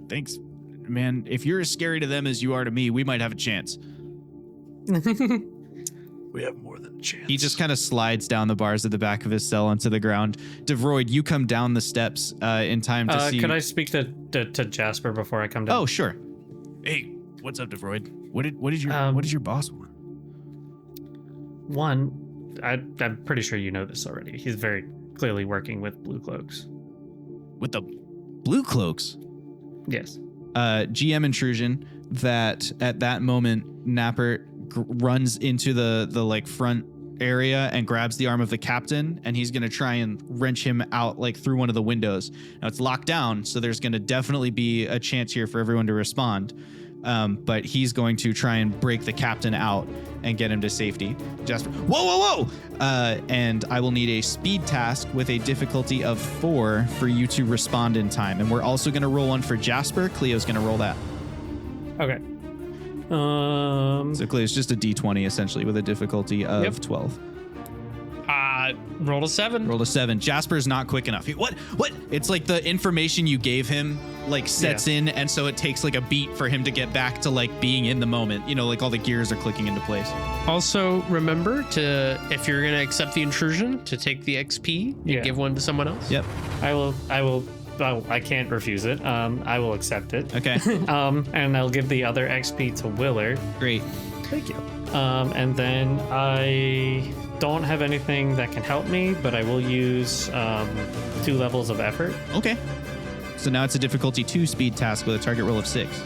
Thanks, man. If you're as scary to them as you are to me, we might have a chance. We have more than a chance. He just kind of slides down the bars at the back of his cell onto the ground. Davroid, you come down the steps in time to see. Could I speak to Jasper before I come down? Oh, sure. Hey, what's up, Davroid? What did your boss want? One, I'm pretty sure you know this already. He's very clearly working with Blue Cloaks. With the Blue Cloaks? Yes. GM intrusion that at that moment Nappert runs into the like front area and grabs the arm of the captain, and he's going to try and wrench him out like through one of the windows. Now it's locked down, so there's going to definitely be a chance here for everyone to respond. But he's going to try and break the captain out and get him to safety. Jasper, whoa! And I will need a speed task with a difficulty of 4 for you to respond in time. And we're also going to roll one for Jasper. Cleo's going to roll that. Okay. So Cleo's just a D20 essentially with a difficulty of 12. Roll a 7. Rolled a 7. Jasper's not quick enough. What? It's like the information you gave him like sets in, and so it takes like a beat for him to get back to like being in the moment. Like all the gears are clicking into place. Also, remember to, if you're going to accept the intrusion, to take the XP and give one to someone else. Yep. I will. Well, I can't refuse it. I will accept it. Okay. And I'll give the other XP to Willard. Great. Thank you. And then I don't have anything that can help me, but I will use 2 levels of effort. Okay. So now it's a difficulty 2 speed task with a target roll of 6.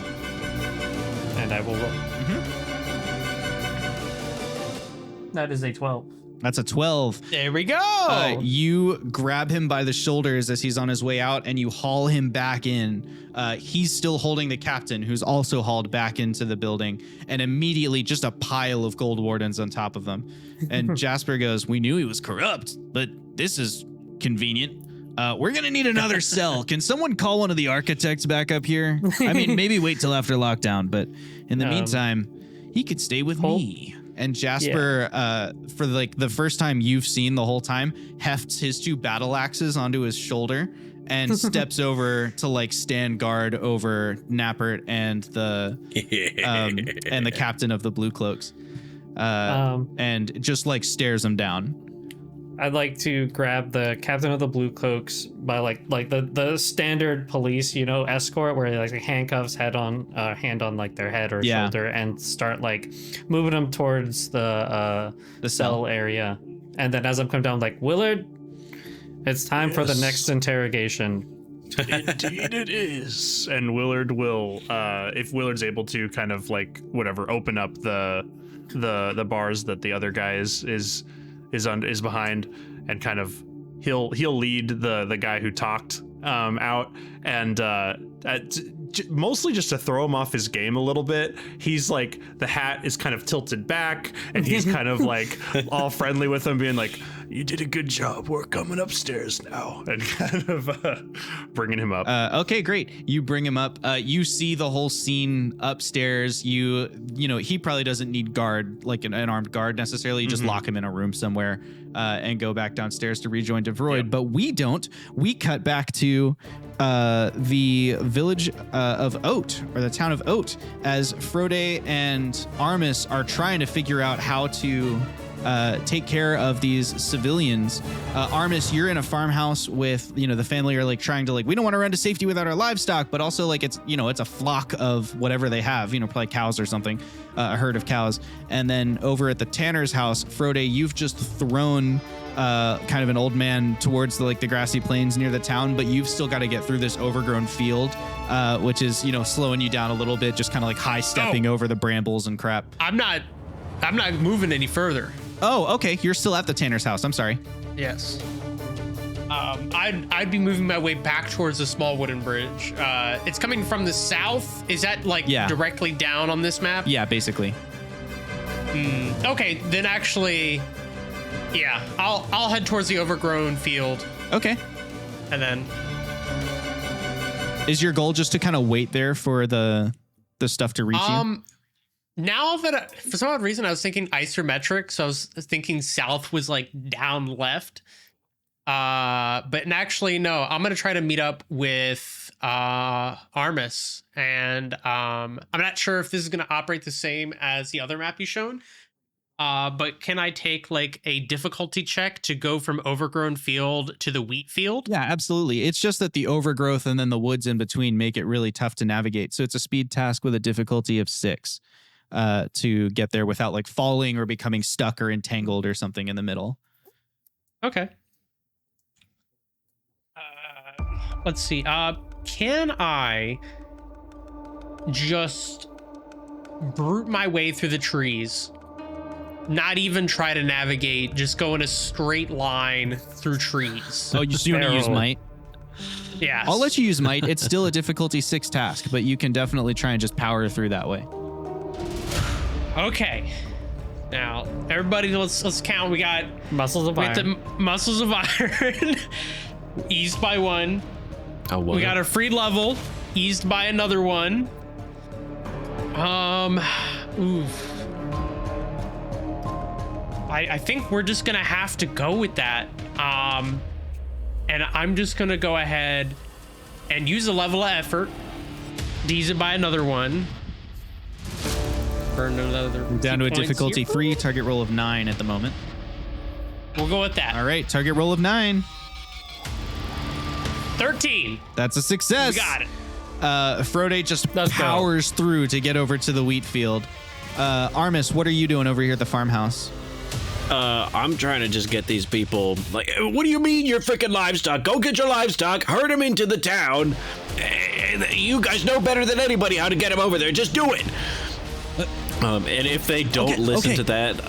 And I will roll. That is a 12. That's a 12. There we go. You grab him by the shoulders as he's on his way out, and you haul him back in. He's still holding the captain, who's also hauled back into the building, and immediately just a pile of gold wardens on top of them. And Jasper goes, "We knew he was corrupt, but this is convenient. We're going to need another cell. Can someone call one of the architects back up here? I mean, maybe wait till after lockdown, but in the meantime, he could stay with me." And Jasper, for like the first time you've seen the whole time, hefts his 2 battle axes onto his shoulder and steps over to like stand guard over Nappert and the captain of the Blue Cloaks, and just like stares him down. I'd like to grab the captain of the Blue Cloaks by like the standard police, escort, where like handcuffs hand on like their head or shoulder, and start like moving them towards the cell area. And then as I'm coming down, like, Willard, it's time for the next interrogation. Indeed it is. And Willard will, if Willard's able to, kind of like open up the bars that the other guy is behind, and kind of he'll lead the guy who talked out, and mostly just to throw him off his game a little bit. He's like, the hat is kind of tilted back, and he's kind of like all friendly with him, being like, You did a good job. We're coming upstairs now. and kind of bringing him up. Okay, great. You bring him up. You see the whole scene upstairs. You know, he probably doesn't need guard, like an armed guard necessarily. You just lock him in a room somewhere and go back downstairs to rejoin Davroid. Yep. But we don't. We cut back to the village of Oat, or the town of Oat, as Frode and Armis are trying to figure out how to take care of these civilians. Armis, you're in a farmhouse with, you know, the family are like trying to, like, we don't want to run to safety without our livestock, but also like it's, you know, it's a flock of whatever they have, you know, probably cows or something, a herd of cows. And then over at the tanner's house, Frode, you've just thrown kind of an old man towards the, like, the grassy plains near the town, but you've still got to get through this overgrown field, which is, you know, slowing you down a little bit, just kind of like high stepping over the brambles and crap. I'm not moving any further. Oh, okay. You're still at the tanner's house. I'm sorry. Yes. I'd be moving my way back towards the small wooden bridge. It's coming from the south. Is that like directly down on this map? Yeah, basically. Okay, then actually, yeah, I'll head towards the overgrown field. Okay. And then is your goal just to kind of wait there for the stuff to reach you? Now that for some odd reason I was thinking isometric, so I was thinking south was like down left. But actually no, I'm gonna try to meet up with Armis, and I'm not sure if this is gonna operate the same as the other map you've shown. But can I take like a difficulty check to go from overgrown field to the wheat field? Yeah, absolutely. It's just that the overgrowth and then the woods in between make it really tough to navigate. So it's a speed task with a difficulty of 6 to get there without like falling or becoming stuck or entangled or something in the middle. Okay. Let's see. Can I just brute my way through the trees? Not even try to navigate, just go in a straight line through trees. Oh, you want to use might? Yeah. I'll let you use might. It's still a difficulty 6 task, but you can definitely try and just power through that way. Okay. Now, everybody, let's count. We got Muscles of iron. the muscles of iron, eased by 1. Oh, We got a free level, eased by another 1. Oof. I think we're just gonna have to go with that. And I'm just gonna go ahead and use a level of effort, ease it by another 1. Burn another. Down to a 2 points difficulty here. 3, target roll of 9 at the moment. We'll go with that. All right, target roll of 9. 13. That's a success. We got it. Frode just Let's go. powers through to get over to the wheat field. Armis, what are you doing over here at the farmhouse? I'm trying to just get these people, like, what do you mean your freaking livestock? Go get your livestock, herd them into the town. You guys know better than anybody how to get them over there. Just do it. And if they don't listen to that,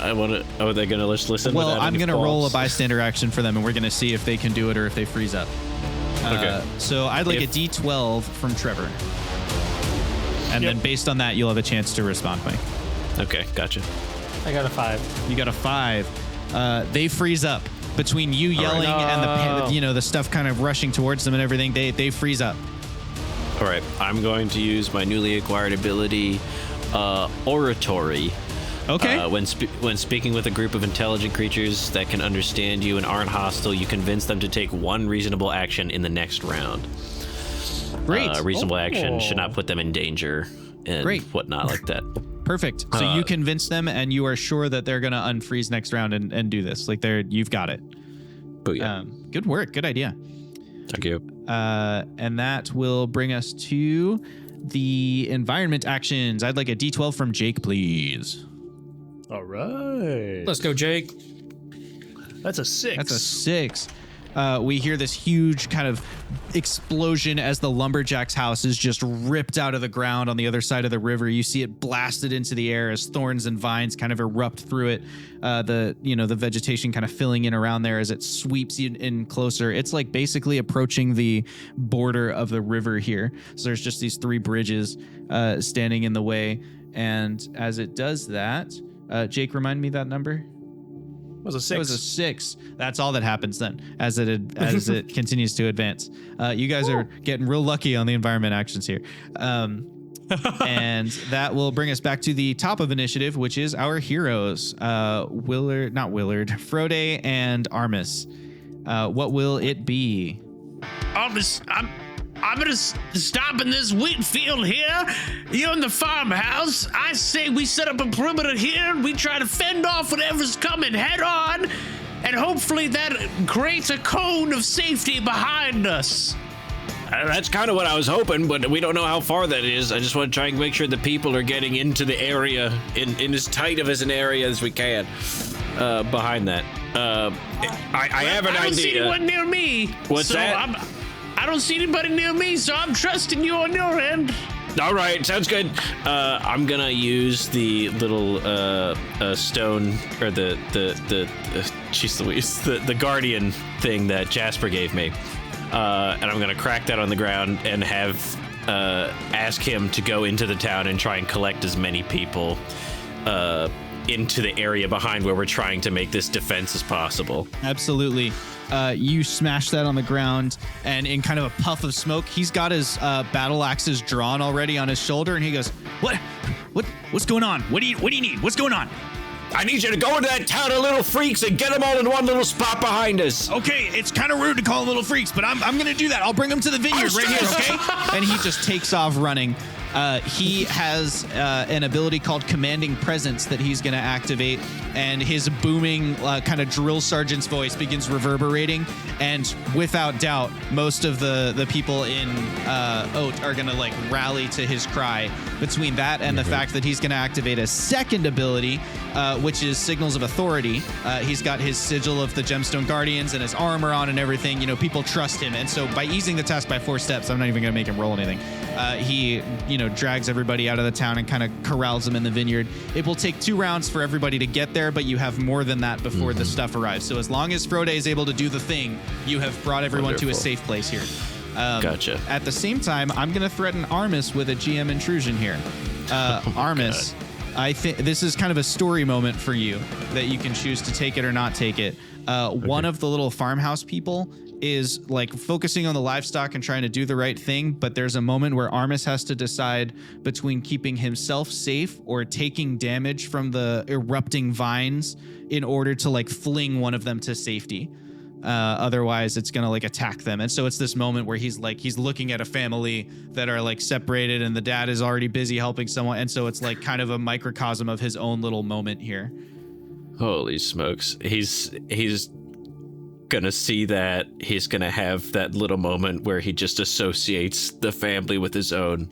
are they going to listen to that? Well, I'm going to roll a bystander action for them, and we're going to see if they can do it or if they freeze up. Okay. So I'd like a D12 from Trevor. And then based on that, you'll have a chance to respond, Mike. Okay, gotcha. I got a 5. You got a 5. They freeze up. Between you yelling and the stuff kind of rushing towards them and everything, they freeze up. All right, I'm going to use my newly acquired ability, Oratory. Okay. When speaking with a group of intelligent creatures that can understand you and aren't hostile, you convince them to take one reasonable action in the next round. Great. Reasonable action should not put them in danger and whatnot like that. Perfect. So you convince them, and you are sure that they're going to unfreeze next round and do this. Like you've got it. Booyah. Good work. Good idea. Thank you. And that will bring us to the environment actions. I'd like a D12 from Jake, please. All right. Let's go, Jake. That's a 6. That's a 6. we hear this huge kind of explosion as the lumberjack's house is just ripped out of the ground on the other side of the river. You see it blasted into the air as thorns and vines kind of erupt through it. The vegetation kind of filling in around there as it sweeps in closer. It's like basically approaching the border of the river here. So there's just these 3 bridges standing in the way. And as it does that, Jake, remind me that number. It was a 6. It was a 6. That's all that happens then as it continues to advance. You guys are getting real lucky on the environment actions here. And that will bring us back to the top of initiative, which is our heroes, Frode and Armis. What will it be? Armis, I'm gonna stop in this wheat field here. You're in the farmhouse. I say we set up a perimeter here and we try to fend off whatever's coming head on, and hopefully that creates a cone of safety behind us. That's kind of what I was hoping, but we don't know how far that is. I just want to try and make sure the people are getting into the area in as tight of an area as we can behind that. I have an idea. I don't see anyone near me. What's that? I don't see anybody near me, so I'm trusting you on your end. All right, sounds good. I'm gonna use the little stone or the guardian thing that Jasper gave me, and I'm gonna crack that on the ground and have ask him to go into the town and try and collect as many people into the area behind where we're trying to make this defense as possible. Absolutely. You smash that on the ground, and in kind of a puff of smoke, he's got his battle axes drawn already on his shoulder, and he goes, What's going on? What do you need? What's going on? I need you to go into that town of little freaks and get them all in one little spot behind us. Okay, it's kind of rude to call them little freaks, but I'm going to do that. I'll bring them to the vineyard right here, okay? And he just takes off running. He has an ability called Commanding Presence that he's going to activate, and his booming kind of drill sergeant's voice begins reverberating, and without doubt, most of the people in Oat are going to rally to his cry. Between that and the fact that he's going to activate a second ability, which is Signals of Authority. He's got his sigil of the Gemstone Guardians and his armor on and everything. People trust him, and so by easing the task by 4 steps, I'm not even going to make him roll anything. He drags everybody out of the town and kind of corrals them in the vineyard. It will take 2 rounds for everybody to get there, but you have more than that before the stuff arrives. So as long as Frode is able to do the thing, you have brought everyone to a safe place here. Gotcha. At the same time, I'm going to threaten Armis with a GM intrusion here. Armis, God. I think this is kind of a story moment for you that you can choose to take it or not take it. One of the little farmhouse people is focusing on the livestock and trying to do the right thing, but there's a moment where Armis has to decide between keeping himself safe or taking damage from the erupting vines in order to fling one of them to safety. Otherwise it's gonna attack them. And so it's this moment where he's looking at a family that are separated, and the dad is already busy helping someone, and so it's kind of a microcosm of his own little moment here. Holy smokes. He's gonna see that. He's gonna have that little moment where he just associates the family with his own,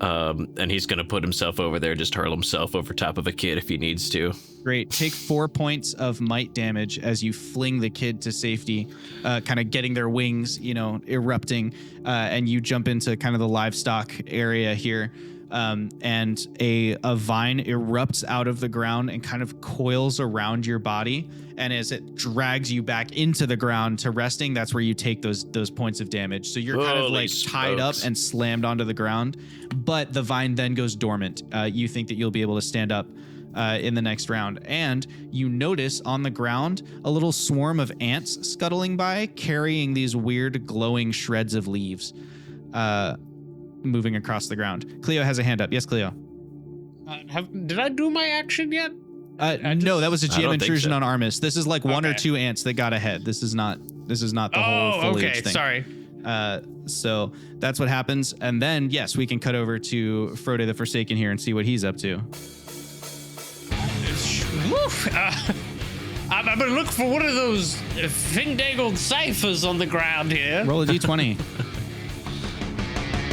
and he's gonna put himself over there, just hurl himself over top of a kid if he needs to. Great. Take 4 points of might damage as you fling the kid to safety, kind of getting their wings erupting, and you jump into kind of the livestock area here. And a vine erupts out of the ground and kind of coils around your body, and as it drags you back into the ground to resting, that's where you take those points of damage. So you're kind of tied up and slammed onto the ground, but the vine then goes dormant. You think that you'll be able to stand up in the next round, and you notice on the ground a little swarm of ants scuttling by, carrying these weird glowing shreds of leaves. Moving across the ground. Cleo has a hand up. Yes, Cleo. Did I do my action yet? No, that was a GM intrusion on Armis. This is 1 or 2 ants that got ahead. This is not the whole foliage thing. Sorry. So that's what happens, and then yes, we can cut over to Frode the Forsaken here and see what he's up to. I'm gonna look for one of those fing-dangled ciphers on the ground here. Roll a d20.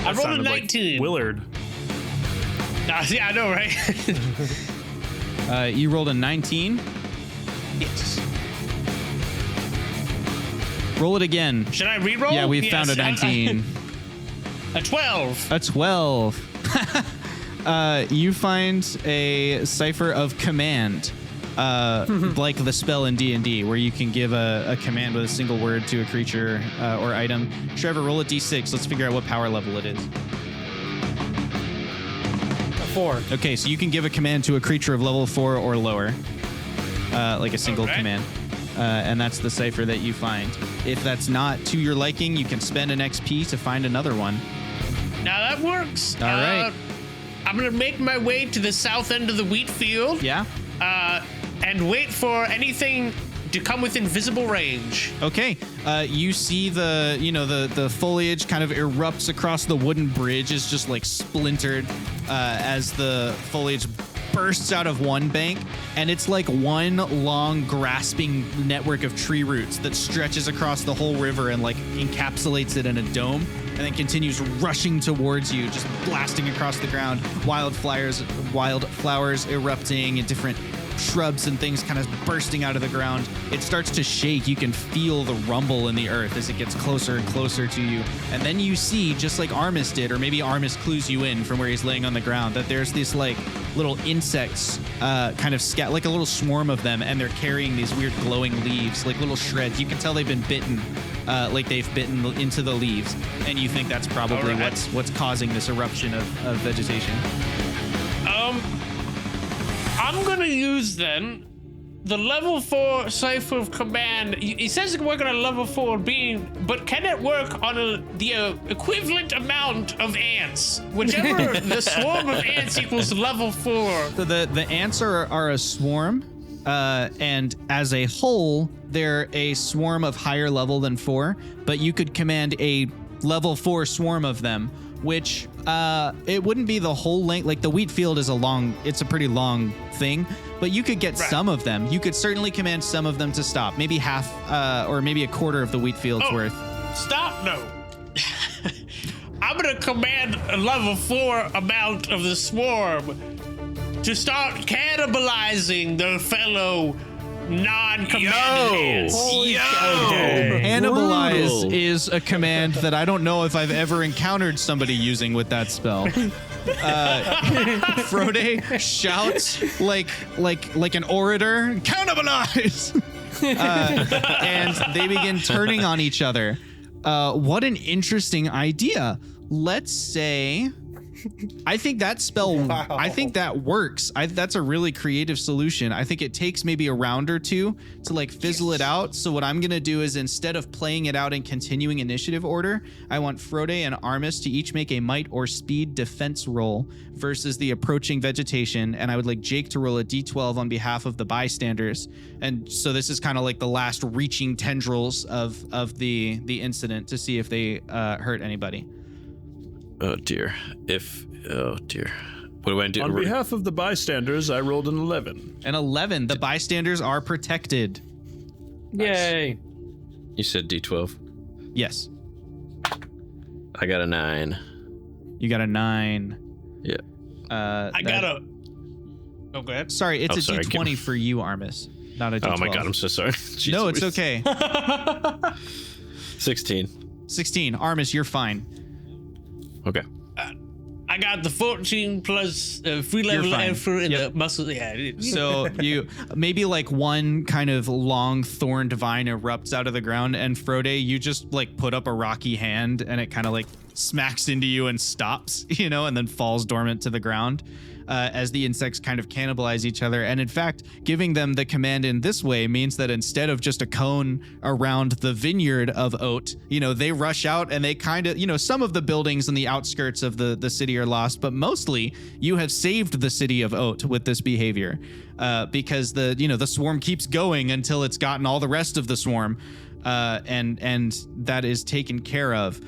I rolled a 19. Like Willard. Yeah, I know, right? You rolled a 19. Yes. Roll it again. Should I re-roll? Yeah, we Yes, found a 19. A 12. A 12. You find a cipher of command, like the spell in D&D, where you can give a command with a single word to a creature or item. Trevor, roll a d6. Let's figure out what power level it is. A 4. Okay, so you can give a command to a creature of level 4 or lower, like a single Okay. command. And that's the cipher that you find. If that's not to your liking, you can spend an XP to find another one. Now that works. All right. I'm gonna make my way to the south end of the wheat field. Yeah? And wait for anything to come within visible range. Okay. You see the foliage kind of erupts across the wooden bridge, is just like splintered as the foliage bursts out of one bank, and it's like one long grasping network of tree roots that stretches across the whole river and like encapsulates it in a dome, and then continues rushing towards you, just blasting across the ground. Wildflowers erupting, and different shrubs and things kind of bursting out of the ground. It starts to shake. You can feel the rumble in the earth as it gets closer and closer to you. And then you see, just like Armis did, or maybe Armis clues you in from where he's laying on the ground, that there's these like little insects kind of like a little swarm of them, and they're carrying these weird glowing leaves, like little shreds. You can tell they've been bitten, like they've bitten into the leaves, and you think that's probably All right. what's causing this eruption of vegetation. I'm gonna use then the level 4 cipher of command. It says it can work on a level 4 being, but can it work on the equivalent amount of ants? Whichever the swarm of ants equals level 4. So the ants are a swarm, and as a whole, they're a swarm of higher level than 4, but you could command a level 4 swarm of them, which it wouldn't be the whole length. Like the wheat field is it's a pretty long thing, but you could get some of them. You could certainly command some of them to stop, maybe half or maybe a quarter of the wheat field's worth. Stop, no. I'm gonna command a level 4 amount of the swarm to start cannibalizing their fellow non-commanded ants. Cannibalize is a command that I don't know if I've ever encountered somebody using with that spell. Frode shouts like an orator, cannibalize! And they begin turning on each other. What an interesting idea. Let's say, I think that spell, I think that works. That's a really creative solution. I think it takes maybe a round or two to like fizzle it out. So what I'm going to do is, instead of playing it out in continuing initiative order, I want Frode and Armis to each make a might or speed defense roll versus the approaching vegetation. And I would like Jake to roll a d12 on behalf of the bystanders. And so this is kind of like the last reaching tendrils of the incident to see if they hurt anybody. Oh dear. Oh dear. What do I do? On behalf of the bystanders, I rolled an 11. An 11. The bystanders are protected. Yay. You said D12. Yes. I got a 9. You got a 9. Yeah. I got a... Oh, go ahead. Sorry, it's Oh, a sorry, D20 for you, Armis. Not a D12. Oh my god, I'm so sorry. Jeez No, it's Louise. okay. 16. 16. Armis, you're fine. Okay. I got the 14 plus free You're level fine. effort and Yep. the muscle. Yeah. So you maybe like one kind of long thorned vine erupts out of the ground, and Frode, you just like put up a rocky hand, and it kind of like smacks into you and stops, and then falls dormant to the ground. As the insects kind of cannibalize each other. And in fact, giving them the command in this way means that instead of just a cone around the vineyard of oat, they rush out, and they kind of, some of the buildings on the outskirts of the city are lost, but mostly you have saved the city of oat with this behavior, because the swarm keeps going until it's gotten all the rest of the swarm, and that is taken care of.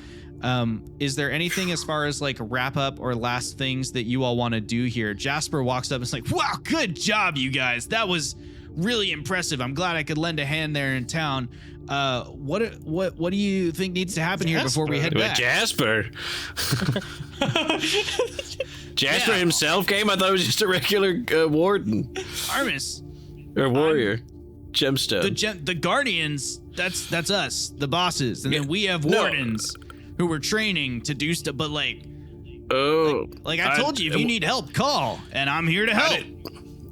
Is there anything as far as like wrap up or last things that you all want to do here? Jasper walks up and is like, wow, good job, you guys. That was really impressive. I'm glad I could lend a hand there in town. What do you think needs to happen here before we head back? Jasper. Jasper himself came? I thought it was just a regular warden. Armis. Or warrior. gemstone. The guardians, that's us, the bosses, and then we have wardens who were training to do stuff. But like I told you, if you need help, call, and I'm here to help.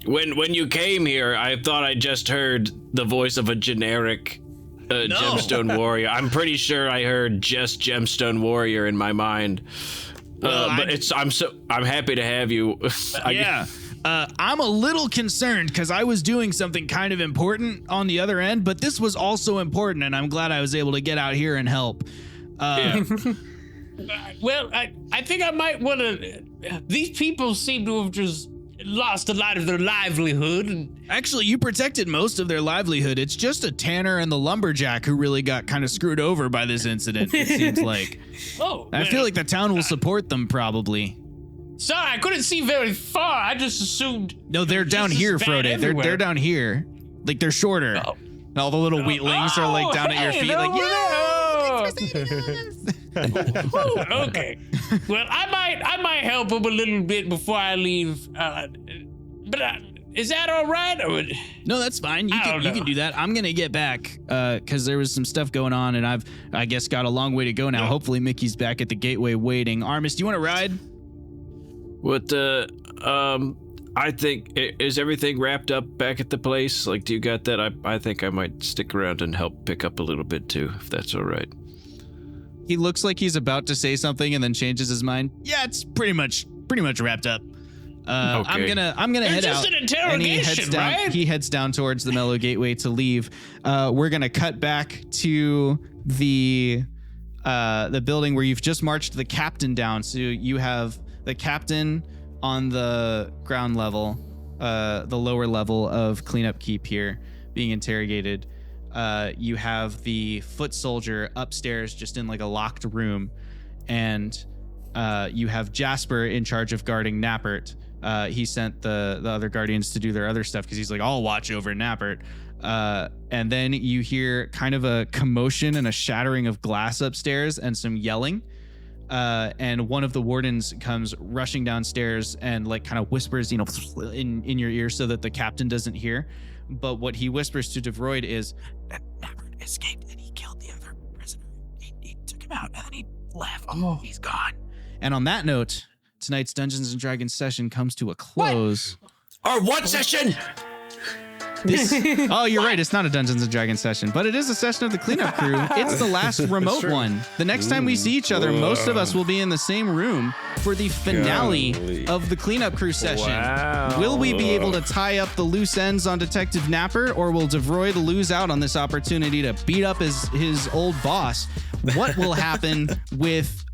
When you came here, I thought I just heard the voice of a generic gemstone warrior. I'm pretty sure I heard just gemstone warrior in my mind. But I'm happy to have you. I'm a little concerned because I was doing something kind of important on the other end, but this was also important, and I'm glad I was able to get out here and help. Well, I think I might want to. These people seem to have just lost a lot of their livelihood. And actually, you protected most of their livelihood. It's just a tanner and the lumberjack who really got kind of screwed over by this incident, it seems like. I feel like the town will support them, probably. Sorry, I couldn't see very far. I just assumed. No, they're down here, Frode. They're down here. Like, they're shorter. All the little wheatlings are like down at your feet, like, okay. Well, I might help him a little bit before I leave. But is that all right? No, that's fine. You can do that. I'm gonna get back because there was some stuff going on, and I guess got a long way to go now. Hopefully, Mickey's back at the gateway waiting. Armis, do you want to ride? What I think, is everything wrapped up back at the place? Like, do you got that? I think I might stick around and help pick up a little bit too, if that's all right. He looks like he's about to say something and then changes his mind. Yeah, it's pretty much wrapped up. Okay. I'm gonna head out. Just an interrogation, right? He heads down towards the Mellow Gateway to leave. We're gonna cut back to the building where you've just marched the captain down. So you have the captain on the ground level, the lower level of cleanup keep here, being interrogated. You have the foot soldier upstairs, just in like a locked room, and you have Jasper in charge of guarding Nappert. He sent the other guardians to do their other stuff because he's like, I'll watch over Nappert. And then you hear kind of a commotion and a shattering of glass upstairs and some yelling. And one of the wardens comes rushing downstairs and like kind of whispers, in your ear so that the captain doesn't hear. But what he whispers to Davroid is that Davroid escaped and he killed the other prisoner. He took him out and then he left. Oh, he's gone. And on that note, tonight's Dungeons and Dragons session comes to a close. What session? Oh, you're right. It's not a Dungeons and Dragons session, but it is a session of the cleanup crew. It's the last remote one. The next time we see each other, most of us will be in the same room for the finale of the cleanup crew session. Wow. Will we be able to tie up the loose ends on Detective Nappert, or will Davroid lose out on this opportunity to beat up his old boss? What will happen with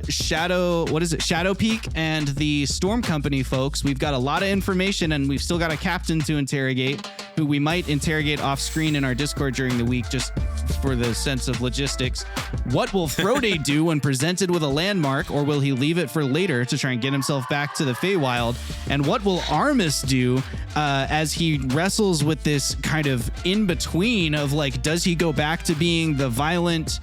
Shadow Peak and the Storm Company folks? We've got a lot of information, and we've still got a captain to interrogate, who we might interrogate off screen in our Discord during the week, just for the sense of logistics. What will Frode do when presented with a landmark, or will he leave it for later to try and get himself back to the Feywild? And what will Armis do as he wrestles with this kind of in-between of like, does he go back to being the violent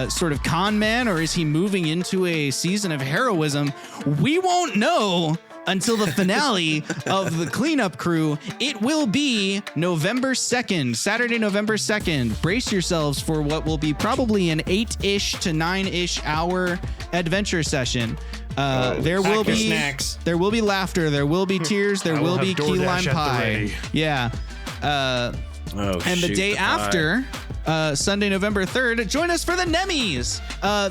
sort of con man, or is he moving into a season of heroism? We won't know until the finale of the cleanup crew. It will be November 2nd, Saturday, November 2nd. Brace yourselves for what will be probably an 8-ish to 9-ish hour adventure session. There will be snacks. There will be laughter. There will be tears. There will be key lime pie. Yeah. And the day after, Sunday, November 3rd, join us for the Nemmies,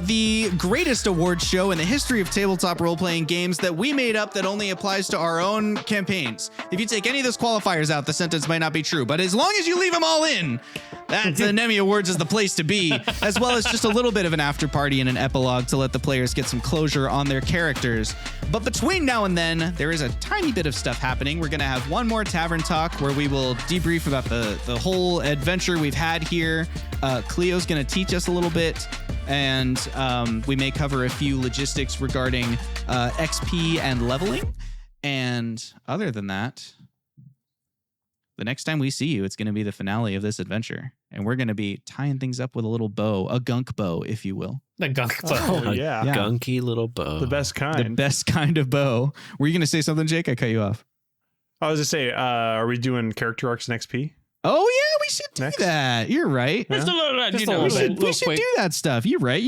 the greatest award show in the history of tabletop role-playing games that we made up that only applies to our own campaigns. If you take any of those qualifiers out, the sentence might not be true, but as long as you leave them all in, that's the Nemmy Awards is the place to be, as well as just a little bit of an after party and an epilogue to let the players get some closure on their characters. But between now and then, there is a tiny bit of stuff happening. We're going to have one more tavern talk where we will debrief about the whole adventure we've had here. Cleo's going to teach us a little bit, and we may cover a few logistics regarding XP and leveling. And other than that, the next time we see you, it's going to be the finale of this adventure. And we're going to be tying things up with a little bow, a gunk bow, if you will. The gunk bow. Oh, yeah. Gunky little bow. The best kind. The best kind of bow. Were you going to say something, Jake? I cut you off. I was going to say, are we doing character arcs and XP? Oh yeah, we should do that. You're right. Just a little, Just you a know, little bit. We should do that stuff. You're right.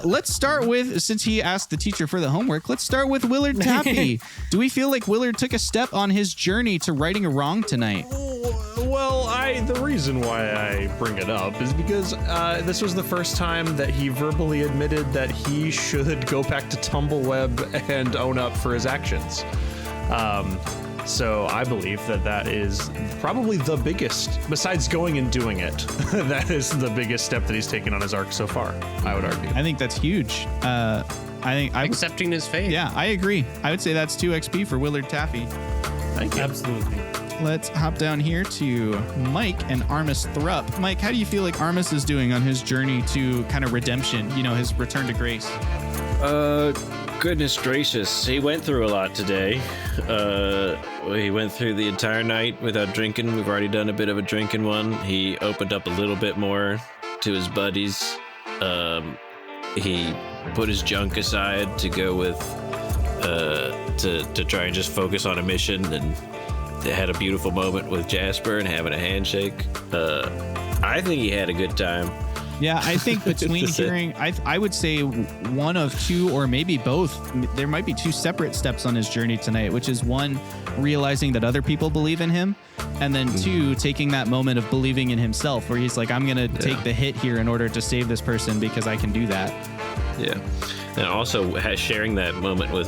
Let's start with, since he asked the teacher for the homework, let's start with Willard Taffy. Do we feel like Willard took a step on his journey to righting a wrong tonight? Well, the reason why I bring it up is because this was the first time that he verbally admitted that he should go back to Tumbleweb and own up for his actions. So I believe that is probably the biggest, besides going and doing it, that is the biggest step that he's taken on his arc so far, I would argue. I think that's huge. I think accepting his fate. Yeah, I agree. I would say that's 2 XP for Willard Taffy. Thank you. Absolutely. Let's hop down here to Mike and Armis Thrupp. Mike, how do you feel like Armis is doing on his journey to kind of redemption, his return to grace? Goodness gracious, he went through a lot today. He went through the entire night without drinking. We've already done a bit of a drinking one. He opened up a little bit more to his buddies. He put his junk aside to go with, to try and just focus on a mission, and they had a beautiful moment with Jasper and having a handshake. I think he had a good time. Yeah, I think between hearing, I would say one of 2 or maybe both, there might be 2 separate steps on his journey tonight, which is 1, realizing that other people believe in him, and then 2, taking that moment of believing in himself, where he's like, I'm going to take the hit here in order to save this person because I can do that. Yeah. And also sharing that moment with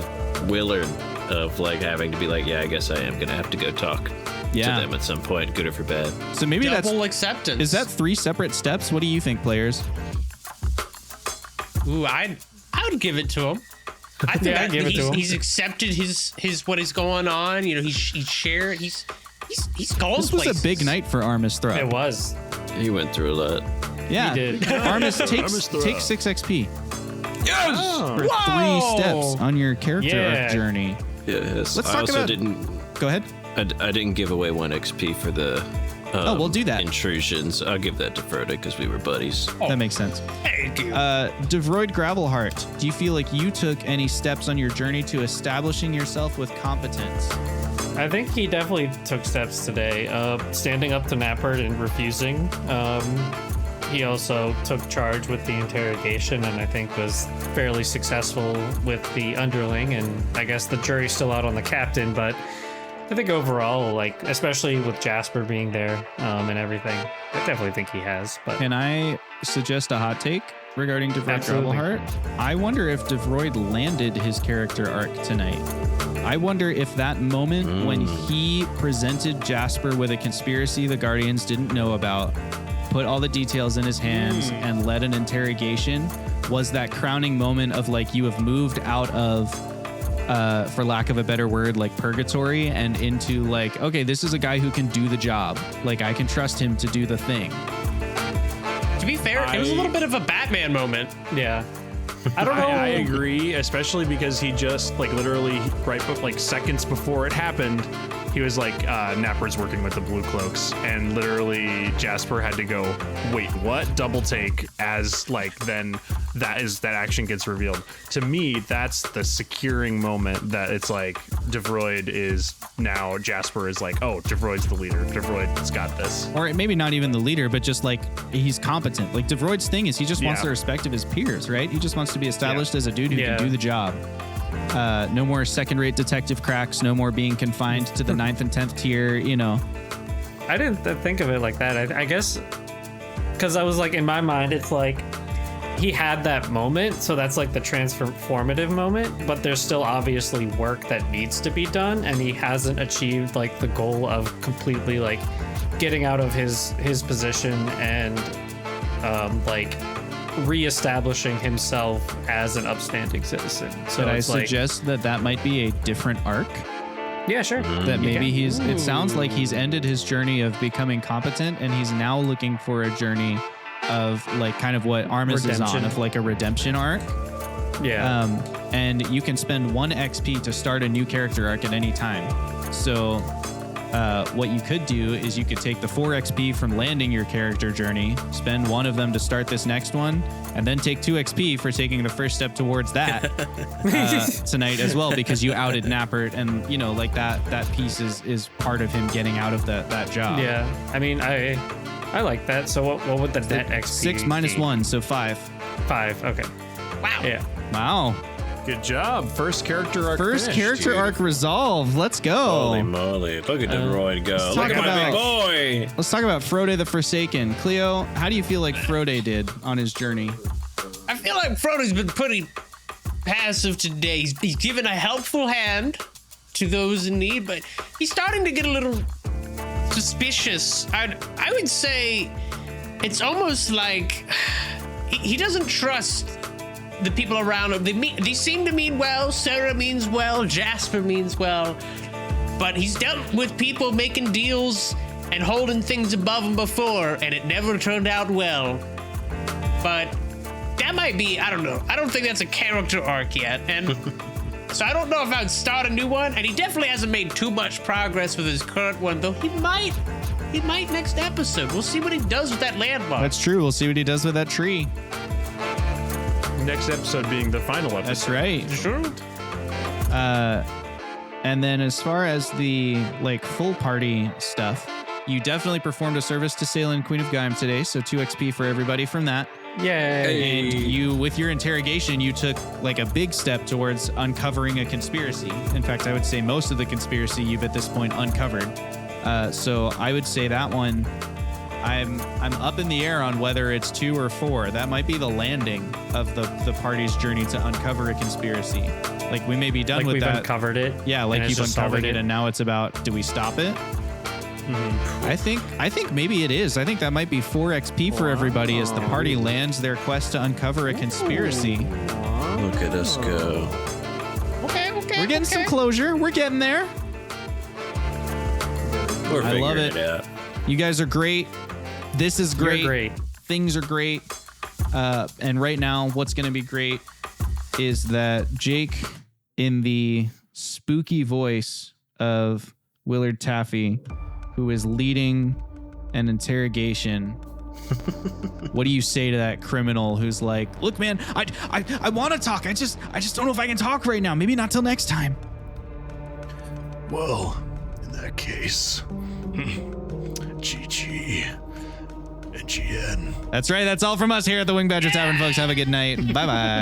Willard of like having to be like, yeah, I guess I am going to have to go talk to them at some point, good or for bad. So maybe Double acceptance. Is that 3 separate steps? What do you think, players? Ooh, I would give it to him. I think I'd give it to him. He's accepted his what is going on. He's shared. He's gone This was places. a big night for Armis Thrupp. It was. He went through a lot. Yeah, He did. Armis take 6 XP. Yes! For 3 steps on your character arc journey. Yes. Let's I talk also about. didn't. Go ahead. I didn't give away 1 XP for the. We'll do that. Intrusions. I'll give that to Frode because we were buddies. That makes sense. Thank you. Davroid Gravelheart, do you feel like you took any steps on your journey to establishing yourself with competence? I think he definitely took steps today. Standing up to Nappert and refusing. He also took charge with the interrogation and I think was fairly successful with the underling. And I guess the jury's still out on the captain, but I think overall, like, especially with Jasper being there and everything, I definitely think he has. But Can I suggest a hot take regarding Davroid Absolutely. Gravelheart? I wonder if Davroid landed his character arc tonight. I wonder if that moment when he presented Jasper with a conspiracy the Guardians didn't know about, put all the details in his hands, and led an interrogation, was that crowning moment of like, you have moved out of, for lack of a better word, like purgatory and into like, okay, this is a guy who can do the job. Like, I can trust him to do the thing. To be fair, it was a little bit of a Batman moment. yeah. I don't know. I agree, especially because he just like literally seconds before it happened, he was like, Napper's working with the Blue Cloaks, and literally Jasper had to go, wait, what? Double take as like then that action gets revealed. To me, that's the securing moment that it's like Davroid is now Jasper is like, oh, Davroid's the leader. Davroid's got this. Or maybe not even the leader, but just like he's competent. Like Davroid's thing is he just wants the respect of his peers, right? He just wants to be established as a dude who can do the job. No more second-rate detective cracks. No more being confined to the 9th and 10th tier. I didn't think of it like that. I guess because I was like, in my mind, it's like he had that moment, so that's like the transformative moment, but there's still obviously work that needs to be done, and he hasn't achieved like the goal of completely like getting out of his position and like reestablishing himself as an upstanding citizen. So I it's like, suggest that might be a different arc. yeah, sure. That maybe it sounds like he's ended his journey of becoming competent, and he's now looking for a journey of like kind of what Armis is on, Redemption. of like a redemption arc. Yeah. And you can spend 1 XP to start a new character arc at any time. So what you could do is you could take the 4 XP from landing your character journey, spend 1 of them to start this next one, and then take 2 XP for taking the first step towards that tonight as well, because you outed Nappert, and you know, like that piece is part of him getting out of that job. Yeah, I mean, I like that. So what would the net XP 6 minus be? 1, so 5. 5. Okay. Wow. Yeah. Wow. Good job. First character arc. First finished, character dude. arc resolved. Let's go. Holy moly. Look at Davroid go. talk Look at my big about- boy. Let's talk about Frode the Forsaken. Cleo, how do you feel like Frode did on his journey? I feel like Frodo's been pretty passive today. He's given a helpful hand to those in need, but he's starting to get a little suspicious. I would say it's almost like he doesn't trust the people around him. They seem to mean well. Sarah means well. Jasper means well. But he's dealt with people making deals and holding things above him before, and it never turned out well. But that might be, I don't know. I don't think that's a character arc yet. And so I don't know if I would start a new one. And he definitely hasn't made too much progress with his current one, though he might next episode. We'll see what he does with that landmark. That's true. We'll see what he does with that tree. Next episode being the final episode. That's right. Sure. And then as far as the like full party stuff, you definitely performed a service to Salen, Queen of Gaim today, so 2 XP for everybody from that. Yay. And you, with your interrogation, you took like a big step towards uncovering a conspiracy. In fact, I would say most of the conspiracy you've at this point uncovered. So I would say that one, I'm up in the air on whether it's 2 or 4. That might be the landing of the party's journey to uncover a conspiracy. Like we may be done Like with we've that. uncovered it. Yeah, like and it's you've just uncovered solving it, and now it's about, do we stop it? I think maybe it is. I think that might be 4 XP for everybody as the party lands their quest to uncover a conspiracy. Look at us go. Okay. We're getting some closure. We're getting there. We're I love figuring it. out. You guys are great. This is great. You're great. Things are great. And right now, what's going to be great is that Jake, in the spooky voice of Willard Taffy, who is leading an interrogation. What do you say to that criminal who's like, look, man, I want to talk. I just don't know if I can talk right now. Maybe not till next time. Well, in that case, GG and GN. That's right. That's all from us here at the Wing Badger Tavern, folks. Have a good night. Bye-bye.